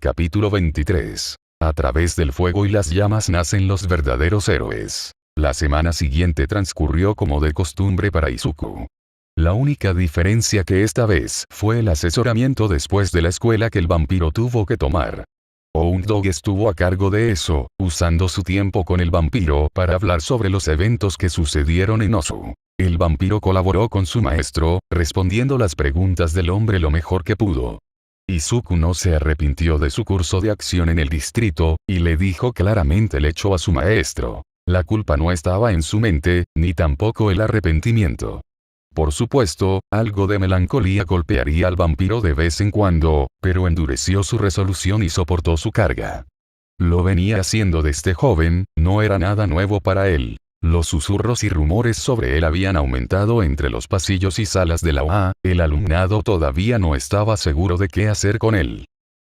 Capítulo 23. A través del fuego y las llamas nacen los verdaderos héroes. La semana siguiente transcurrió como de costumbre para Izuku. La única diferencia que esta vez fue el asesoramiento después de la escuela que el vampiro tuvo que tomar. Hound estuvo a cargo de eso, usando su tiempo con el vampiro para hablar sobre los eventos que sucedieron en Ozu. El vampiro colaboró con su maestro, respondiendo las preguntas del hombre lo mejor que pudo. Izuku no se arrepintió de su curso de acción en el distrito, y le dijo claramente el hecho a su maestro. La culpa no estaba en su mente, ni tampoco el arrepentimiento. Por supuesto, algo de melancolía golpearía al vampiro de vez en cuando, pero endureció su resolución y soportó su carga. Lo venía haciendo desde joven, no era nada nuevo para él. Los susurros y rumores sobre él habían aumentado entre los pasillos y salas de la UA, el alumnado todavía no estaba seguro de qué hacer con él.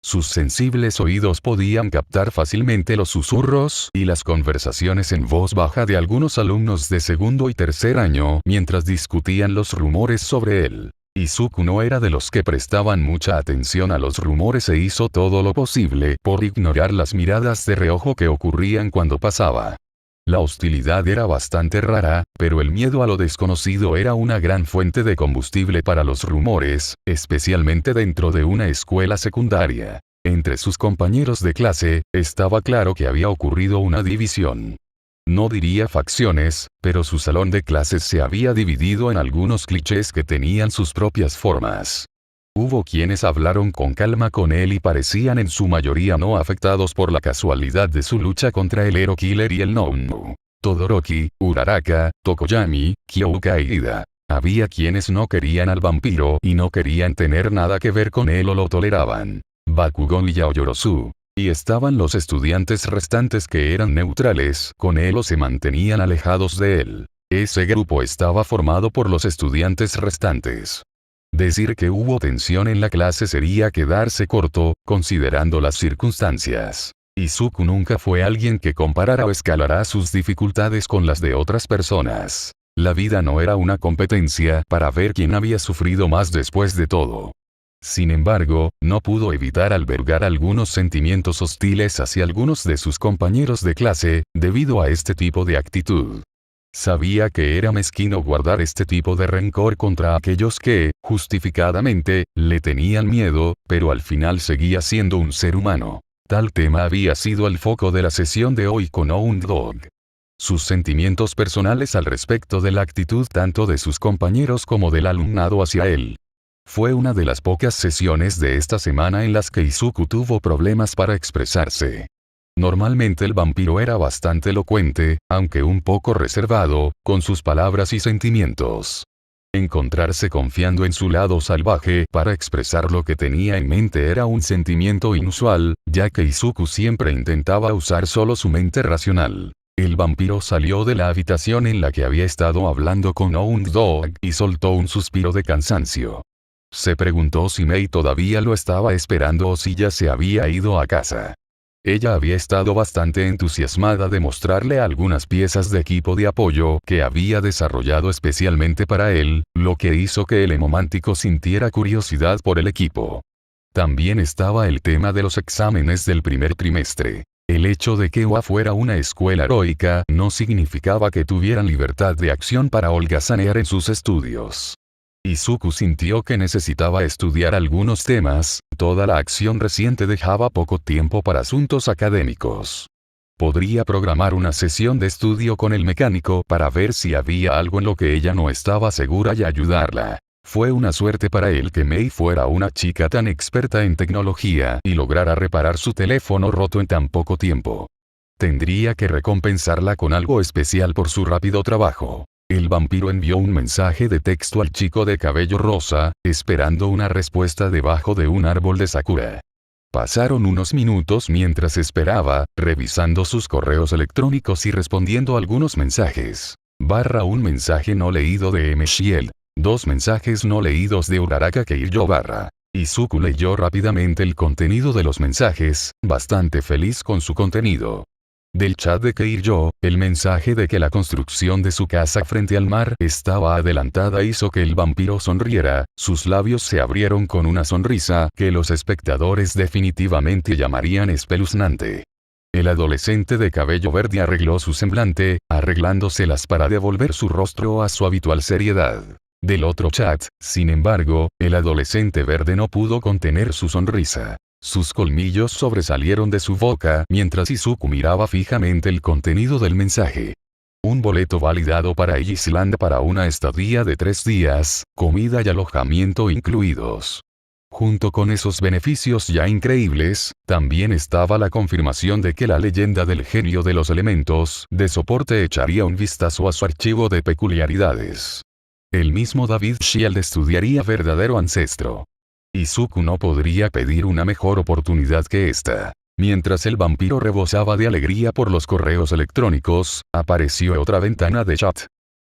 Sus sensibles oídos podían captar fácilmente los susurros y las conversaciones en voz baja de algunos alumnos de segundo y tercer año mientras discutían los rumores sobre él. Izuku no era de los que prestaban mucha atención a los rumores e hizo todo lo posible por ignorar las miradas de reojo que ocurrían cuando pasaba. La hostilidad era bastante rara, pero el miedo a lo desconocido era una gran fuente de combustible para los rumores, especialmente dentro de una escuela secundaria. Entre sus compañeros de clase, estaba claro que había ocurrido una división. No diría facciones, pero su salón de clases se había dividido en algunos clichés que tenían sus propias formas. Hubo quienes hablaron con calma con él y parecían en su mayoría no afectados por la casualidad de su lucha contra el Hero Killer y el Nounu. Todoroki, Uraraka, Tokoyami, Kyouka y Ida. Había quienes no querían al vampiro y no querían tener nada que ver con él o lo toleraban. Bakugon y Yaoyorozu. Y estaban los estudiantes restantes que eran neutrales con él o se mantenían alejados de él. Ese grupo estaba formado por los estudiantes restantes. Decir que hubo tensión en la clase sería quedarse corto, considerando las circunstancias. Izuku nunca fue alguien que comparara o escalara sus dificultades con las de otras personas. La vida no era una competencia para ver quién había sufrido más después de todo. Sin embargo, no pudo evitar albergar algunos sentimientos hostiles hacia algunos de sus compañeros de clase, debido a este tipo de actitud. Sabía que era mezquino guardar este tipo de rencor contra aquellos que, justificadamente, le tenían miedo, pero al final seguía siendo un ser humano. Tal tema había sido el foco de la sesión de hoy con Hound. Sus sentimientos personales al respecto de la actitud tanto de sus compañeros como del alumnado hacia él. Fue una de las pocas sesiones de esta semana en las que Izuku tuvo problemas para expresarse. Normalmente el vampiro era bastante elocuente, aunque un poco reservado, con sus palabras y sentimientos. Encontrarse confiando en su lado salvaje para expresar lo que tenía en mente era un sentimiento inusual, ya que Izuku siempre intentaba usar solo su mente racional. El vampiro salió de la habitación en la que había estado hablando con Hound y soltó un suspiro de cansancio. Se preguntó si Mei todavía lo estaba esperando o si ya se había ido a casa. Ella había estado bastante entusiasmada de mostrarle algunas piezas de equipo de apoyo que había desarrollado especialmente para él, lo que hizo que el hemomántico sintiera curiosidad por el equipo. También estaba el tema de los exámenes del primer trimestre. El hecho de que UA fuera una escuela heroica no significaba que tuvieran libertad de acción para holgazanear en sus estudios. Izuku sintió que necesitaba estudiar algunos temas, toda la acción reciente dejaba poco tiempo para asuntos académicos. Podría programar una sesión de estudio con el mecánico para ver si había algo en lo que ella no estaba segura y ayudarla. Fue una suerte para él que Mei fuera una chica tan experta en tecnología y lograra reparar su teléfono roto en tan poco tiempo. Tendría que recompensarla con algo especial por su rápido trabajo. El vampiro envió un mensaje de texto al chico de cabello rosa, esperando una respuesta debajo de un árbol de sakura. Pasaron unos minutos mientras esperaba, revisando sus correos electrónicos y respondiendo algunos mensajes. Un mensaje no leído de Shield. 2 mensajes no leídos de Uraraka Keijo. Izuku leyó rápidamente el contenido de los mensajes, bastante feliz con su contenido. Del chat de Keijo, el mensaje de que la construcción de su casa frente al mar estaba adelantada hizo que el vampiro sonriera, sus labios se abrieron con una sonrisa que los espectadores definitivamente llamarían espeluznante. El adolescente de cabello verde arregló su semblante, arreglándoselas para devolver su rostro a su habitual seriedad. Del otro chat, sin embargo, el adolescente verde no pudo contener su sonrisa. Sus colmillos sobresalieron de su boca mientras Izuku miraba fijamente el contenido del mensaje. Un boleto validado para Island para una estadía de 3 días, comida y alojamiento incluidos. Junto con esos beneficios ya increíbles, también estaba la confirmación de que la leyenda del genio de los elementos de soporte echaría un vistazo a su archivo de peculiaridades. El mismo David Shield estudiaría verdadero ancestro. Izuku no podría pedir una mejor oportunidad que esta. Mientras el vampiro rebosaba de alegría por los correos electrónicos, apareció otra ventana de chat.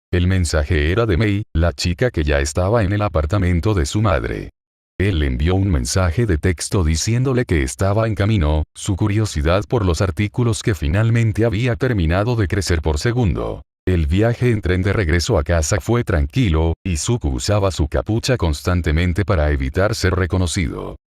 El mensaje era de Mei, la chica que ya estaba en el apartamento de su madre. Él le envió un mensaje de texto diciéndole que estaba en camino, su curiosidad por los artículos que finalmente había terminado de crecer por segundo. El viaje en tren de regreso a casa fue tranquilo, y Izuku usaba su capucha constantemente para evitar ser reconocido.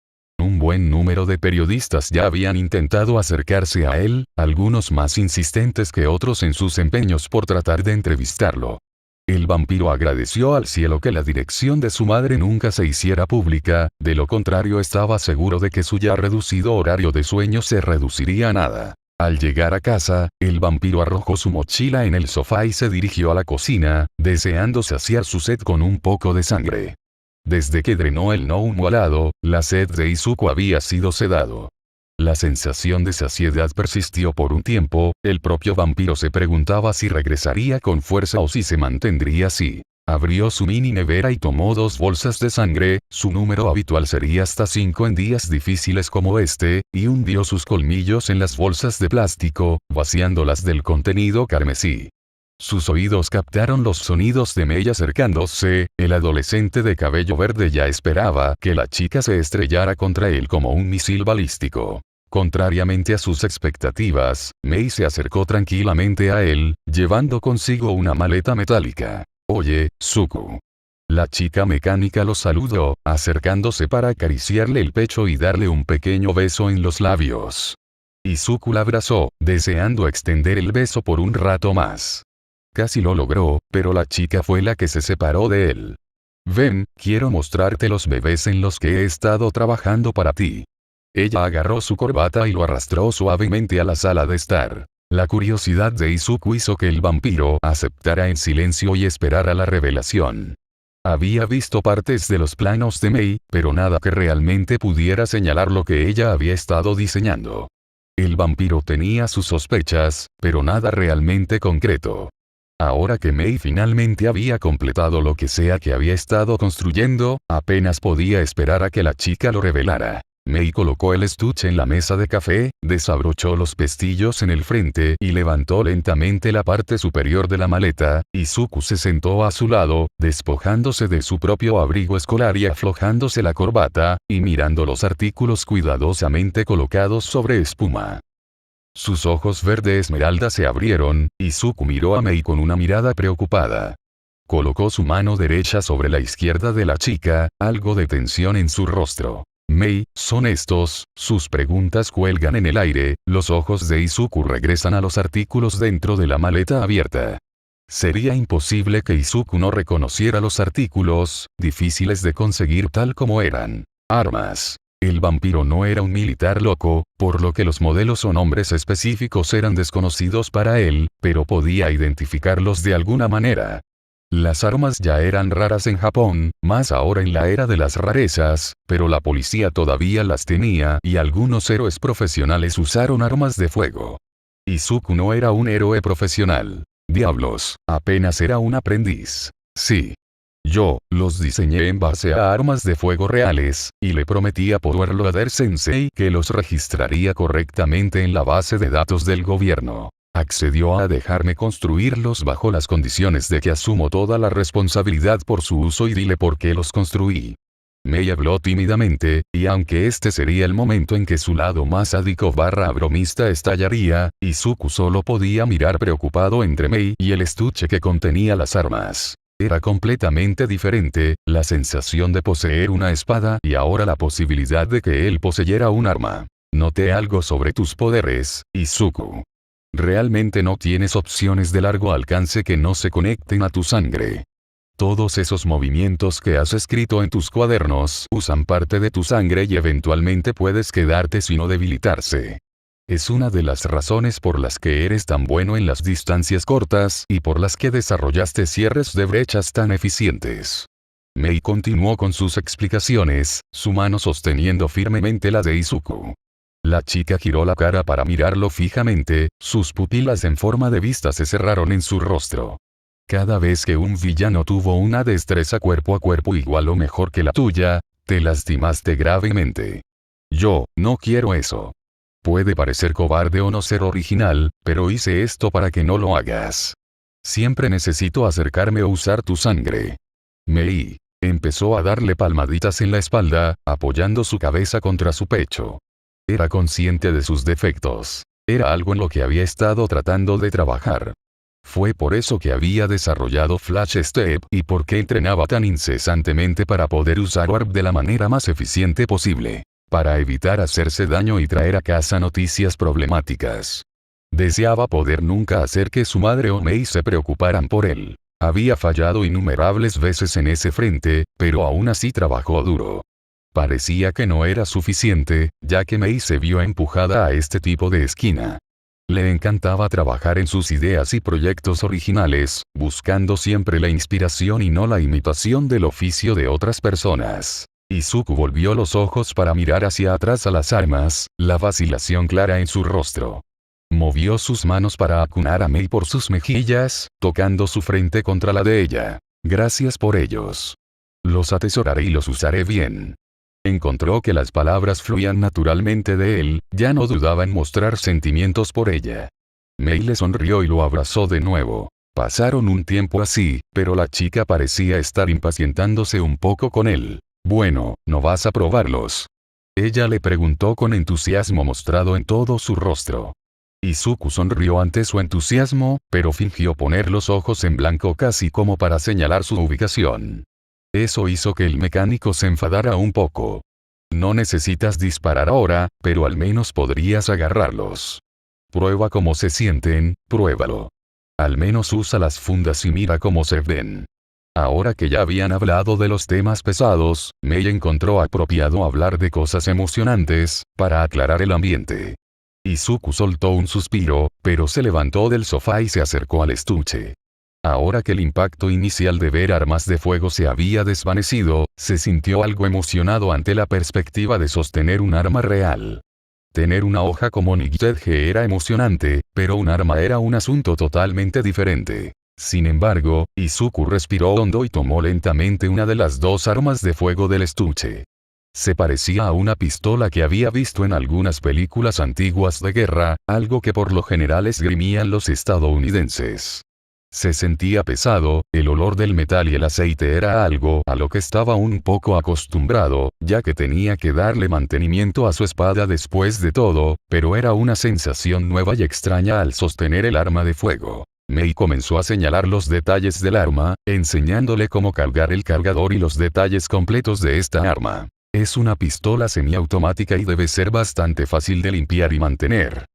Un buen número de periodistas ya habían intentado acercarse a él, algunos más insistentes que otros en sus empeños por tratar de entrevistarlo. El vampiro agradeció al cielo que la dirección de su madre nunca se hiciera pública, de lo contrario estaba seguro de que su ya reducido horario de sueño se reduciría a nada. Al llegar a casa, el vampiro arrojó su mochila en el sofá y se dirigió a la cocina, deseando saciar su sed con un poco de sangre. Desde que drenó el no alado, la sed de Izuku había sido sedado. La sensación de saciedad persistió por un tiempo, el propio vampiro se preguntaba si regresaría con fuerza o si se mantendría así. Abrió su mini nevera y tomó 2 bolsas de sangre, su número habitual sería hasta 5 en días difíciles como este, y hundió sus colmillos en las bolsas de plástico, vaciándolas del contenido carmesí. Sus oídos captaron los sonidos de Mei acercándose, el adolescente de cabello verde ya esperaba que la chica se estrellara contra él como un misil balístico. Contrariamente a sus expectativas, Mei se acercó tranquilamente a él, llevando consigo una maleta metálica. «Oye, Zuko». La chica mecánica lo saludó, acercándose para acariciarle el pecho y darle un pequeño beso en los labios. Izuku la abrazó, deseando extender el beso por un rato más. Casi lo logró, pero la chica fue la que se separó de él. «Ven, quiero mostrarte los bebés en los que he estado trabajando para ti». Ella agarró su corbata y lo arrastró suavemente a la sala de estar. La curiosidad de Izuku hizo que el vampiro aceptara en silencio y esperara la revelación. Había visto partes de los planos de Mei, pero nada que realmente pudiera señalar lo que ella había estado diseñando. El vampiro tenía sus sospechas, pero nada realmente concreto. Ahora que Mei finalmente había completado lo que sea que había estado construyendo, apenas podía esperar a que la chica lo revelara. Mei colocó el estuche en la mesa de café, desabrochó los pestillos en el frente y levantó lentamente la parte superior de la maleta. Izuku se sentó a su lado, despojándose de su propio abrigo escolar y aflojándose la corbata, y mirando los artículos cuidadosamente colocados sobre espuma. Sus ojos verde esmeralda se abrieron, y Izuku miró a Mei con una mirada preocupada. Colocó su mano derecha sobre la izquierda de la chica, algo de tensión en su rostro. «Mei, son estos», sus preguntas cuelgan en el aire, los ojos de Izuku regresan a los artículos dentro de la maleta abierta. Sería imposible que Izuku no reconociera los artículos, difíciles de conseguir tal como eran. Armas. El vampiro no era un militar loco, por lo que los modelos o nombres específicos eran desconocidos para él, pero podía identificarlos de alguna manera. Las armas ya eran raras en Japón, más ahora en la era de las rarezas, pero la policía todavía las tenía y algunos héroes profesionales usaron armas de fuego. Izuku no era un héroe profesional. Diablos, apenas era un aprendiz. Sí. Yo los diseñé en base a armas de fuego reales, y le prometí a Power Loader Sensei que los registraría correctamente en la base de datos del gobierno. Accedió a dejarme construirlos bajo las condiciones de que asumo toda la responsabilidad por su uso y dile por qué los construí. Mei habló tímidamente, y aunque este sería el momento en que su lado más sádico barra bromista estallaría, Izuku solo podía mirar preocupado entre Mei y el estuche que contenía las armas. Era completamente diferente, la sensación de poseer una espada y ahora la posibilidad de que él poseyera un arma. Noté algo sobre tus poderes, Izuku. Realmente no tienes opciones de largo alcance que no se conecten a tu sangre. Todos esos movimientos que has escrito en tus cuadernos usan parte de tu sangre y eventualmente puedes quedarte sin o debilitarse. Es una de las razones por las que eres tan bueno en las distancias cortas y por las que desarrollaste cierres de brechas tan eficientes. Mei continuó con sus explicaciones, su mano sosteniendo firmemente la de Izuku. La chica giró la cara para mirarlo fijamente, sus pupilas en forma de vista se cerraron en su rostro. Cada vez que un villano tuvo una destreza cuerpo a cuerpo igual o mejor que la tuya, te lastimaste gravemente. Yo, no quiero eso. Puede parecer cobarde o no ser original, pero hice esto para que no lo hagas. Siempre necesito acercarme o usar tu sangre. Mei. Empezó a darle palmaditas en la espalda, apoyando su cabeza contra su pecho. Era consciente de sus defectos. Era algo en lo que había estado tratando de trabajar. Fue por eso que había desarrollado Flash Step y por qué entrenaba tan incesantemente para poder usar Warp de la manera más eficiente posible. Para evitar hacerse daño y traer a casa noticias problemáticas. Deseaba poder nunca hacer que su madre o Mei se preocuparan por él. Había fallado innumerables veces en ese frente, pero aún así trabajó duro. Parecía que no era suficiente, ya que Mei se vio empujada a este tipo de esquina. Le encantaba trabajar en sus ideas y proyectos originales, buscando siempre la inspiración y no la imitación del oficio de otras personas. Izuku volvió los ojos para mirar hacia atrás a las armas, la vacilación clara en su rostro. Movió sus manos para acunar a Mei por sus mejillas, tocando su frente contra la de ella. Gracias por ellos. Los atesoraré y los usaré bien. Encontró que las palabras fluían naturalmente de él, ya no dudaba en mostrar sentimientos por ella. Mei le sonrió y lo abrazó de nuevo. Pasaron un tiempo así, pero la chica parecía estar impacientándose un poco con él. Bueno, ¿no vas a probarlos? Ella le preguntó con entusiasmo mostrado en todo su rostro. Izuku sonrió ante su entusiasmo, pero fingió poner los ojos en blanco casi como para señalar su ubicación. Eso hizo que el mecánico se enfadara un poco. No necesitas disparar ahora, pero al menos podrías agarrarlos. Prueba cómo se sienten, pruébalo. Al menos usa las fundas y mira cómo se ven. Ahora que ya habían hablado de los temas pesados, Mei encontró apropiado hablar de cosas emocionantes, para aclarar el ambiente. Izuku soltó un suspiro, pero se levantó del sofá y se acercó al estuche. Ahora que el impacto inicial de ver armas de fuego se había desvanecido, se sintió algo emocionado ante la perspectiva de sostener un arma real. Tener una hoja como Nigetge era emocionante, pero un arma era un asunto totalmente diferente. Sin embargo, Izuku respiró hondo y tomó lentamente una de las dos armas de fuego del estuche. Se parecía a una pistola que había visto en algunas películas antiguas de guerra, algo que por lo general esgrimían los estadounidenses. Se sentía pesado, el olor del metal y el aceite era algo a lo que estaba un poco acostumbrado, ya que tenía que darle mantenimiento a su espada después de todo, pero era una sensación nueva y extraña al sostener el arma de fuego. Mei comenzó a señalar los detalles del arma, enseñándole cómo cargar el cargador y los detalles completos de esta arma. Es una pistola semiautomática y debe ser bastante fácil de limpiar y mantener.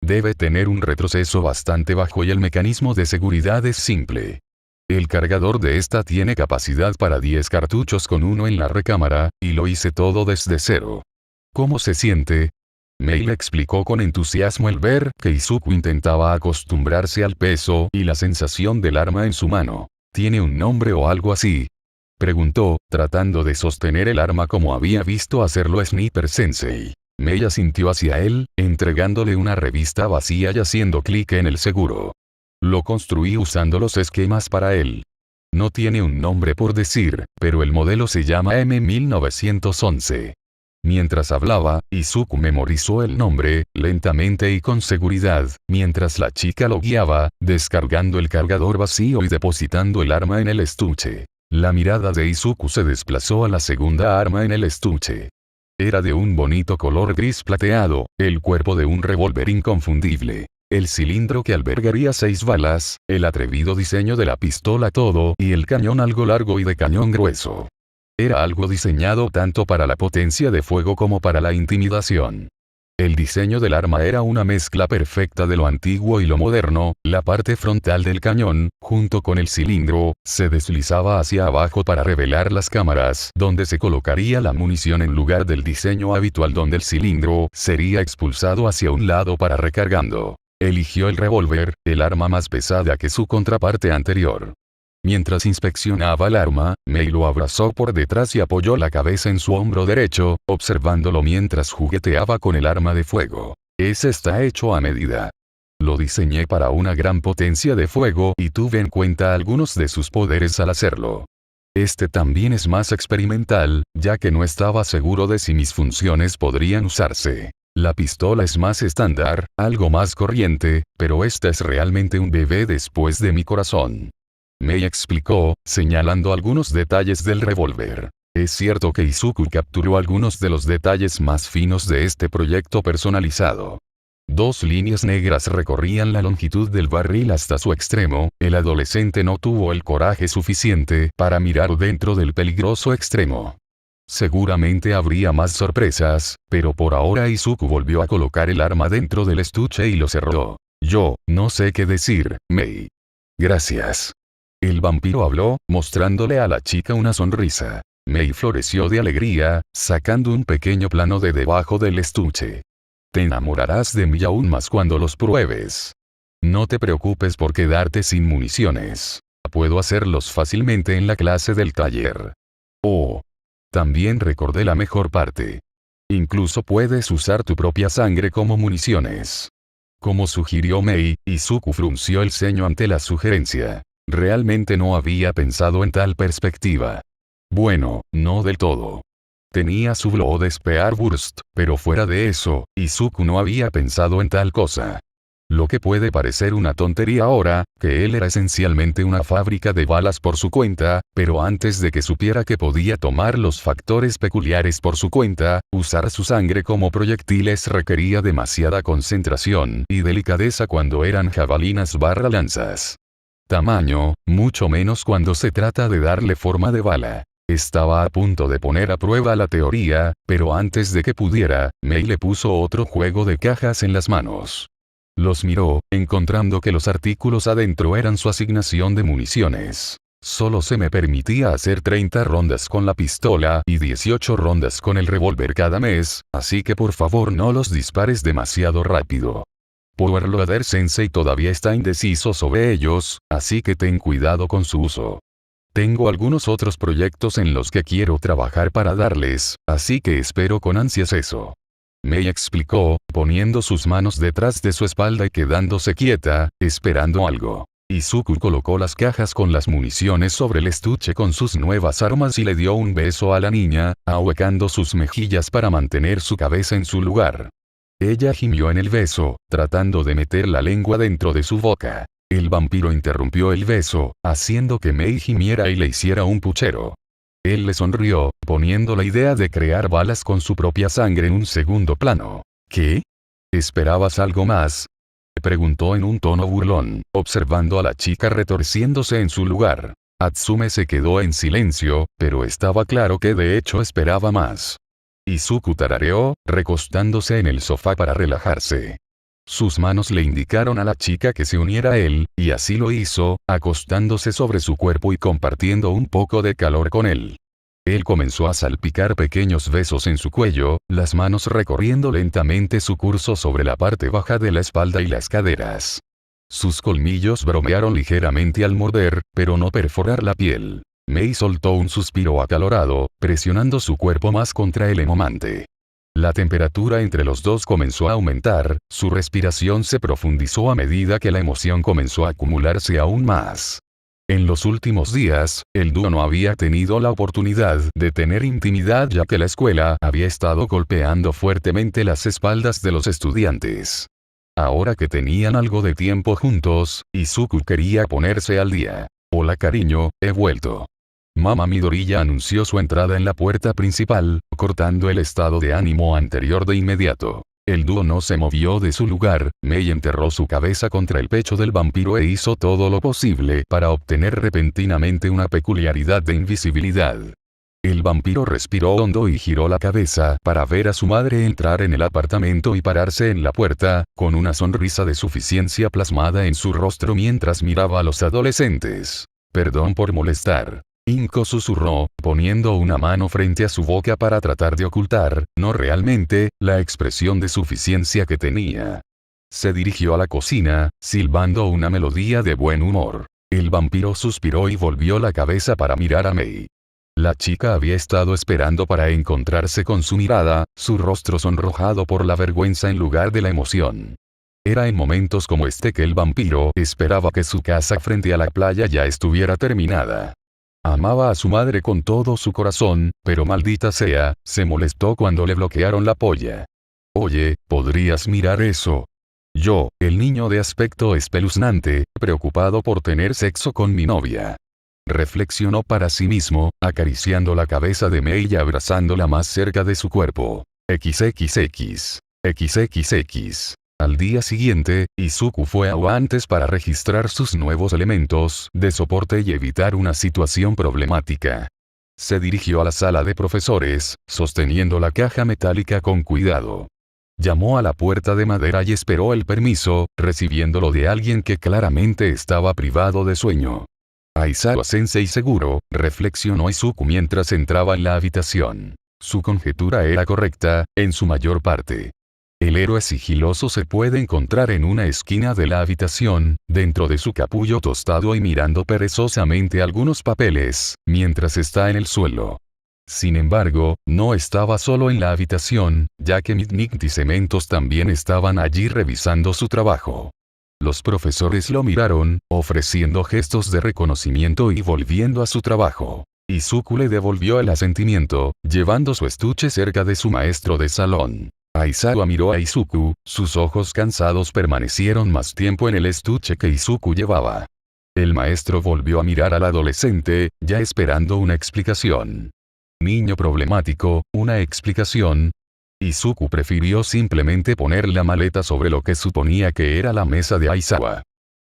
Debe tener un retroceso bastante bajo y el mecanismo de seguridad es simple. El cargador de esta tiene capacidad para 10 cartuchos con uno en la recámara, y lo hice todo desde cero. ¿Cómo se siente? Mei le explicó con entusiasmo el ver que Izuku intentaba acostumbrarse al peso y la sensación del arma en su mano. ¿Tiene un nombre o algo así? Preguntó, tratando de sostener el arma como había visto hacerlo Sniper Sensei. Mei asintió hacia él, entregándole una revista vacía y haciendo clic en el seguro. Lo construí usando los esquemas para él. No tiene un nombre por decir, pero el modelo se llama M1911. Mientras hablaba, Izuku memorizó el nombre, lentamente y con seguridad, mientras la chica lo guiaba, descargando el cargador vacío y depositando el arma en el estuche. La mirada de Izuku se desplazó a la segunda arma en el estuche. Era de un bonito color gris plateado, el cuerpo de un revólver inconfundible. El cilindro que albergaría 6 balas, el atrevido diseño de la pistola todo y el cañón algo largo y de cañón grueso. Era algo diseñado tanto para la potencia de fuego como para la intimidación. El diseño del arma era una mezcla perfecta de lo antiguo y lo moderno. La parte frontal del cañón, junto con el cilindro, se deslizaba hacia abajo para revelar las cámaras donde se colocaría la munición en lugar del diseño habitual donde el cilindro sería expulsado hacia un lado para recargando. Eligió el revólver, el arma más pesada que su contraparte anterior. Mientras inspeccionaba el arma, Mei lo abrazó por detrás y apoyó la cabeza en su hombro derecho, observándolo mientras jugueteaba con el arma de fuego. Ese está hecho a medida. Lo diseñé para una gran potencia de fuego y tuve en cuenta algunos de sus poderes al hacerlo. Este también es más experimental, ya que no estaba seguro de si mis funciones podrían usarse. La pistola es más estándar, algo más corriente, pero esta es realmente un bebé después de mi corazón. Mei explicó, señalando algunos detalles del revólver. Es cierto que Izuku capturó algunos de los detalles más finos de este proyecto personalizado. 2 líneas negras recorrían la longitud del barril hasta su extremo. El adolescente no tuvo el coraje suficiente para mirar dentro del peligroso extremo. Seguramente habría más sorpresas, pero por ahora Izuku volvió a colocar el arma dentro del estuche y lo cerró. Yo, no sé qué decir, Mei. Gracias. El vampiro habló, mostrándole a la chica una sonrisa. Mei floreció de alegría, sacando un pequeño plano de debajo del estuche. Te enamorarás de mí aún más cuando los pruebes. No te preocupes por quedarte sin municiones. Puedo hacerlos fácilmente en la clase del taller. Oh. También recordé la mejor parte. Incluso puedes usar tu propia sangre como municiones. Como sugirió Mei, Izuku frunció el ceño ante la sugerencia. Realmente no había pensado en tal perspectiva. Bueno, no del todo. Tenía su Blood Spear Burst, pero fuera de eso, Izuku no había pensado en tal cosa. Lo que puede parecer una tontería ahora, que él era esencialmente una fábrica de balas por su cuenta, pero antes de que supiera que podía tomar los factores peculiares por su cuenta, usar su sangre como proyectiles requería demasiada concentración y delicadeza cuando eran jabalinas barra lanzas. Tamaño, mucho menos cuando se trata de darle forma de bala. Estaba a punto de poner a prueba la teoría, pero antes de que pudiera, Mei le puso otro juego de cajas en las manos. Los miró, encontrando que los artículos adentro eran su asignación de municiones. Solo se me permitía hacer 30 rondas con la pistola y 18 rondas con el revólver cada mes, así que por favor no los dispares demasiado rápido. Power Loader Sensei todavía está indeciso sobre ellos, así que ten cuidado con su uso. Tengo algunos otros proyectos en los que quiero trabajar para darles, así que espero con ansias eso. Mei explicó, poniendo sus manos detrás de su espalda y quedándose quieta, esperando algo. Izuku colocó las cajas con las municiones sobre el estuche con sus nuevas armas y le dio un beso a la niña, ahuecando sus mejillas para mantener su cabeza en su lugar. Ella gimió en el beso, tratando de meter la lengua dentro de su boca. El vampiro interrumpió el beso, haciendo que Mei gimiera y le hiciera un puchero. Él le sonrió, poniendo la idea de crear balas con su propia sangre en un segundo plano. ¿Qué? ¿Esperabas algo más? Preguntó en un tono burlón, observando a la chica retorciéndose en su lugar. Atsume se quedó en silencio, pero estaba claro que de hecho esperaba más. Izuku tarareó, recostándose en el sofá para relajarse. Sus manos le indicaron a la chica que se uniera a él, y así lo hizo, acostándose sobre su cuerpo y compartiendo un poco de calor con él. Él comenzó a salpicar pequeños besos en su cuello, las manos recorriendo lentamente su curso sobre la parte baja de la espalda y las caderas. Sus colmillos bromearon ligeramente al morder, pero no perforar la piel. Mei soltó un suspiro acalorado, presionando su cuerpo más contra el emomante. La temperatura entre los dos comenzó a aumentar, su respiración se profundizó a medida que la emoción comenzó a acumularse aún más. En los últimos días, el dúo no había tenido la oportunidad de tener intimidad ya que la escuela había estado golpeando fuertemente las espaldas de los estudiantes. Ahora que tenían algo de tiempo juntos, Izuku quería ponerse al día. Hola cariño, he vuelto. Mama Midoriya anunció su entrada en la puerta principal, cortando el estado de ánimo anterior de inmediato. El dúo no se movió de su lugar. Mei enterró su cabeza contra el pecho del vampiro e hizo todo lo posible para obtener repentinamente una peculiaridad de invisibilidad. El vampiro respiró hondo y giró la cabeza para ver a su madre entrar en el apartamento y pararse en la puerta, con una sonrisa de suficiencia plasmada en su rostro mientras miraba a los adolescentes. Perdón por molestar. Inko susurró, poniendo una mano frente a su boca para tratar de ocultar, no realmente, la expresión de suficiencia que tenía. Se dirigió a la cocina, silbando una melodía de buen humor. El vampiro suspiró y volvió la cabeza para mirar a Mei. La chica había estado esperando para encontrarse con su mirada, su rostro sonrojado por la vergüenza en lugar de la emoción. Era en momentos como este que el vampiro esperaba que su casa frente a la playa ya estuviera terminada. Amaba a su madre con todo su corazón, pero maldita sea, se molestó cuando le bloquearon la polla. Oye, ¿podrías mirar eso? Yo, el niño de aspecto espeluznante, preocupado por tener sexo con mi novia. Reflexionó para sí mismo, acariciando la cabeza de Mei y abrazándola más cerca de su cuerpo. XXX. XXX. Al día siguiente, Izuku fue a Oantes para registrar sus nuevos elementos de soporte y evitar una situación problemática. Se dirigió a la sala de profesores, sosteniendo la caja metálica con cuidado. Llamó a la puerta de madera y esperó el permiso, recibiéndolo de alguien que claramente estaba privado de sueño. Aizawa-sensei seguro, reflexionó Izuku mientras entraba en la habitación. Su conjetura era correcta, en su mayor parte. El héroe sigiloso se puede encontrar en una esquina de la habitación, dentro de su capullo tostado y mirando perezosamente algunos papeles, mientras está en el suelo. Sin embargo, no estaba solo en la habitación, ya que Midnight y Cementos también estaban allí revisando su trabajo. Los profesores lo miraron, ofreciendo gestos de reconocimiento y volviendo a su trabajo. Izuku le devolvió el asentimiento, llevando su estuche cerca de su maestro de salón. Aizawa miró a Izuku, sus ojos cansados permanecieron más tiempo en el estuche que Izuku llevaba. El maestro volvió a mirar al adolescente, ya esperando una explicación. Niño problemático, ¿una explicación? Izuku prefirió simplemente poner la maleta sobre lo que suponía que era la mesa de Aizawa.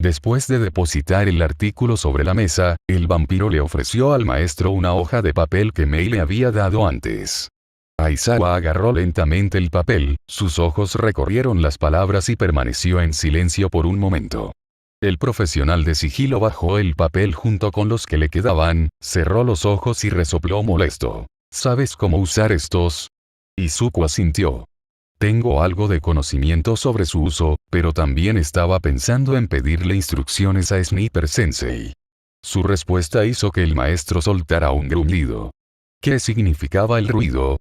Después de depositar el artículo sobre la mesa, el vampiro le ofreció al maestro una hoja de papel que Mei le había dado antes. Aizawa agarró lentamente el papel, sus ojos recorrieron las palabras y permaneció en silencio por un momento. El profesional de sigilo bajó el papel junto con los que le quedaban, cerró los ojos y resopló molesto. ¿Sabes cómo usar estos? Izuku asintió. Tengo algo de conocimiento sobre su uso, pero también estaba pensando en pedirle instrucciones a Sniper Sensei. Su respuesta hizo que el maestro soltara un gruñido. ¿Qué significaba el ruido?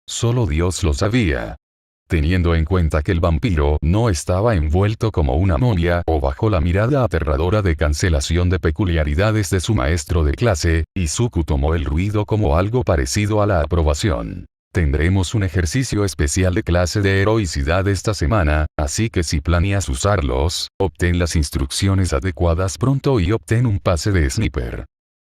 Solo Dios lo sabía. Teniendo en cuenta que el vampiro no estaba envuelto como una momia o bajo la mirada aterradora de cancelación de peculiaridades de su maestro de clase, Izuku tomó el ruido como algo parecido a la aprobación. Tendremos un ejercicio especial de clase de heroicidad esta semana, así que si planeas usarlos, obtén las instrucciones adecuadas pronto y obtén un pase de sniper.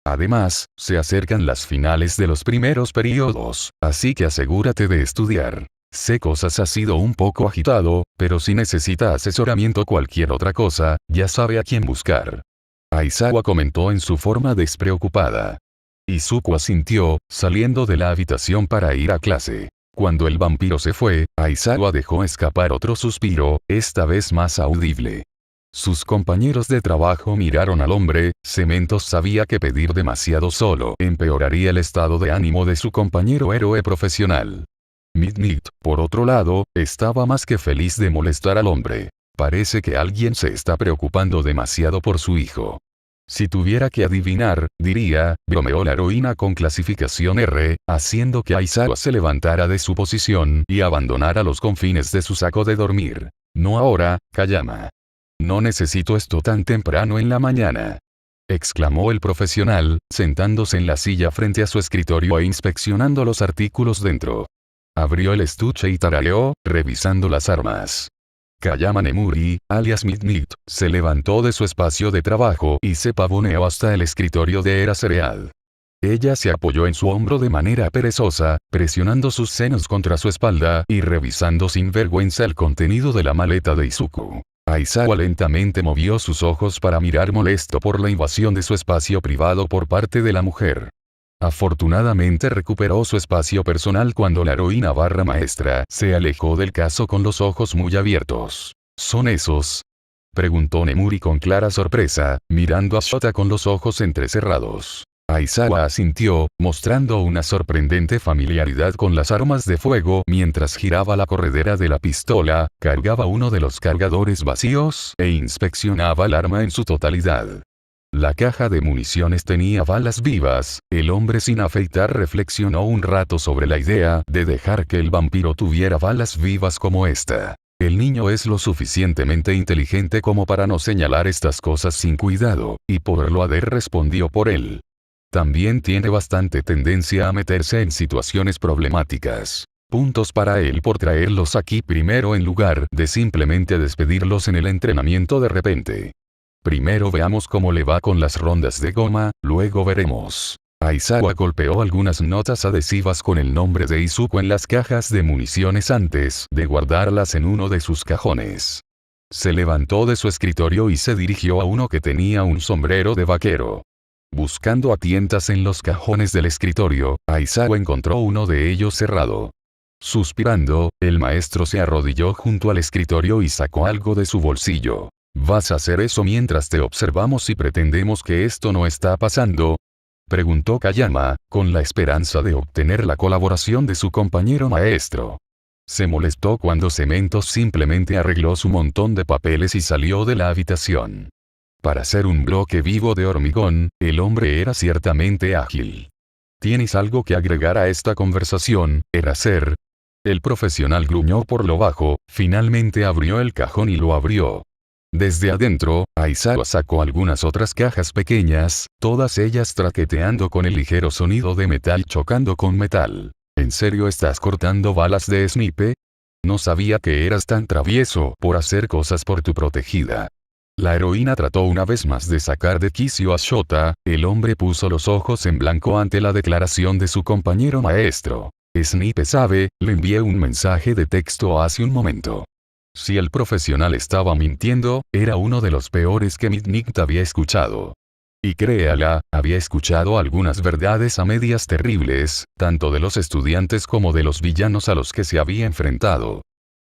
Además, se acercan las finales de los primeros periodos, así que asegúrate de estudiar. Sé cosas ha sido un poco agitado, pero si necesita asesoramiento o cualquier otra cosa, ya sabe a quién buscar. Aizawa comentó en su forma despreocupada. Izuku asintió, saliendo de la habitación para ir a clase. Cuando el vampiro se fue, Aizawa dejó escapar otro suspiro, esta vez más audible. Sus compañeros de trabajo miraron al hombre. Cementos sabía que pedir demasiado solo empeoraría el estado de ánimo de su compañero héroe profesional. Midnight, por otro lado, estaba más que feliz de molestar al hombre. Parece que alguien se está preocupando demasiado por su hijo. Si tuviera que adivinar, diría, bromeó la heroína con clasificación R, haciendo que Aizawa se levantara de su posición y abandonara los confines de su saco de dormir. No ahora, Kayama. No necesito esto tan temprano en la mañana. Exclamó el profesional, sentándose en la silla frente a su escritorio e inspeccionando los artículos dentro. Abrió el estuche y tarareó, revisando las armas. Kayama Nemuri, alias Midnight, se levantó de su espacio de trabajo y se pavoneó hasta el escritorio de Era Cereal. Ella se apoyó en su hombro de manera perezosa, presionando sus senos contra su espalda y revisando sin vergüenza el contenido de la maleta de Izuku. Aizawa lentamente movió sus ojos para mirar molesto por la invasión de su espacio privado por parte de la mujer. Afortunadamente recuperó su espacio personal cuando la heroína barra maestra se alejó del caso con los ojos muy abiertos. ¿Son esos?, preguntó Nemuri con clara sorpresa, mirando a Shota con los ojos entrecerrados. Aizawa asintió, mostrando una sorprendente familiaridad con las armas de fuego mientras giraba la corredera de la pistola, cargaba uno de los cargadores vacíos e inspeccionaba el arma en su totalidad. La caja de municiones tenía balas vivas. El hombre sin afeitar reflexionó un rato sobre la idea de dejar que el vampiro tuviera balas vivas como esta. El niño es lo suficientemente inteligente como para no señalar estas cosas sin cuidado, y Powerloader respondió por él. También tiene bastante tendencia a meterse en situaciones problemáticas. Puntos para él por traerlos aquí primero en lugar de simplemente despedirlos en el entrenamiento de repente. Primero veamos cómo le va con las rondas de goma, luego veremos. Aizawa golpeó algunas notas adhesivas con el nombre de Izuku en las cajas de municiones antes de guardarlas en uno de sus cajones. Se levantó de su escritorio y se dirigió a uno que tenía un sombrero de vaquero. Buscando a tientas en los cajones del escritorio, Aizawa encontró uno de ellos cerrado. Suspirando, el maestro se arrodilló junto al escritorio y sacó algo de su bolsillo. ¿Vas a hacer eso mientras te observamos y pretendemos que esto no está pasando?, preguntó Kayama, con la esperanza de obtener la colaboración de su compañero maestro. Se molestó cuando Cemento simplemente arregló su montón de papeles y salió de la habitación. Para ser un bloque vivo de hormigón, el hombre era ciertamente ágil. ¿Tienes algo que agregar a esta conversación, Eraser? El profesional gruñó por lo bajo, finalmente abrió el cajón y lo abrió. Desde adentro, Aizawa sacó algunas otras cajas pequeñas, todas ellas traqueteando con el ligero sonido de metal chocando con metal. ¿En serio estás cortando balas de snipe? No sabía que eras tan travieso por hacer cosas por tu protegida. La heroína trató una vez más de sacar de quicio a Shota. El hombre puso los ojos en blanco ante la declaración de su compañero maestro. Snipe sabe, le envié un mensaje de texto hace un momento. Si el profesional estaba mintiendo, era uno de los peores que Mitnick había escuchado. Y créala, había escuchado algunas verdades a medias terribles, tanto de los estudiantes como de los villanos a los que se había enfrentado.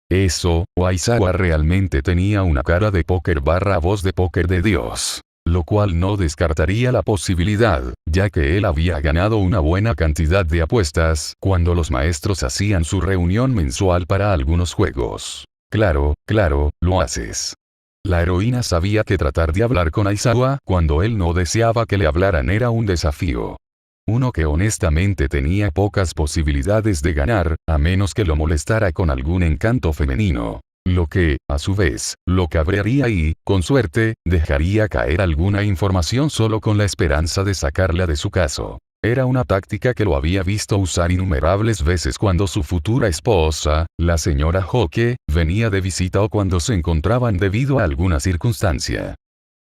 Eso, o Aizawa realmente tenía una cara de póker barra voz de póker de Dios. Lo cual no descartaría la posibilidad, ya que él había ganado una buena cantidad de apuestas cuando los maestros hacían su reunión mensual para algunos juegos. Claro, lo haces. La heroína sabía que tratar de hablar con Aizawa cuando él no deseaba que le hablaran era un desafío. Uno que honestamente tenía pocas posibilidades de ganar, a menos que lo molestara con algún encanto femenino. Lo que, a su vez, lo cabrearía y, con suerte, dejaría caer alguna información solo con la esperanza de sacarla de su caso. Era una táctica que lo había visto usar innumerables veces cuando su futura esposa, la señora Hoke, venía de visita o cuando se encontraban debido a alguna circunstancia.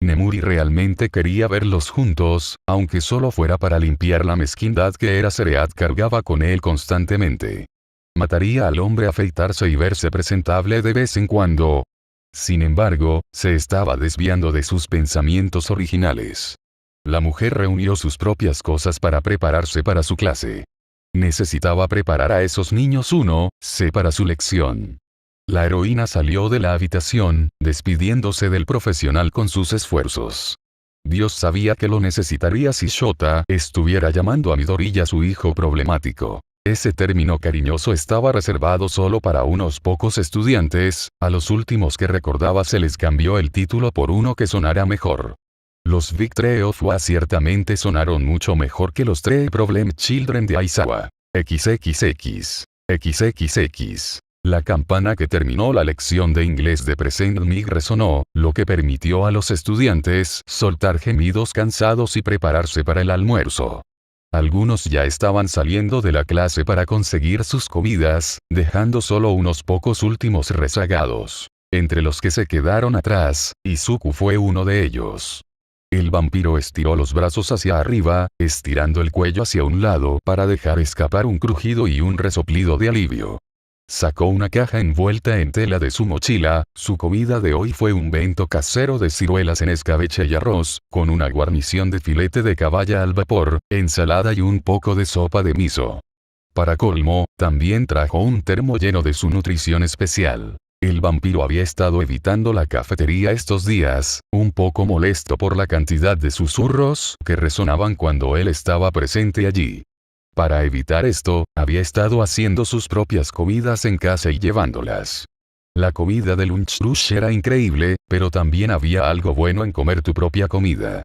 Nemuri realmente quería verlos juntos, aunque solo fuera para limpiar la mezquindad que Eraserhead cargaba con él constantemente. Mataría al hombre afeitarse y verse presentable de vez en cuando. Sin embargo, se estaba desviando de sus pensamientos originales. La mujer reunió sus propias cosas para prepararse para su clase. Necesitaba preparar a esos niños para su lección. La heroína salió de la habitación, despidiéndose del profesional con sus esfuerzos. Dios sabía que lo necesitaría si Shota estuviera llamando a Midoriya su hijo problemático. Ese término cariñoso estaba reservado solo para unos pocos estudiantes, a los últimos que recordaba se les cambió el título por uno que sonara mejor. Los Big Tree of Wa ciertamente sonaron mucho mejor que los Tree Problem Children de Aizawa. XXX. XXX. La campana que terminó la lección de inglés de Present Mig resonó, lo que permitió a los estudiantes soltar gemidos cansados y prepararse para el almuerzo. Algunos ya estaban saliendo de la clase para conseguir sus comidas, dejando solo unos pocos últimos rezagados. Entre los que se quedaron atrás, Izuku fue uno de ellos. El vampiro estiró los brazos hacia arriba, estirando el cuello hacia un lado para dejar escapar un crujido y un resoplido de alivio. Sacó una caja envuelta en tela de su mochila. Su comida de hoy fue un bento casero de ciruelas en escabeche y arroz, con una guarnición de filete de caballa al vapor, ensalada y un poco de sopa de miso. Para colmo, también trajo un termo lleno de su nutrición especial. El vampiro había estado evitando la cafetería estos días, un poco molesto por la cantidad de susurros que resonaban cuando él estaba presente allí. Para evitar esto, había estado haciendo sus propias comidas en casa y llevándolas. La comida de lunch rush era increíble, pero también había algo bueno en comer tu propia comida.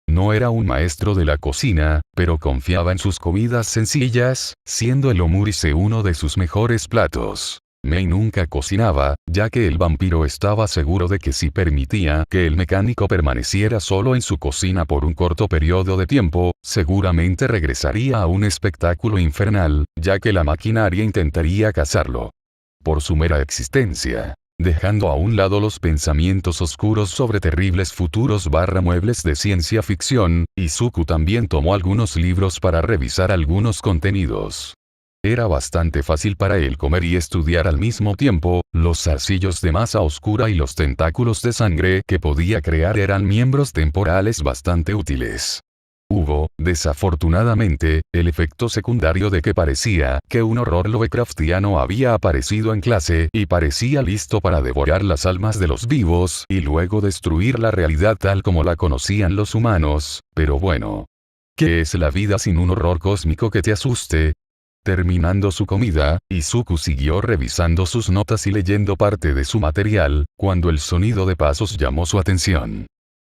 No era un maestro de la cocina, pero confiaba en sus comidas sencillas, siendo el omurise uno de sus mejores platos. Mei nunca cocinaba, ya que el vampiro estaba seguro de que si permitía que el mecánico permaneciera solo en su cocina por un corto periodo de tiempo, seguramente regresaría a un espectáculo infernal, ya que la maquinaria intentaría cazarlo. Por su mera existencia. Dejando a un lado los pensamientos oscuros sobre terribles futuros muebles de ciencia ficción, Izuku también tomó algunos libros para revisar algunos contenidos. Era bastante fácil para él comer y estudiar al mismo tiempo. Los zarcillos de masa oscura y los tentáculos de sangre que podía crear eran miembros temporales bastante útiles. Hubo, desafortunadamente, el efecto secundario de que parecía que un horror Lovecraftiano había aparecido en clase y parecía listo para devorar las almas de los vivos y luego destruir la realidad tal como la conocían los humanos. Pero bueno, ¿qué es la vida sin un horror cósmico que te asuste? Terminando su comida, Izuku siguió revisando sus notas y leyendo parte de su material, cuando el sonido de pasos llamó su atención.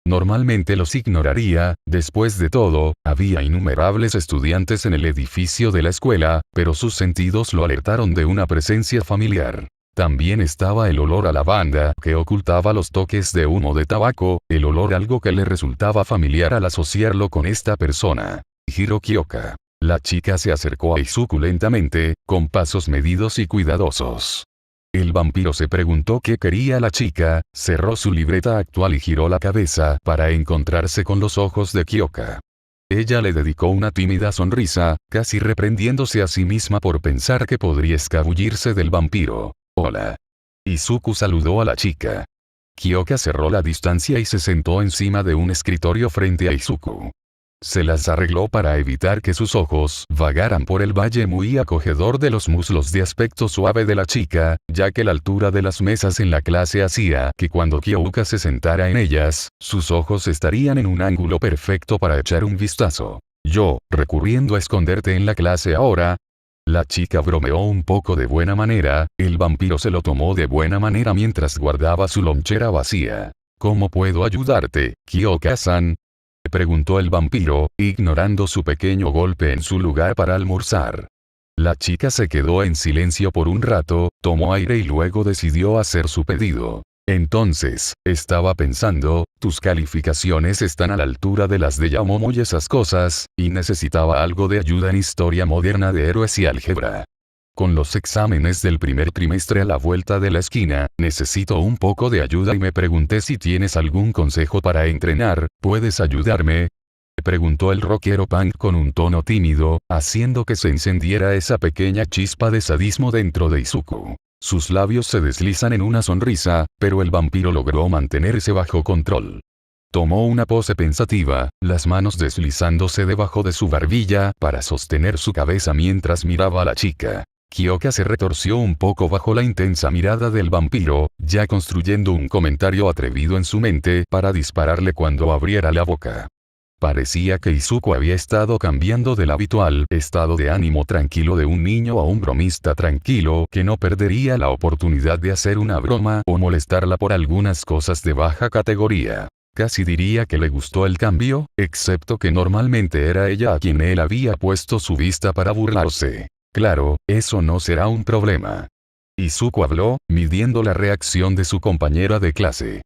Normalmente los ignoraría, después de todo, había innumerables estudiantes en el edificio de la escuela, pero sus sentidos lo alertaron de una presencia familiar. También estaba el olor a lavanda que ocultaba los toques de humo de tabaco, el olor algo que le resultaba familiar al asociarlo con esta persona. Hiro Kyoka. La chica se acercó a Izuku lentamente, con pasos medidos y cuidadosos. El vampiro se preguntó qué quería la chica, cerró su libreta actual y giró la cabeza para encontrarse con los ojos de Kyoka. Ella le dedicó una tímida sonrisa, casi reprendiéndose a sí misma por pensar que podría escabullirse del vampiro. Hola. Izuku saludó a la chica. Kyoka cerró la distancia y se sentó encima de un escritorio frente a Izuku. Se las arregló para evitar que sus ojos vagaran por el valle muy acogedor de los muslos de aspecto suave de la chica, ya que la altura de las mesas en la clase hacía que cuando Kyoka se sentara en ellas, sus ojos estarían en un ángulo perfecto para echar un vistazo. Yo, recurriendo a esconderte en la clase ahora. La chica bromeó un poco de buena manera, el vampiro se lo tomó de buena manera mientras guardaba su lonchera vacía. ¿Cómo puedo ayudarte, Kyoka-san? Preguntó el vampiro, ignorando su pequeño golpe en su lugar para almorzar. La chica se quedó en silencio por un rato, tomó aire y luego decidió hacer su pedido. Entonces, estaba pensando, tus calificaciones están a la altura de las de Yamomo y esas cosas, y necesitaba algo de ayuda en historia moderna de héroes y álgebra. Con los exámenes del primer trimestre a la vuelta de la esquina, necesito un poco de ayuda y me pregunté si tienes algún consejo para entrenar. ¿Puedes ayudarme? Preguntó el rockero punk con un tono tímido, haciendo que se encendiera esa pequeña chispa de sadismo dentro de Izuku. Sus labios se deslizan en una sonrisa, pero el vampiro logró mantenerse bajo control. Tomó una pose pensativa, las manos deslizándose debajo de su barbilla para sostener su cabeza mientras miraba a la chica. Kyoka se retorció un poco bajo la intensa mirada del vampiro, ya construyendo un comentario atrevido en su mente para dispararle cuando abriera la boca. Parecía que Izuku había estado cambiando del habitual estado de ánimo tranquilo de un niño a un bromista tranquilo que no perdería la oportunidad de hacer una broma o molestarla por algunas cosas de baja categoría. Casi diría que le gustó el cambio, excepto que normalmente era ella a quien él había puesto su vista para burlarse. Claro, eso no será un problema. Izuku habló, midiendo la reacción de su compañera de clase.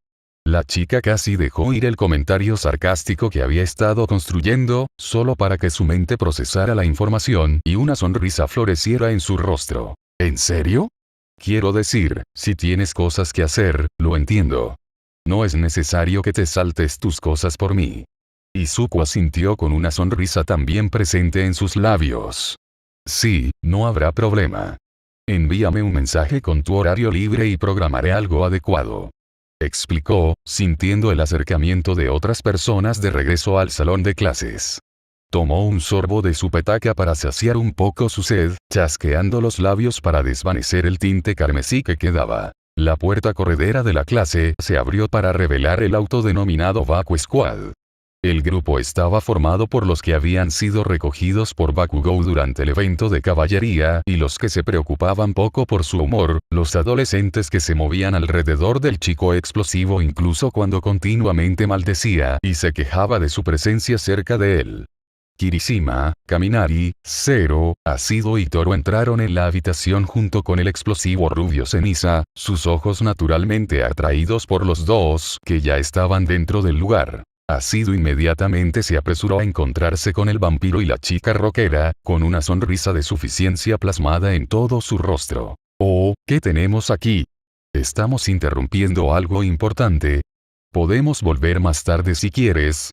La chica casi dejó ir el comentario sarcástico que había estado construyendo, solo para que su mente procesara la información y una sonrisa floreciera en su rostro. ¿En serio? Quiero decir, si tienes cosas que hacer, lo entiendo. No es necesario que te saltes tus cosas por mí. Izuku asintió con una sonrisa también presente en sus labios. Sí, no habrá problema. Envíame un mensaje con tu horario libre y programaré algo adecuado. Explicó, sintiendo el acercamiento de otras personas de regreso al salón de clases. Tomó un sorbo de su petaca para saciar un poco su sed, chasqueando los labios para desvanecer el tinte carmesí que quedaba. La puerta corredera de la clase se abrió para revelar el auto denominado Baku Squad. El grupo estaba formado por los que habían sido recogidos por Bakugou durante el evento de caballería y los que se preocupaban poco por su humor, los adolescentes que se movían alrededor del chico explosivo incluso cuando continuamente maldecía y se quejaba de su presencia cerca de él. Kirishima, Kaminari, Zero, Ácido y Toro entraron en la habitación junto con el explosivo rubio ceniza, sus ojos naturalmente atraídos por los dos que ya estaban dentro del lugar. Ácido inmediatamente se apresuró a encontrarse con el vampiro y la chica rockera, con una sonrisa de suficiencia plasmada en todo su rostro. Oh, ¿qué tenemos aquí? Estamos interrumpiendo algo importante. Podemos volver más tarde si quieres.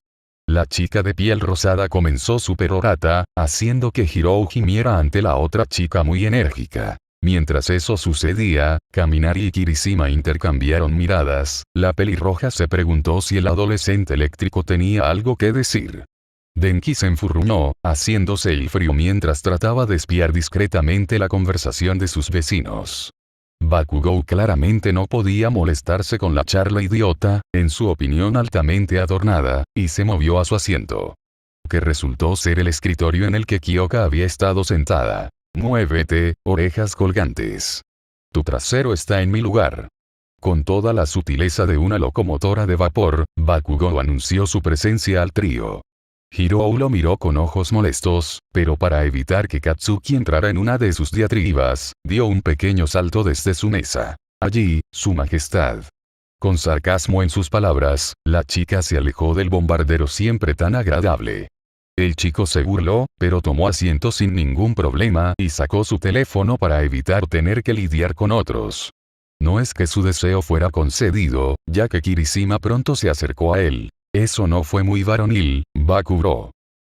La chica de piel rosada comenzó su perorata, haciendo que Hirou gimiera ante la otra chica muy enérgica. Mientras eso sucedía, Kaminari y Kirishima intercambiaron miradas, la pelirroja se preguntó si el adolescente eléctrico tenía algo que decir. Denki se enfurruñó, haciéndose el frío mientras trataba de espiar discretamente la conversación de sus vecinos. Bakugou claramente no podía molestarse con la charla idiota, en su opinión altamente adornada, y se movió a su asiento. Que resultó ser el escritorio en el que Kyoka había estado sentada. Muévete, orejas colgantes. Tu trasero está en mi lugar. Con toda la sutileza de una locomotora de vapor, Bakugou anunció su presencia al trío. Hirou lo miró con ojos molestos, pero para evitar que Katsuki entrara en una de sus diatribas, dio un pequeño salto desde su mesa. Allí, su majestad. Con sarcasmo en sus palabras, la chica se alejó del bombardero siempre tan agradable. El chico se burló, pero tomó asiento sin ningún problema y sacó su teléfono para evitar tener que lidiar con otros. No es que su deseo fuera concedido, ya que Kirishima pronto se acercó a él. Eso no fue muy varonil, Bakugou.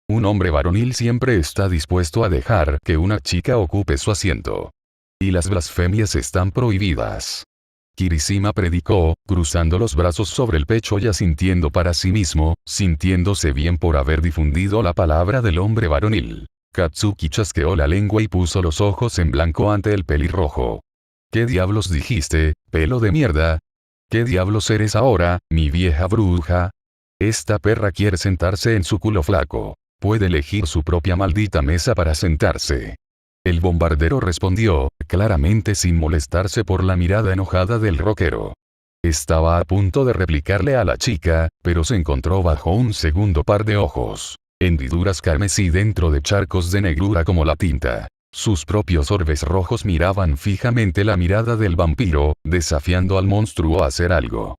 Un hombre varonil siempre está dispuesto a dejar que una chica ocupe su asiento. Y las blasfemias están prohibidas. Kirishima predicó, cruzando los brazos sobre el pecho y asintiendo para sí mismo, sintiéndose bien por haber difundido la palabra del hombre varonil. Katsuki chasqueó la lengua y puso los ojos en blanco ante el pelirrojo. ¿Qué diablos dijiste, pelo de mierda? ¿Qué diablos eres ahora, mi vieja bruja? Esta perra quiere sentarse en su culo flaco. Puede elegir su propia maldita mesa para sentarse. El bombardero respondió, claramente sin molestarse por la mirada enojada del rockero. Estaba a punto de replicarle a la chica, pero se encontró bajo un segundo par de ojos. Hendiduras carmesí dentro de charcos de negrura como la tinta. Sus propios orbes rojos miraban fijamente la mirada del vampiro, desafiando al monstruo a hacer algo.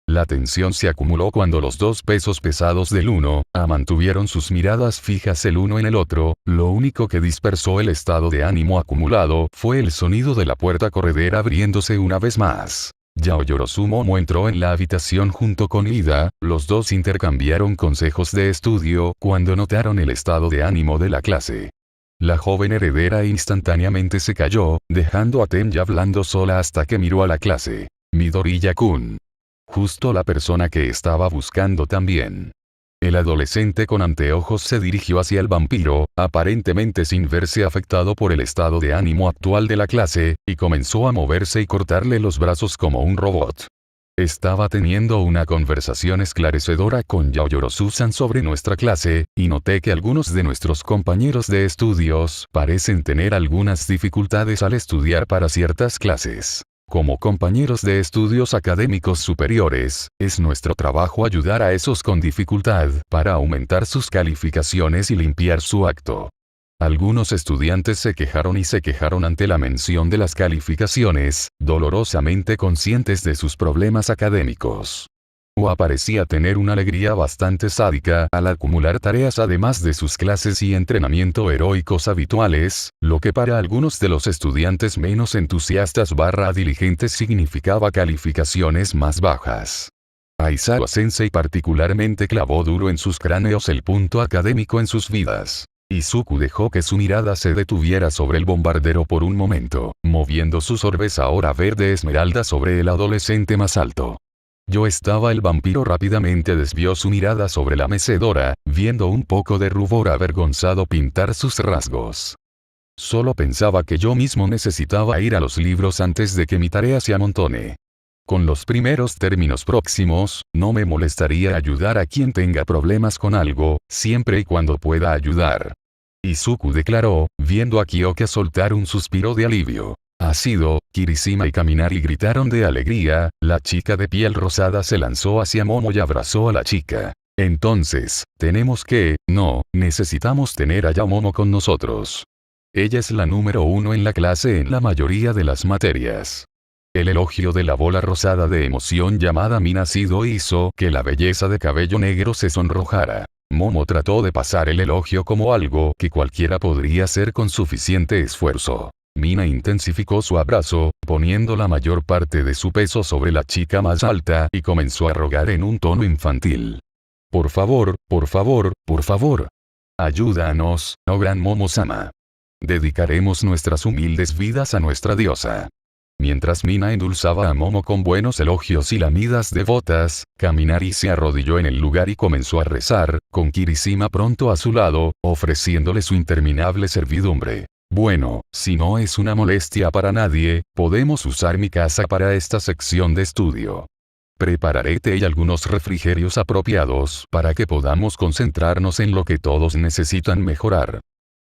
La tensión se acumuló cuando los dos pesos pesados del uno, mantuvieron sus miradas fijas el uno en el otro, lo único que dispersó el estado de ánimo acumulado fue el sonido de la puerta corredera abriéndose una vez más. Yaoyorozu Momo entró en la habitación junto con Ida, los dos intercambiaron consejos de estudio cuando notaron el estado de ánimo de la clase. La joven heredera instantáneamente se calló, dejando a Tenya hablando sola hasta que miró a la clase. Midoriya-kun. Justo la persona que estaba buscando también. El adolescente con anteojos se dirigió hacia el vampiro, aparentemente sin verse afectado por el estado de ánimo actual de la clase, y comenzó a moverse y cortarle los brazos como un robot. Estaba teniendo una conversación esclarecedora con Yaoyorozu-san sobre nuestra clase, y noté que algunos de nuestros compañeros de estudios parecen tener algunas dificultades al estudiar para ciertas clases. Como compañeros de estudios académicos superiores, es nuestro trabajo ayudar a esos con dificultad para aumentar sus calificaciones y limpiar su acto. Algunos estudiantes se quejaron ante la mención de las calificaciones, dolorosamente conscientes de sus problemas académicos. Ua parecía tener una alegría bastante sádica al acumular tareas además de sus clases y entrenamiento heroicos habituales, lo que para algunos de los estudiantes menos entusiastas / diligentes significaba calificaciones más bajas. Aizawa-sensei particularmente clavó duro en sus cráneos el punto académico en sus vidas. Izuku dejó que su mirada se detuviera sobre el bombardero por un momento, moviendo sus orbes ahora verde esmeralda sobre el adolescente más alto. Yo estaba. El vampiro rápidamente desvió su mirada sobre la mecedora, viendo un poco de rubor avergonzado pintar sus rasgos. Solo pensaba que yo mismo necesitaba ir a los libros antes de que mi tarea se amontone. Con los primeros términos próximos, no me molestaría ayudar a quien tenga problemas con algo, siempre y cuando pueda ayudar. Izuku declaró, viendo a Kyoka soltar un suspiro de alivio. Ácido, Kirishima y Kaminari gritaron de alegría. La chica de piel rosada se lanzó hacia Momo y abrazó a la chica. Entonces, necesitamos tener a Momo con nosotros. Ella es la número 1 en la clase en la mayoría de las materias. El elogio de la bola rosada de emoción llamada Minasido hizo que la belleza de cabello negro se sonrojara. Momo trató de pasar el elogio como algo que cualquiera podría hacer con suficiente esfuerzo. Mina intensificó su abrazo, poniendo la mayor parte de su peso sobre la chica más alta y comenzó a rogar en un tono infantil. Por favor, por favor, por favor. Ayúdanos, oh gran Momo-sama. Dedicaremos nuestras humildes vidas a nuestra diosa. Mientras Mina endulzaba a Momo con buenos elogios y lamidas devotas, Kaminari se arrodilló en el lugar y comenzó a rezar, con Kirishima pronto a su lado, ofreciéndole su interminable servidumbre. Bueno, si no es una molestia para nadie, podemos usar mi casa para esta sección de estudio. Prepararé té y algunos refrigerios apropiados para que podamos concentrarnos en lo que todos necesitan mejorar.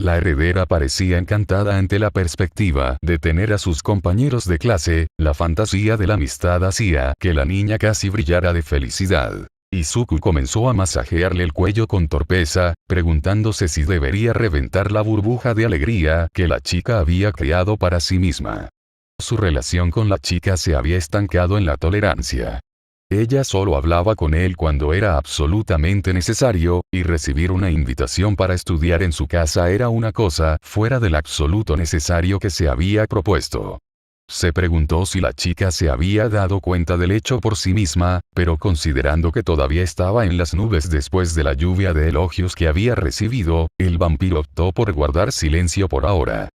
La heredera parecía encantada ante la perspectiva de tener a sus compañeros de clase. La fantasía de la amistad hacía que la niña casi brillara de felicidad. Izuku comenzó a masajearle el cuello con torpeza, preguntándose si debería reventar la burbuja de alegría que la chica había creado para sí misma. Su relación con la chica se había estancado en la tolerancia. Ella solo hablaba con él cuando era absolutamente necesario, y recibir una invitación para estudiar en su casa era una cosa fuera del absoluto necesario que se había propuesto. Se preguntó si la chica se había dado cuenta del hecho por sí misma, pero considerando que todavía estaba en las nubes después de la lluvia de elogios que había recibido, el vampiro optó por guardar silencio por ahora.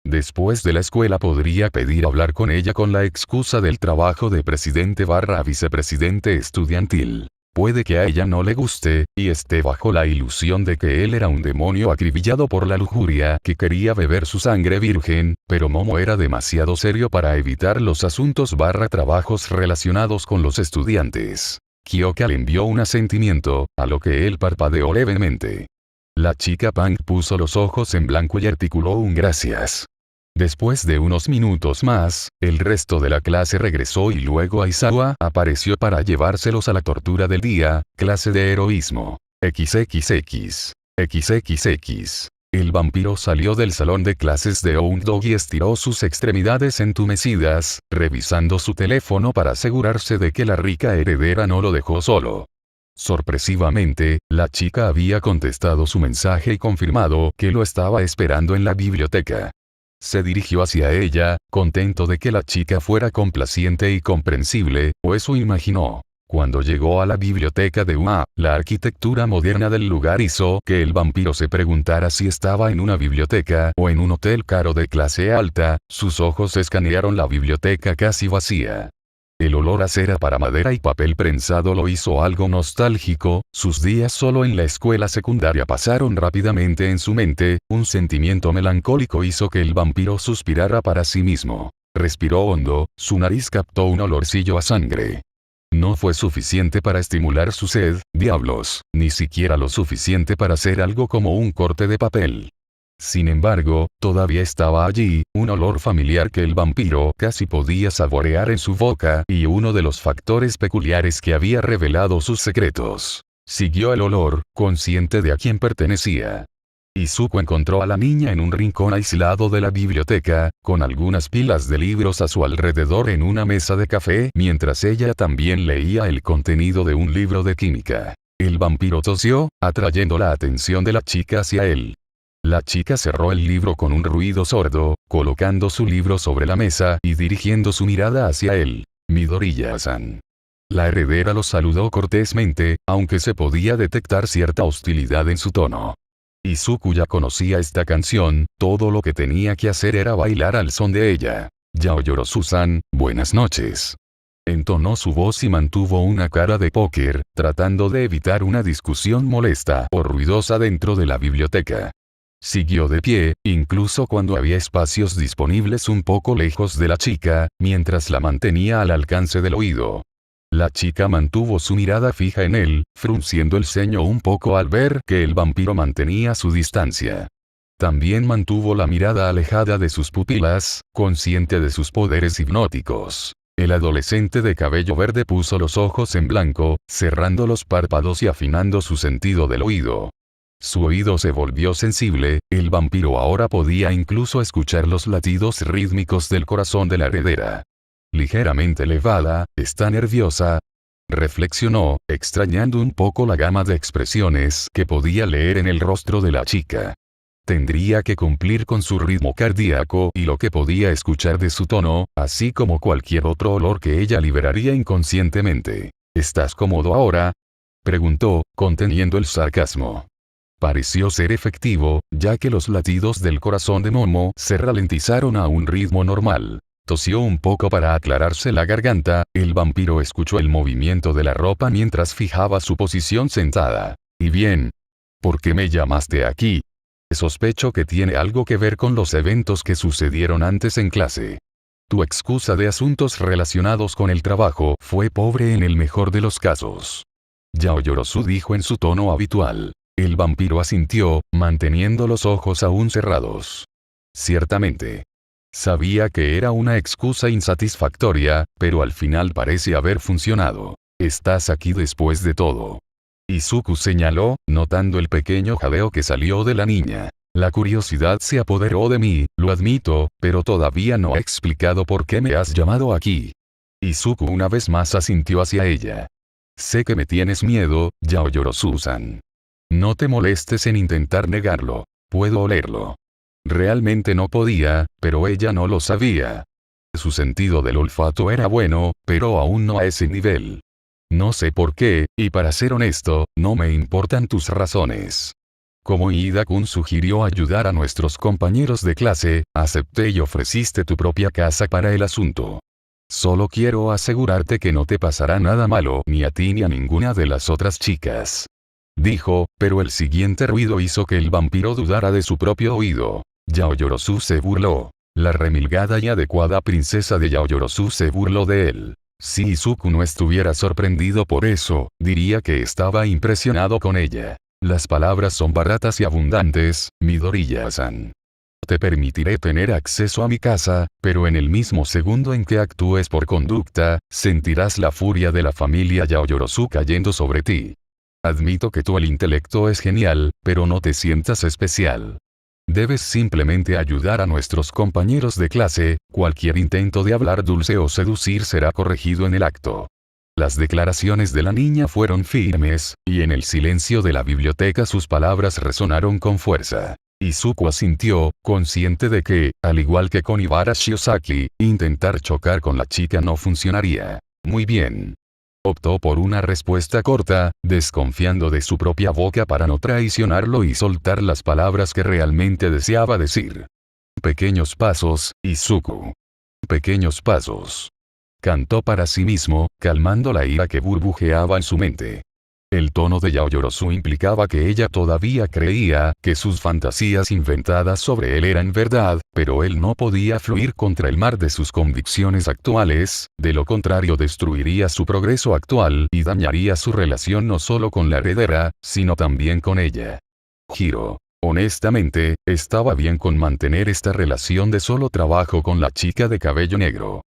Después de la escuela podría pedir hablar con ella con la excusa del trabajo de presidente/vicepresidente estudiantil. Puede que a ella no le guste, y esté bajo la ilusión de que él era un demonio acribillado por la lujuria que quería beber su sangre virgen, pero Momo era demasiado serio para evitar los asuntos/trabajos relacionados con los estudiantes. Kyoka le envió un asentimiento, a lo que él parpadeó levemente. La chica punk puso los ojos en blanco y articuló un gracias. Después de unos minutos más, el resto de la clase regresó y luego Aizawa apareció para llevárselos a la tortura del día, clase de heroísmo. XXX. XXX. El vampiro salió del salón de clases de Hound y estiró sus extremidades entumecidas, revisando su teléfono para asegurarse de que la rica heredera no lo dejó solo. Sorpresivamente, la chica había contestado su mensaje y confirmado que lo estaba esperando en la biblioteca. Se dirigió hacia ella, contento de que la chica fuera complaciente y comprensible, o eso imaginó. Cuando llegó a la biblioteca de UA, la arquitectura moderna del lugar hizo que el vampiro se preguntara si estaba en una biblioteca o en un hotel caro de clase alta. Sus ojos escanearon la biblioteca casi vacía. El olor a cera para madera y papel prensado lo hizo algo nostálgico. Sus días solo en la escuela secundaria pasaron rápidamente en su mente. Un sentimiento melancólico hizo que el vampiro suspirara para sí mismo. Respiró hondo, su nariz captó un olorcillo a sangre. No fue suficiente para estimular su sed, diablos, ni siquiera lo suficiente para hacer algo como un corte de papel. Sin embargo, todavía estaba allí, un olor familiar que el vampiro casi podía saborear en su boca, y uno de los factores peculiares que había revelado sus secretos. Siguió el olor, consciente de a quién pertenecía. Izuku encontró a la niña en un rincón aislado de la biblioteca, con algunas pilas de libros a su alrededor en una mesa de café, mientras ella también leía el contenido de un libro de química. El vampiro tosió, atrayendo la atención de la chica hacia él. La chica cerró el libro con un ruido sordo, colocando su libro sobre la mesa y dirigiendo su mirada hacia él. Midoriya-san. La heredera los saludó cortésmente, aunque se podía detectar cierta hostilidad en su tono. Izuku ya conocía esta canción, todo lo que tenía que hacer era bailar al son de ella. Yaoyorozu-san, buenas noches. Entonó su voz y mantuvo una cara de póker, tratando de evitar una discusión molesta o ruidosa dentro de la biblioteca. Siguió de pie, incluso cuando había espacios disponibles un poco lejos de la chica, mientras la mantenía al alcance del oído. La chica mantuvo su mirada fija en él, frunciendo el ceño un poco al ver que el vampiro mantenía su distancia. También mantuvo la mirada alejada de sus pupilas, consciente de sus poderes hipnóticos. El adolescente de cabello verde puso los ojos en blanco, cerrando los párpados y afinando su sentido del oído. Su oído se volvió sensible, el vampiro ahora podía incluso escuchar los latidos rítmicos del corazón de la heredera. Ligeramente elevada, ¿está nerviosa? Reflexionó, extrañando un poco la gama de expresiones que podía leer en el rostro de la chica. Tendría que cumplir con su ritmo cardíaco y lo que podía escuchar de su tono, así como cualquier otro olor que ella liberaría inconscientemente. ¿Estás cómodo ahora?, preguntó, conteniendo el sarcasmo. Pareció ser efectivo, ya que los latidos del corazón de Momo se ralentizaron a un ritmo normal. Tosió un poco para aclararse la garganta, el vampiro escuchó el movimiento de la ropa mientras fijaba su posición sentada. ¿Y bien? ¿Por qué me llamaste aquí? Sospecho que tiene algo que ver con los eventos que sucedieron antes en clase. Tu excusa de asuntos relacionados con el trabajo fue pobre en el mejor de los casos. Yaoyorozu dijo en su tono habitual. El vampiro asintió, manteniendo los ojos aún cerrados. Ciertamente. Sabía que era una excusa insatisfactoria, pero al final parece haber funcionado. Estás aquí después de todo. Izuku señaló, notando el pequeño jadeo que salió de la niña. La curiosidad se apoderó de mí, lo admito, pero todavía no he explicado por qué me has llamado aquí. Izuku una vez más asintió hacia ella. Sé que me tienes miedo, Yaoyorozu-san. No te molestes en intentar negarlo. Puedo olerlo. Realmente no podía, pero ella no lo sabía. Su sentido del olfato era bueno, pero aún no a ese nivel. No sé por qué, y para ser honesto, no me importan tus razones. Como Ida-kun sugirió ayudar a nuestros compañeros de clase, acepté y ofreciste tu propia casa para el asunto. Solo quiero asegurarte que no te pasará nada malo ni a ti ni a ninguna de las otras chicas. Dijo, pero el siguiente ruido hizo que el vampiro dudara de su propio oído. Yaoyorozu se burló. La remilgada y adecuada princesa de Yaoyorozu se burló de él. Si Izuku no estuviera sorprendido por eso, diría que estaba impresionado con ella. Las palabras son baratas y abundantes, Midoriya-san. Te permitiré tener acceso a mi casa, pero en el mismo segundo en que actúes por conducta, sentirás la furia de la familia Yaoyorozu cayendo sobre ti. Admito que el intelecto es genial, pero no te sientas especial. Debes simplemente ayudar a nuestros compañeros de clase, cualquier intento de hablar dulce o seducir será corregido en el acto. Las declaraciones de la niña fueron firmes, y en el silencio de la biblioteca sus palabras resonaron con fuerza. Izuku asintió, consciente de que, al igual que con Ibara Shiozaki, intentar chocar con la chica no funcionaría. Muy bien. Optó por una respuesta corta, desconfiando de su propia boca para no traicionarlo y soltar las palabras que realmente deseaba decir. Pequeños pasos, Izuku. Pequeños pasos. Cantó para sí mismo, calmando la ira que burbujeaba en su mente. El tono de Yaoyorozu implicaba que ella todavía creía que sus fantasías inventadas sobre él eran verdad, pero él no podía fluir contra el mar de sus convicciones actuales, de lo contrario destruiría su progreso actual y dañaría su relación no solo con la heredera, sino también con ella. Hiro. Honestamente, estaba bien con mantener esta relación de solo trabajo con la chica de cabello negro.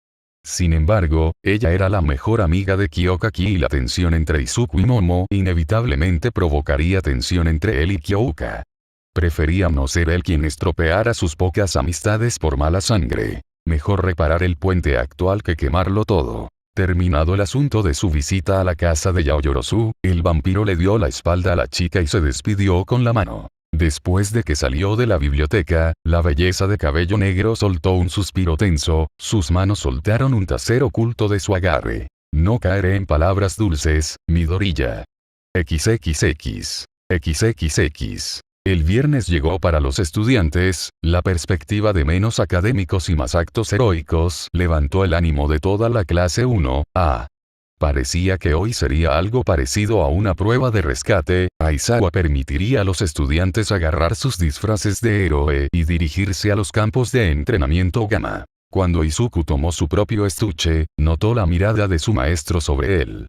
Sin embargo, ella era la mejor amiga de Kyokaki y la tensión entre Izuku y Momo inevitablemente provocaría tensión entre él y Kyouka. Prefería no ser él quien estropeara sus pocas amistades por mala sangre. Mejor reparar el puente actual que quemarlo todo. Terminado el asunto de su visita a la casa de Yaoyorozu, el vampiro le dio la espalda a la chica y se despidió con la mano. Después de que salió de la biblioteca, la belleza de cabello negro soltó un suspiro tenso, sus manos soltaron un taser oculto de su agarre. No No caeré en palabras dulces, Midoriya. XXX. XXX. El viernes llegó para los estudiantes, la perspectiva de menos académicos y más actos heroicos levantó el ánimo de toda la clase 1A. Parecía que hoy sería algo parecido a una prueba de rescate. Aizawa permitiría a los estudiantes agarrar sus disfraces de héroe y dirigirse a los campos de entrenamiento Gamma. Cuando Izuku tomó su propio estuche, notó la mirada de su maestro sobre él.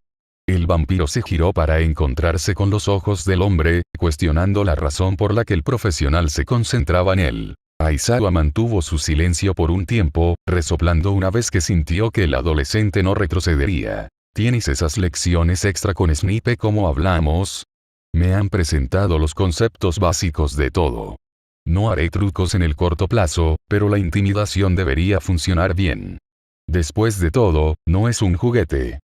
El vampiro se giró para encontrarse con los ojos del hombre, cuestionando la razón por la que el profesional se concentraba en él. Aizawa mantuvo su silencio por un tiempo, resoplando una vez que sintió que el adolescente no retrocedería. ¿Tienes esas lecciones extra con Snipe como hablamos? Me han presentado los conceptos básicos de todo. No haré trucos en el corto plazo, pero la intimidación debería funcionar bien. Después de todo, no es un juguete.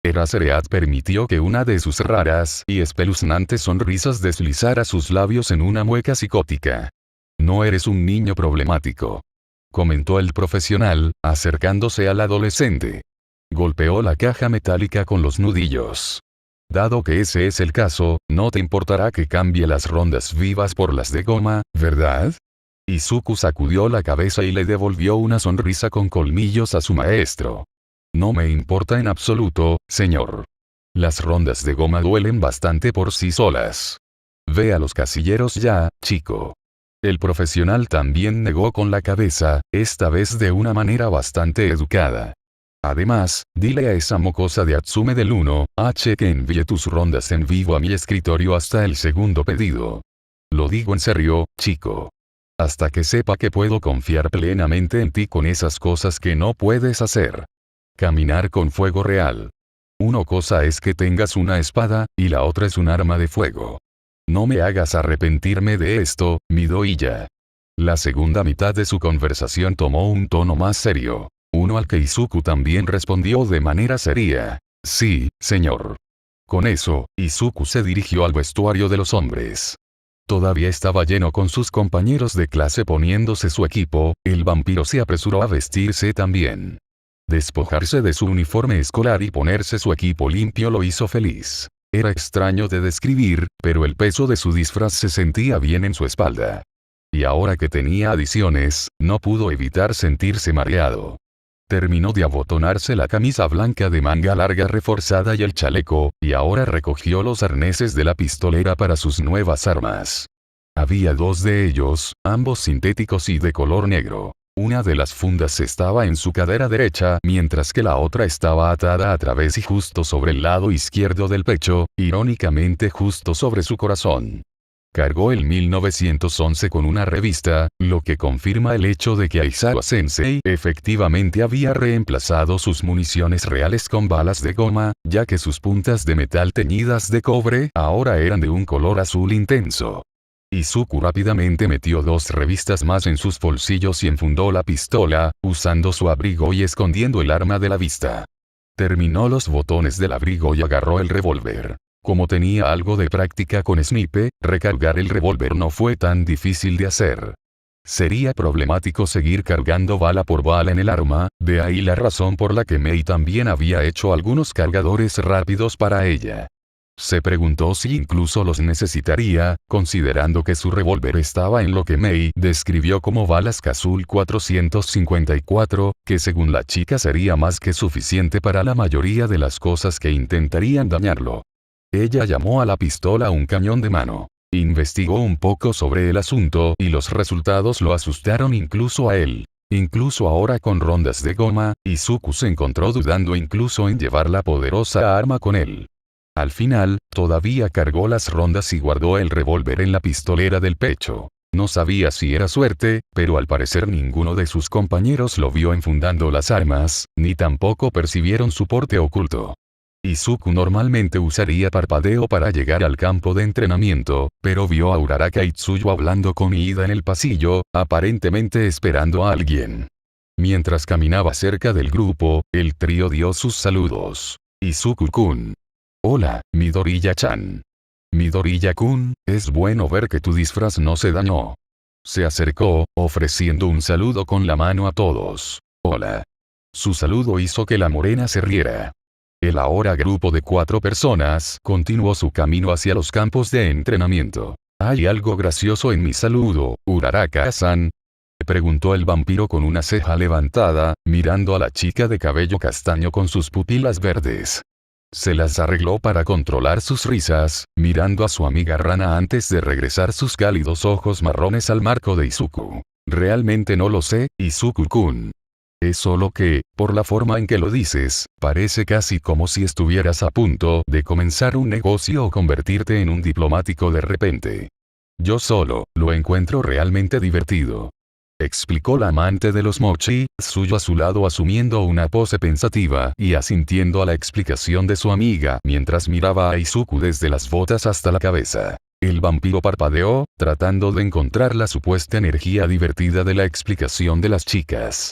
Eraserhead permitió que una de sus raras y espeluznantes sonrisas deslizara sus labios en una mueca psicótica. No eres un niño problemático, comentó el profesional, acercándose al adolescente. Golpeó la caja metálica con los nudillos. Dado que ese es el caso, no te importará que cambie las rondas vivas por las de goma, ¿verdad? Izuku sacudió la cabeza y le devolvió una sonrisa con colmillos a su maestro. No me importa en absoluto, señor. Las rondas de goma duelen bastante por sí solas. Ve a los casilleros ya, chico. El profesional también negó con la cabeza, esta vez de una manera bastante educada. Además, dile a esa mocosa de Atsume del 1H que envíe tus rondas en vivo a mi escritorio hasta el segundo pedido. Lo digo en serio, chico. Hasta que sepa que puedo confiar plenamente en ti con esas cosas que no puedes hacer. Caminar con fuego real. Una cosa es que tengas una espada, y la otra es un arma de fuego. No me hagas arrepentirme de esto, Midoriya. La segunda mitad de su conversación tomó un tono más serio. Uno al que Izuku también respondió de manera seria. Sí, señor. Con eso, Izuku se dirigió al vestuario de los hombres. Todavía estaba lleno con sus compañeros de clase poniéndose su equipo, el vampiro se apresuró a vestirse también. Despojarse de su uniforme escolar y ponerse su equipo limpio lo hizo feliz. Era extraño de describir, pero el peso de su disfraz se sentía bien en su espalda. Y ahora que tenía adiciones, no pudo evitar sentirse mareado. Terminó de abotonarse la camisa blanca de manga larga reforzada y el chaleco, y ahora recogió los arneses de la pistolera para sus nuevas armas. Había dos de ellos, ambos sintéticos y de color negro. Una de las fundas estaba en su cadera derecha, mientras que la otra estaba atada a través y justo sobre el lado izquierdo del pecho, irónicamente justo sobre su corazón. Cargó el 1911 con una revista, lo que confirma el hecho de que Aizawa Sensei efectivamente había reemplazado sus municiones reales con balas de goma, ya que sus puntas de metal teñidas de cobre ahora eran de un color azul intenso. Izuku rápidamente metió dos revistas más en sus bolsillos y enfundó la pistola, usando su abrigo y escondiendo el arma de la vista. Terminó los botones del abrigo y agarró el revólver. Como tenía algo de práctica con Snipe, recargar el revólver no fue tan difícil de hacer. Sería problemático seguir cargando bala por bala en el arma, de ahí la razón por la que Mei también había hecho algunos cargadores rápidos para ella. Se preguntó si incluso los necesitaría, considerando que su revólver estaba en lo que Mei describió como balas Cazul 454, que según la chica sería más que suficiente para la mayoría de las cosas que intentarían dañarlo. Ella llamó a la pistola un cañón de mano. Investigó un poco sobre el asunto y los resultados lo asustaron incluso a él. Incluso ahora con rondas de goma, Izuku se encontró dudando incluso en llevar la poderosa arma con él. Al final, todavía cargó las rondas y guardó el revólver en la pistolera del pecho. No sabía si era suerte, pero al parecer ninguno de sus compañeros lo vio enfundando las armas, ni tampoco percibieron su porte oculto. Izuku normalmente usaría parpadeo para llegar al campo de entrenamiento, pero vio a Uraraka y Tsuyu hablando con Iida en el pasillo, aparentemente esperando a alguien. Mientras caminaba cerca del grupo, el trío dio sus saludos. Izuku-kun. Hola, Midoriya-chan. Midoriya-kun, es bueno ver que tu disfraz no se dañó. Se acercó, ofreciendo un saludo con la mano a todos. Hola. Su saludo hizo que la morena se riera. El ahora grupo de 4 personas continuó su camino hacia los campos de entrenamiento. ¿Hay algo gracioso en mi saludo, Uraraka-san? Preguntó el vampiro con una ceja levantada, mirando a la chica de cabello castaño con sus pupilas verdes. Se las arregló para controlar sus risas, mirando a su amiga rana antes de regresar sus cálidos ojos marrones al marco de Izuku. Realmente no lo sé, Izuku-kun. Es solo que, por la forma en que lo dices, parece casi como si estuvieras a punto de comenzar un negocio o convertirte en un diplomático de repente. Yo solo lo encuentro realmente divertido. Explicó la amante de los mochi, Tsuyu a su lado asumiendo una pose pensativa y asintiendo a la explicación de su amiga mientras miraba a Izuku desde las botas hasta la cabeza. El vampiro parpadeó, tratando de encontrar la supuesta energía divertida de la explicación de las chicas.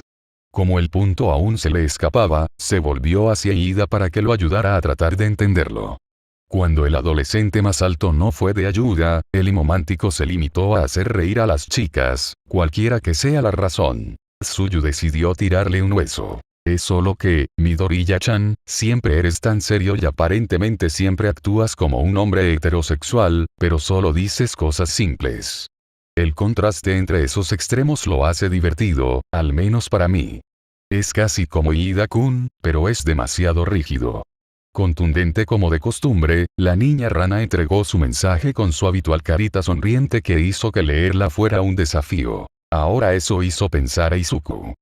Como el punto aún se le escapaba, se volvió hacia Ida para que lo ayudara a tratar de entenderlo. Cuando el adolescente más alto no fue de ayuda, el himomántico se limitó a hacer reír a las chicas, cualquiera que sea la razón. Tsuyu decidió tirarle un hueso. Es solo que, Midoriya-chan, siempre eres tan serio y aparentemente siempre actúas como un hombre heterosexual, pero solo dices cosas simples. El contraste entre esos extremos lo hace divertido, al menos para mí. Es casi como Ida-kun, pero es demasiado rígido. Contundente como de costumbre, la niña rana entregó su mensaje con su habitual carita sonriente que hizo que leerla fuera un desafío. Ahora eso hizo pensar a Izuku.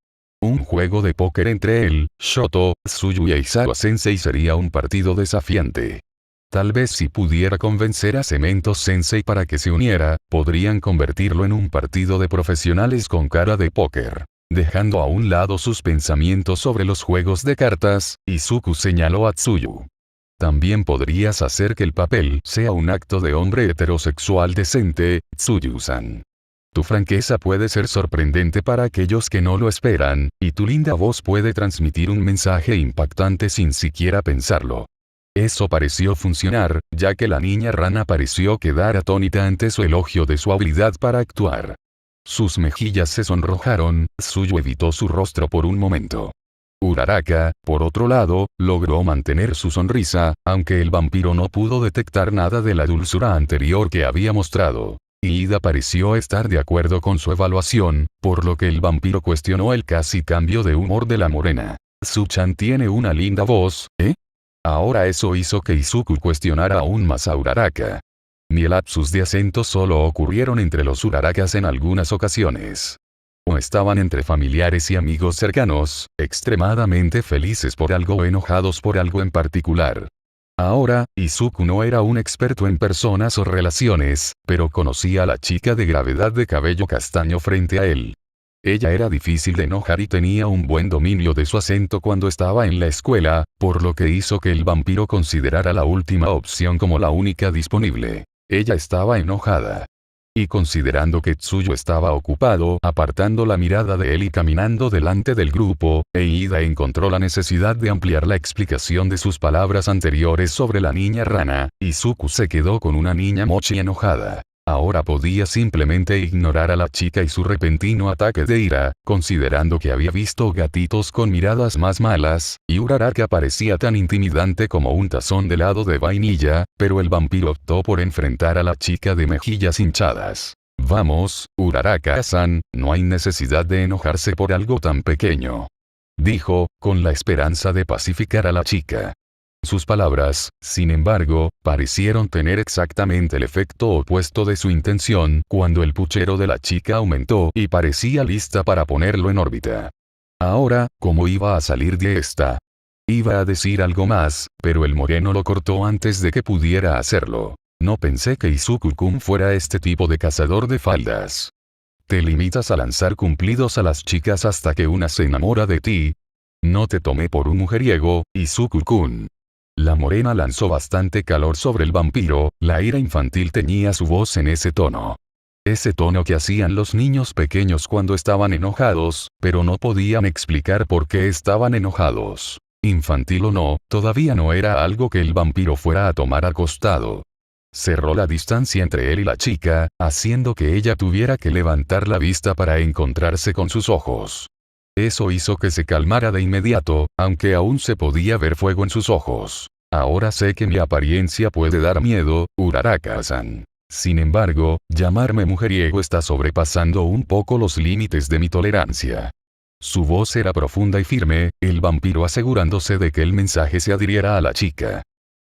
Un juego de póker entre él, Shoto, Tsuyu y Aizawa Sensei sería un partido desafiante. Tal vez si pudiera convencer a Cemento Sensei para que se uniera, podrían convertirlo en un partido de profesionales con cara de póker. Dejando a un lado sus pensamientos sobre los juegos de cartas, Izuku señaló a Tsuyu. También podrías hacer que el papel sea un acto de hombre heterosexual decente, Tsuyu-san. Tu franqueza puede ser sorprendente para aquellos que no lo esperan, y tu linda voz puede transmitir un mensaje impactante sin siquiera pensarlo. Eso pareció funcionar, ya que la niña rana pareció quedar atónita ante su elogio de su habilidad para actuar. Sus mejillas se sonrojaron, Tsuyu evitó su rostro por un momento. Uraraka, por otro lado, logró mantener su sonrisa, aunque el vampiro no pudo detectar nada de la dulzura anterior que había mostrado. Ida pareció estar de acuerdo con su evaluación, por lo que el vampiro cuestionó el casi cambio de humor de la morena. Tsu-chan tiene una linda voz, ¿eh? Ahora eso hizo que Izuku cuestionara aún más a Uraraka. Ni lapsus de acento solo ocurrieron entre los Urarakas en algunas ocasiones. O estaban entre familiares y amigos cercanos, extremadamente felices por algo o enojados por algo en particular. Ahora, Izuku no era un experto en personas o relaciones, pero conocía a la chica de gravedad de cabello castaño frente a él. Ella era difícil de enojar y tenía un buen dominio de su acento cuando estaba en la escuela, por lo que hizo que el vampiro considerara la última opción como la única disponible. Ella estaba enojada. Y considerando que Tsuyu estaba ocupado apartando la mirada de él y caminando delante del grupo, Ida encontró la necesidad de ampliar la explicación de sus palabras anteriores sobre la niña rana, Izuku se quedó con una niña mochi enojada. Ahora podía simplemente ignorar a la chica y su repentino ataque de ira, considerando que había visto gatitos con miradas más malas, y Uraraka parecía tan intimidante como un tazón de helado de vainilla, pero el vampiro optó por enfrentar a la chica de mejillas hinchadas. Vamos, Uraraka-san, no hay necesidad de enojarse por algo tan pequeño. Dijo, con la esperanza de pacificar a la chica. Sus palabras, sin embargo, parecieron tener exactamente el efecto opuesto de su intención cuando el puchero de la chica aumentó y parecía lista para ponerlo en órbita. Ahora, ¿cómo iba a salir de esta? Iba a decir algo más, pero el moreno lo cortó antes de que pudiera hacerlo. No pensé que Izuku-kun fuera este tipo de cazador de faldas. ¿Te limitas a lanzar cumplidos a las chicas hasta que una se enamora de ti? No te tomé por un mujeriego, Izuku-kun. La morena lanzó bastante calor sobre el vampiro, la ira infantil teñía su voz en ese tono. Ese tono que hacían los niños pequeños cuando estaban enojados, pero no podían explicar por qué estaban enojados. Infantil o no, todavía no era algo que el vampiro fuera a tomar a costado. Cerró la distancia entre él y la chica, haciendo que ella tuviera que levantar la vista para encontrarse con sus ojos. Eso hizo que se calmara de inmediato, aunque aún se podía ver fuego en sus ojos. Ahora sé que mi apariencia puede dar miedo, Uraraka-san. Sin embargo, llamarme mujeriego está sobrepasando un poco los límites de mi tolerancia. Su voz era profunda y firme, el vampiro asegurándose de que el mensaje se adhiriera a la chica.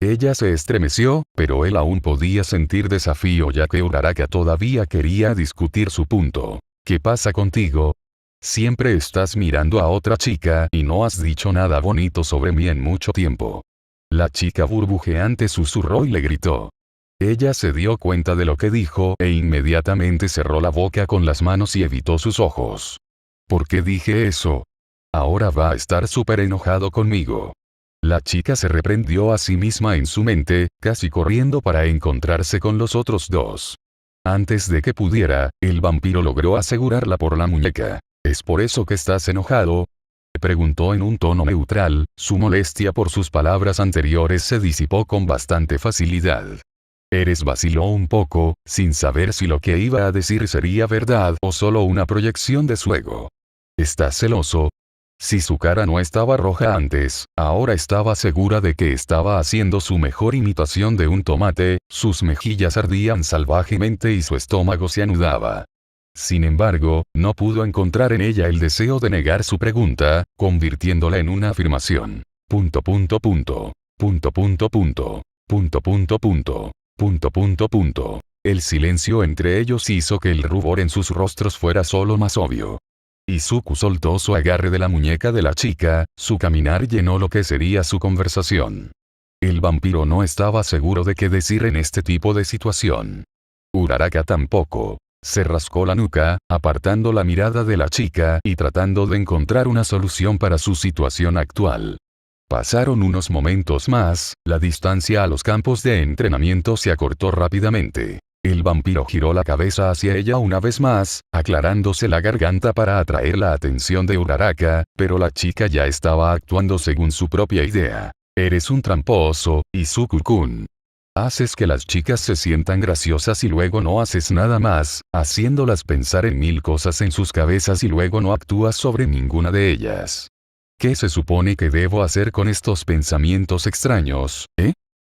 Ella se estremeció, pero él aún podía sentir desafío ya que Uraraka todavía quería discutir su punto. ¿Qué pasa contigo? Siempre estás mirando a otra chica y no has dicho nada bonito sobre mí en mucho tiempo. La chica burbujeante susurró y le gritó. Ella se dio cuenta de lo que dijo e inmediatamente cerró la boca con las manos y evitó sus ojos. ¿Por qué dije eso? Ahora va a estar súper enojado conmigo. La chica se reprendió a sí misma en su mente, casi corriendo para encontrarse con los otros dos. Antes de que pudiera, el vampiro logró asegurarla por la muñeca. ¿Es por eso que estás enojado? Preguntó en un tono neutral, su molestia por sus palabras anteriores se disipó con bastante facilidad. Eres vaciló un poco, sin saber si lo que iba a decir sería verdad o solo una proyección de su ego. ¿Estás celoso? Si su cara no estaba roja antes, ahora estaba segura de que estaba haciendo su mejor imitación de un tomate, sus mejillas ardían salvajemente y su estómago se anudaba. Sin embargo, no pudo encontrar en ella el deseo de negar su pregunta, convirtiéndola en una afirmación. Punto. El silencio entre ellos hizo que el rubor en sus rostros fuera solo más obvio. Izuku soltó su agarre de la muñeca de la chica, su caminar llenó lo que sería su conversación. El vampiro no estaba seguro de qué decir en este tipo de situación. Uraraka tampoco. Se rascó la nuca, apartando la mirada de la chica y tratando de encontrar una solución para su situación actual. Pasaron unos momentos más, la distancia a los campos de entrenamiento se acortó rápidamente. El vampiro giró la cabeza hacia ella una vez más, aclarándose la garganta para atraer la atención de Uraraka, pero la chica ya estaba actuando según su propia idea. Eres un tramposo, Izuku-kun. Haces que las chicas se sientan graciosas y luego no haces nada más, haciéndolas pensar en mil cosas en sus cabezas y luego no actúas sobre ninguna de ellas. ¿Qué se supone que debo hacer con estos pensamientos extraños,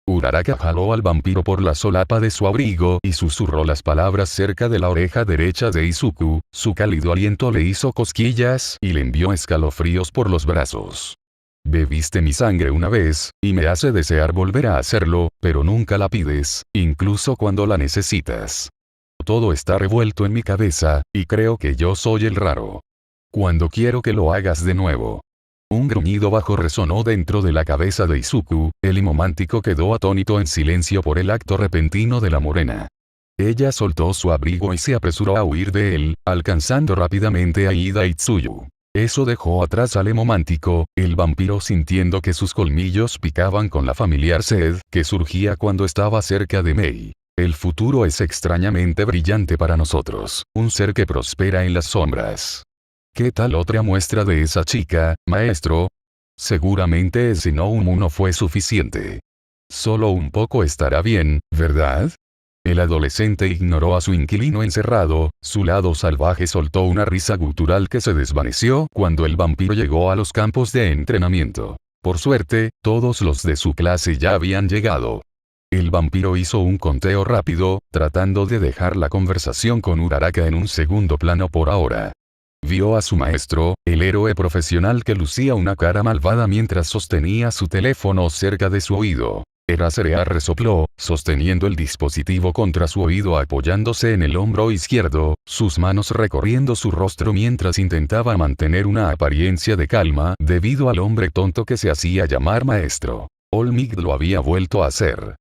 Uraraka jaló al vampiro por la solapa de su abrigo y susurró las palabras cerca de la oreja derecha de Izuku, su cálido aliento le hizo cosquillas y le envió escalofríos por los brazos. Bebiste mi sangre una vez, y me hace desear volver a hacerlo, pero nunca la pides, incluso cuando la necesitas. Todo está revuelto en mi cabeza, y creo que yo soy el raro. Cuando quiero que lo hagas de nuevo. Un gruñido bajo resonó dentro de la cabeza de Izuku, el imomántico quedó atónito en silencio por el acto repentino de la morena. Ella soltó su abrigo y se apresuró a huir de él, alcanzando rápidamente a Ida y Tsuyu. Eso dejó atrás al emomántico, el vampiro sintiendo que sus colmillos picaban con la familiar sed que surgía cuando estaba cerca de Mei. El futuro es extrañamente brillante para nosotros, un ser que prospera en las sombras. ¿Qué tal otra muestra de esa chica, maestro? Seguramente ese no fue suficiente. Solo un poco estará bien, ¿verdad? El adolescente ignoró a su inquilino encerrado, su lado salvaje soltó una risa gutural que se desvaneció cuando el vampiro llegó a los campos de entrenamiento. Por suerte, todos los de su clase ya habían llegado. El vampiro hizo un conteo rápido, tratando de dejar la conversación con Uraraka en un segundo plano por ahora. Vio a su maestro, el héroe profesional que lucía una cara malvada mientras sostenía su teléfono cerca de su oído. Eraserea resopló, sosteniendo el dispositivo contra su oído apoyándose en el hombro izquierdo, sus manos recorriendo su rostro mientras intentaba mantener una apariencia de calma debido al hombre tonto que se hacía llamar maestro. Olmig lo había vuelto a hacer.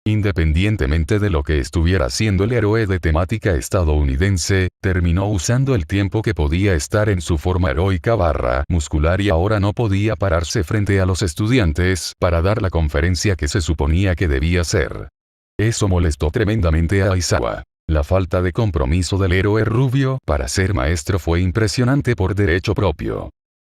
Independientemente de lo que estuviera haciendo el héroe de temática estadounidense, terminó usando el tiempo que podía estar en su forma heroica muscular y ahora no podía pararse frente a los estudiantes para dar la conferencia que se suponía que debía ser. Eso molestó tremendamente a Aizawa. La falta de compromiso del héroe rubio para ser maestro fue impresionante por derecho propio.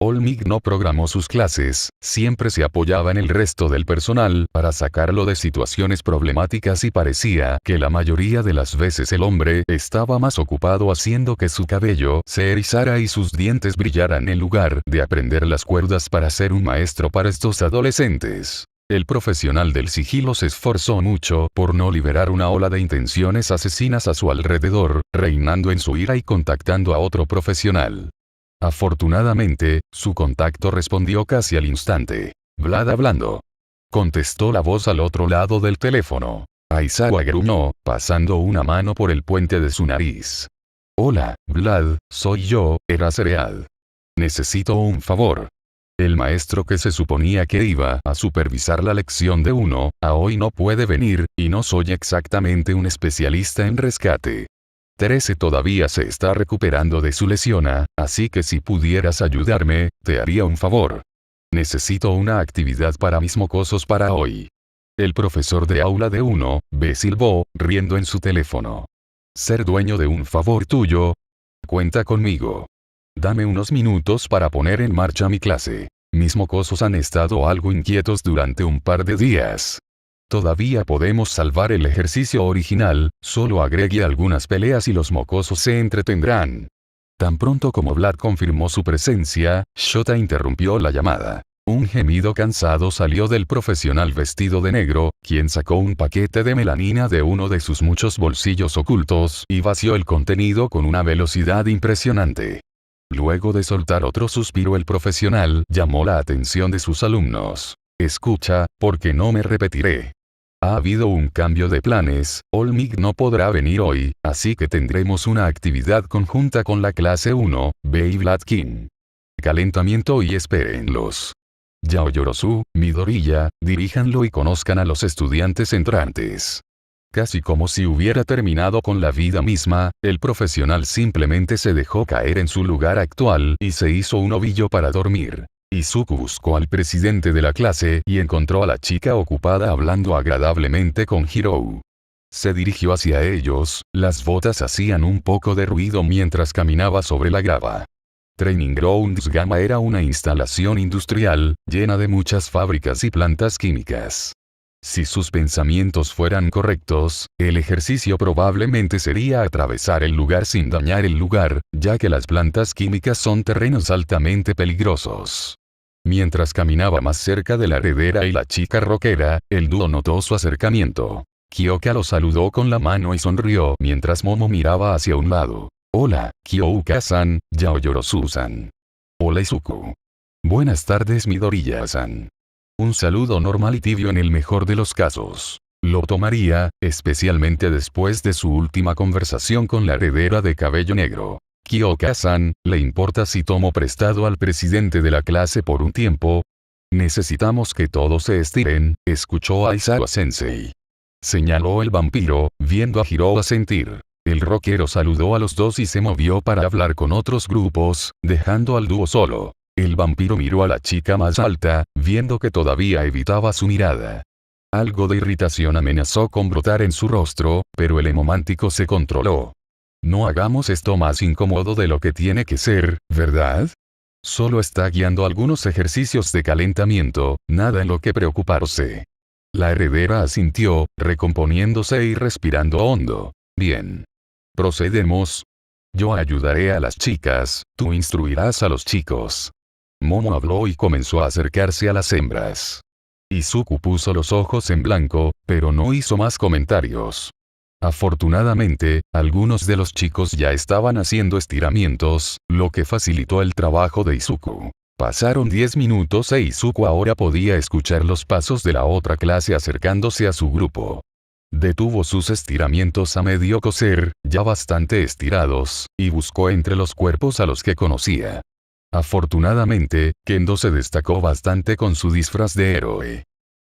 Olmig no programó sus clases, siempre se apoyaba en el resto del personal para sacarlo de situaciones problemáticas y parecía que la mayoría de las veces el hombre estaba más ocupado haciendo que su cabello se erizara y sus dientes brillaran en lugar de aprender las cuerdas para ser un maestro para estos adolescentes. El profesional del sigilo se esforzó mucho por no liberar una ola de intenciones asesinas a su alrededor, reinando en su ira y contactando a otro profesional. Afortunadamente, su contacto respondió casi al instante. Vlad hablando. Contestó la voz al otro lado del teléfono. Aizawa gruñó, pasando una mano por el puente de su nariz. Hola, Vlad, soy yo, Eraserhead. Necesito un favor. El maestro que se suponía que iba a supervisar la lección de 1, a hoy no puede venir, y no soy exactamente un especialista en rescate. Terese todavía se está recuperando de su lesión, así que si pudieras ayudarme, te haría un favor. Necesito una actividad para mis mocosos para hoy. El profesor de aula de 1, B silbó, riendo en su teléfono. Ser dueño de un favor tuyo. Cuenta conmigo. Dame unos minutos para poner en marcha mi clase. Mis mocosos han estado algo inquietos durante un par de días. Todavía podemos salvar el ejercicio original, solo agregue algunas peleas y los mocosos se entretendrán. Tan pronto como Vlad confirmó su presencia, Shota interrumpió la llamada. Un gemido cansado salió del profesional vestido de negro, quien sacó un paquete de melanina de uno de sus muchos bolsillos ocultos y vació el contenido con una velocidad impresionante. Luego de soltar otro suspiro, el profesional llamó la atención de sus alumnos. Escucha, porque no me repetiré. Ha habido un cambio de planes, Olmig no podrá venir hoy, así que tendremos una actividad conjunta con la clase 1, B y Vladkin. Calentamiento y espérenlos. Yaoyorozu, Midoriya, diríjanlo y conozcan a los estudiantes entrantes. Casi como si hubiera terminado con la vida misma, el profesional simplemente se dejó caer en su lugar actual y se hizo un ovillo para dormir. Izuku buscó al presidente de la clase y encontró a la chica ocupada hablando agradablemente con Hirou. Se dirigió hacia ellos, las botas hacían un poco de ruido mientras caminaba sobre la grava. Training Grounds Gamma era una instalación industrial, llena de muchas fábricas y plantas químicas. Si sus pensamientos fueran correctos, el ejercicio probablemente sería atravesar el lugar sin dañar el lugar, ya que las plantas químicas son terrenos altamente peligrosos. Mientras caminaba más cerca de la heredera y la chica rockera, el dúo notó su acercamiento. Kyoka lo saludó con la mano y sonrió mientras Momo miraba hacia un lado. Hola, Kyoka-san, Yaoyorozu-san. Hola Izuku. Buenas tardes Midoriya-san. Un saludo normal y tibio en el mejor de los casos. Lo tomaría, especialmente después de su última conversación con la heredera de cabello negro. Kyoka-san, ¿le importa si tomo prestado al presidente de la clase por un tiempo? Necesitamos que todos se estiren, escuchó Aizawa-sensei. Señaló el vampiro, viendo a Hiro asentir. El rockero saludó a los dos y se movió para hablar con otros grupos, dejando al dúo solo. El vampiro miró a la chica más alta, viendo que todavía evitaba su mirada. Algo de irritación amenazó con brotar en su rostro, pero el hemomántico se controló. No hagamos esto más incómodo de lo que tiene que ser, ¿verdad? Solo está guiando algunos ejercicios de calentamiento, nada en lo que preocuparse. La heredera asintió, recomponiéndose y respirando hondo. Bien. Procedemos. Yo ayudaré a las chicas, tú instruirás a los chicos. Momo habló y comenzó a acercarse a las hembras. Izuku puso los ojos en blanco, pero no hizo más comentarios. Afortunadamente, algunos de los chicos ya estaban haciendo estiramientos, lo que facilitó el trabajo de Izuku. Pasaron 10 minutos e Izuku ahora podía escuchar los pasos de la otra clase acercándose a su grupo. Detuvo sus estiramientos a medio coser, ya bastante estirados, y buscó entre los cuerpos a los que conocía. Afortunadamente, Kendo se destacó bastante con su disfraz de héroe.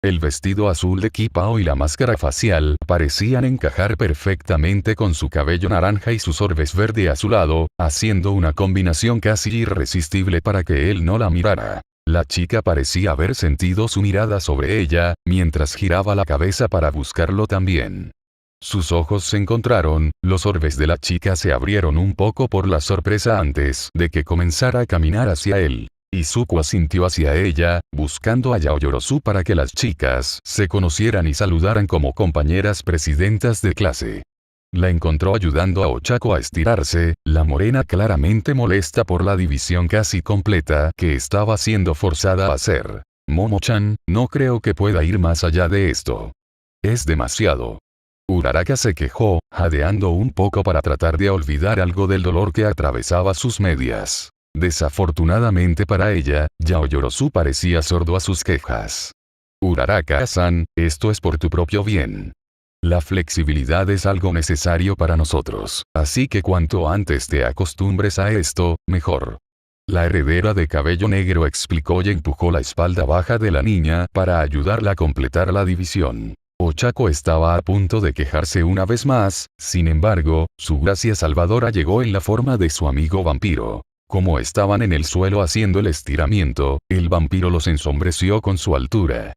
El vestido azul de Kipao y la máscara facial parecían encajar perfectamente con su cabello naranja y sus orbes verde azulado, haciendo una combinación casi irresistible para que él no la mirara. La chica parecía haber sentido su mirada sobre ella, mientras giraba la cabeza para buscarlo también. Sus ojos se encontraron, los orbes de la chica se abrieron un poco por la sorpresa antes de que comenzara a caminar hacia él. Izuku asintió hacia ella, buscando a Yaoyorozu para que las chicas se conocieran y saludaran como compañeras presidentas de clase. La encontró ayudando a Ochako a estirarse, la morena claramente molesta por la división casi completa que estaba siendo forzada a hacer. Momo-chan, no creo que pueda ir más allá de esto. Es demasiado. Uraraka se quejó, jadeando un poco para tratar de olvidar algo del dolor que atravesaba sus medias. Desafortunadamente para ella, Yaoyorozu parecía sordo a sus quejas. Uraraka-san, esto es por tu propio bien. La flexibilidad es algo necesario para nosotros, así que cuanto antes te acostumbres a esto, mejor. La heredera de cabello negro explicó y empujó la espalda baja de la niña para ayudarla a completar la división. Ochako estaba a punto de quejarse una vez más, sin embargo, su gracia salvadora llegó en la forma de su amigo vampiro. Como estaban en el suelo haciendo el estiramiento, el vampiro los ensombreció con su altura.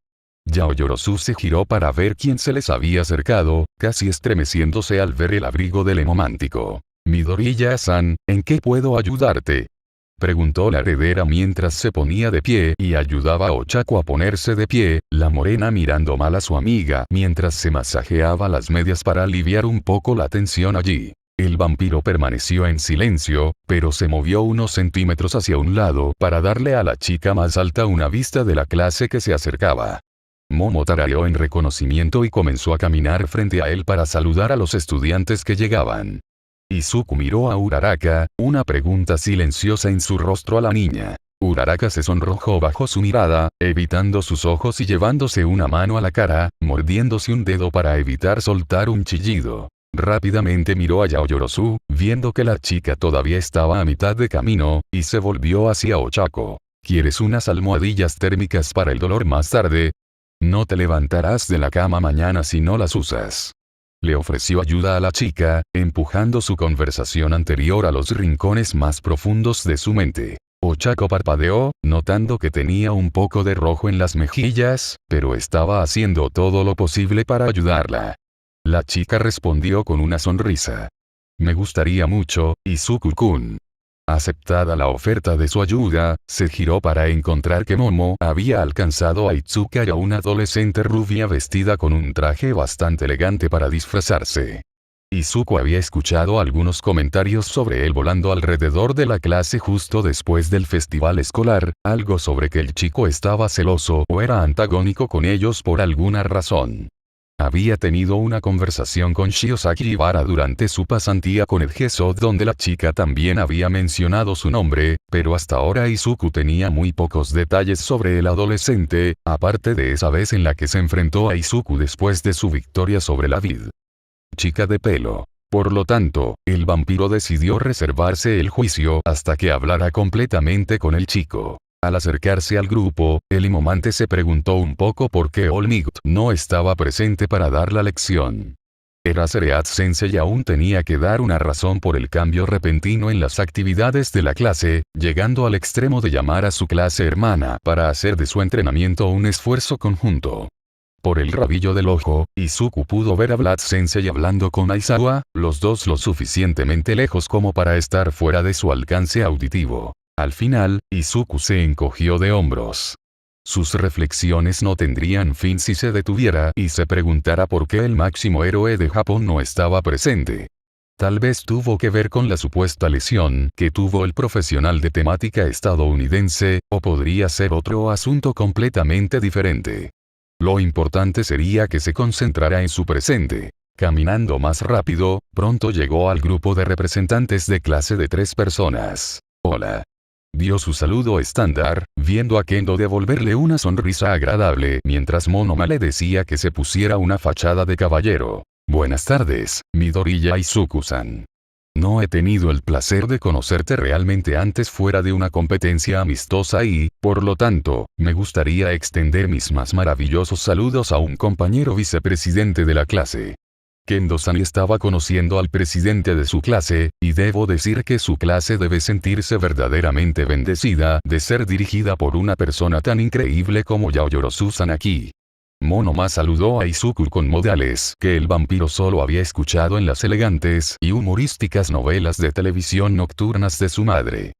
Yaoyorozu se giró para ver quién se les había acercado, casi estremeciéndose al ver el abrigo del hemomántico. Midoriya-san, ¿en qué puedo ayudarte?, preguntó la heredera mientras se ponía de pie y ayudaba a Ochako a ponerse de pie, la morena mirando mal a su amiga mientras se masajeaba las medias para aliviar un poco la tensión allí. El vampiro permaneció en silencio, pero se movió unos centímetros hacia un lado para darle a la chica más alta una vista de la clase que se acercaba. Momo tarareó en reconocimiento y comenzó a caminar frente a él para saludar a los estudiantes que llegaban. Izuku miró a Uraraka, una pregunta silenciosa en su rostro a la niña. Uraraka se sonrojó bajo su mirada, evitando sus ojos y llevándose una mano a la cara, mordiéndose un dedo para evitar soltar un chillido. Rápidamente miró a Yaoyorozu, viendo que la chica todavía estaba a mitad de camino, y se volvió hacia Ochako. ¿Quieres unas almohadillas térmicas para el dolor más tarde? No te levantarás de la cama mañana si no las usas. Le ofreció ayuda a la chica, empujando su conversación anterior a los rincones más profundos de su mente. Ochako parpadeó, notando que tenía un poco de rojo en las mejillas, pero estaba haciendo todo lo posible para ayudarla. La chica respondió con una sonrisa. Me gustaría mucho, Izuku-kun. Aceptada la oferta de su ayuda, se giró para encontrar que Momo había alcanzado a Itsuka, y a una adolescente rubia vestida con un traje bastante elegante para disfrazarse. Izuku había escuchado algunos comentarios sobre él volando alrededor de la clase justo después del festival escolar, algo sobre que el chico estaba celoso o era antagónico con ellos por alguna razón. Había tenido una conversación con Shiozaki Ibara durante su pasantía con el GESOD donde la chica también había mencionado su nombre, pero hasta ahora Izuku tenía muy pocos detalles sobre el adolescente, aparte de esa vez en la que se enfrentó a Izuku después de su victoria sobre la vid. Chica de pelo. Por lo tanto, el vampiro decidió reservarse el juicio hasta que hablara completamente con el chico. Al acercarse al grupo, el himomante se preguntó un poco por qué All Might no estaba presente para dar la lección. Eraserhead Sensei aún tenía que dar una razón por el cambio repentino en las actividades de la clase, llegando al extremo de llamar a su clase hermana para hacer de su entrenamiento un esfuerzo conjunto. Por el rabillo del ojo, Izuku pudo ver a Blood Sensei hablando con Aizawa, los dos lo suficientemente lejos como para estar fuera de su alcance auditivo. Al final, Izuku se encogió de hombros. Sus reflexiones no tendrían fin si se detuviera y se preguntara por qué el máximo héroe de Japón no estaba presente. Tal vez tuvo que ver con la supuesta lesión que tuvo el profesional de temática estadounidense, o podría ser otro asunto completamente diferente. Lo importante sería que se concentrara en su presente. Caminando más rápido, pronto llegó al grupo de representantes de clase de 3 personas. Hola. Dio su saludo estándar, viendo a Kendo devolverle una sonrisa agradable mientras Monoma le decía que se pusiera una fachada de caballero. Buenas tardes, Midoriya Izuku-san. No he tenido el placer de conocerte realmente antes fuera de una competencia amistosa y, por lo tanto, me gustaría extender mis más maravillosos saludos a un compañero vicepresidente de la clase. Kendo-san estaba conociendo al presidente de su clase, y debo decir que su clase debe sentirse verdaderamente bendecida de ser dirigida por una persona tan increíble como Yaoyorozu-san aquí. Monoma saludó a Izuku con modales que el vampiro solo había escuchado en las elegantes y humorísticas novelas de televisión nocturnas de su madre.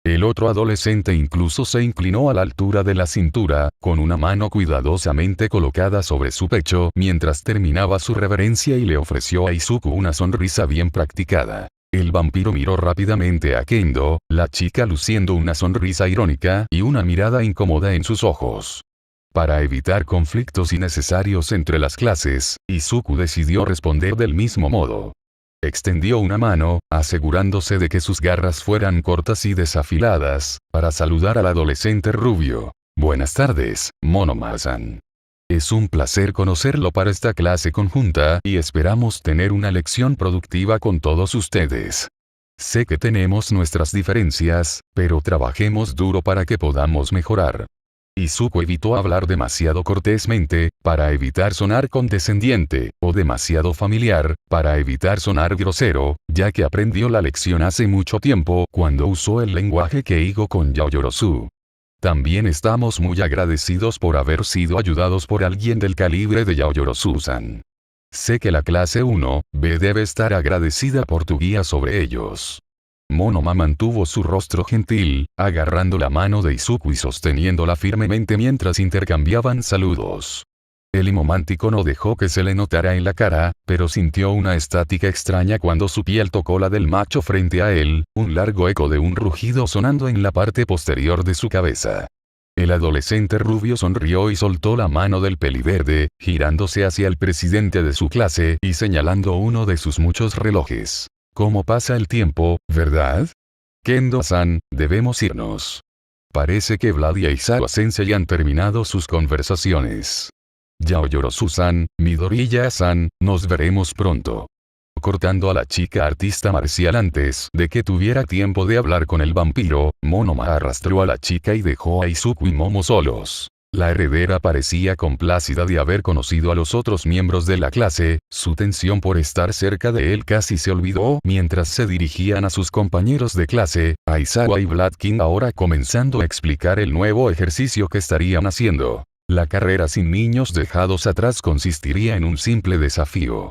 El otro adolescente incluso se inclinó a la altura de la cintura, con una mano cuidadosamente colocada sobre su pecho mientras terminaba su reverencia y le ofreció a Izuku una sonrisa bien practicada. El vampiro miró rápidamente a Kendo, la chica luciendo una sonrisa irónica y una mirada incómoda en sus ojos. Para evitar conflictos innecesarios entre las clases, Izuku decidió responder del mismo modo. Extendió una mano, asegurándose de que sus garras fueran cortas y desafiladas, para saludar al adolescente rubio. Buenas tardes, Monoma-san. Es un placer conocerlo para esta clase conjunta y esperamos tener una lección productiva con todos ustedes. Sé que tenemos nuestras diferencias, pero trabajemos duro para que podamos mejorar. Izuku evitó hablar demasiado cortésmente, para evitar sonar condescendiente, o demasiado familiar, para evitar sonar grosero, ya que aprendió la lección hace mucho tiempo cuando usó el lenguaje Keigo con Yaoyorozu. También estamos muy agradecidos por haber sido ayudados por alguien del calibre de Yaoyorozu-san. Sé que la clase 1B debe estar agradecida por tu guía sobre ellos. Monoma mantuvo su rostro gentil, agarrando la mano de Izuku y sosteniéndola firmemente mientras intercambiaban saludos. El himomántico no dejó que se le notara en la cara, pero sintió una estática extraña cuando su piel tocó la del macho frente a él, un largo eco de un rugido sonando en la parte posterior de su cabeza. El adolescente rubio sonrió y soltó la mano del peliverde, girándose hacia el presidente de su clase y señalando uno de sus muchos relojes. ¿Cómo pasa el tiempo, verdad? Kendo-san, debemos irnos. Parece que Vlad y Aizawa-sensei han terminado sus conversaciones. Yaoyorozu-san, Midoriya-san, nos veremos pronto. Cortando a la chica artista marcial antes de que tuviera tiempo de hablar con el vampiro, Monoma arrastró a la chica y dejó a Izuku y Momo solos. La heredera parecía complacida de haber conocido a los otros miembros de la clase, su tensión por estar cerca de él casi se olvidó mientras se dirigían a sus compañeros de clase, Aizawa y Vladkin ahora comenzando a explicar el nuevo ejercicio que estarían haciendo. La carrera sin niños dejados atrás consistiría en un simple desafío.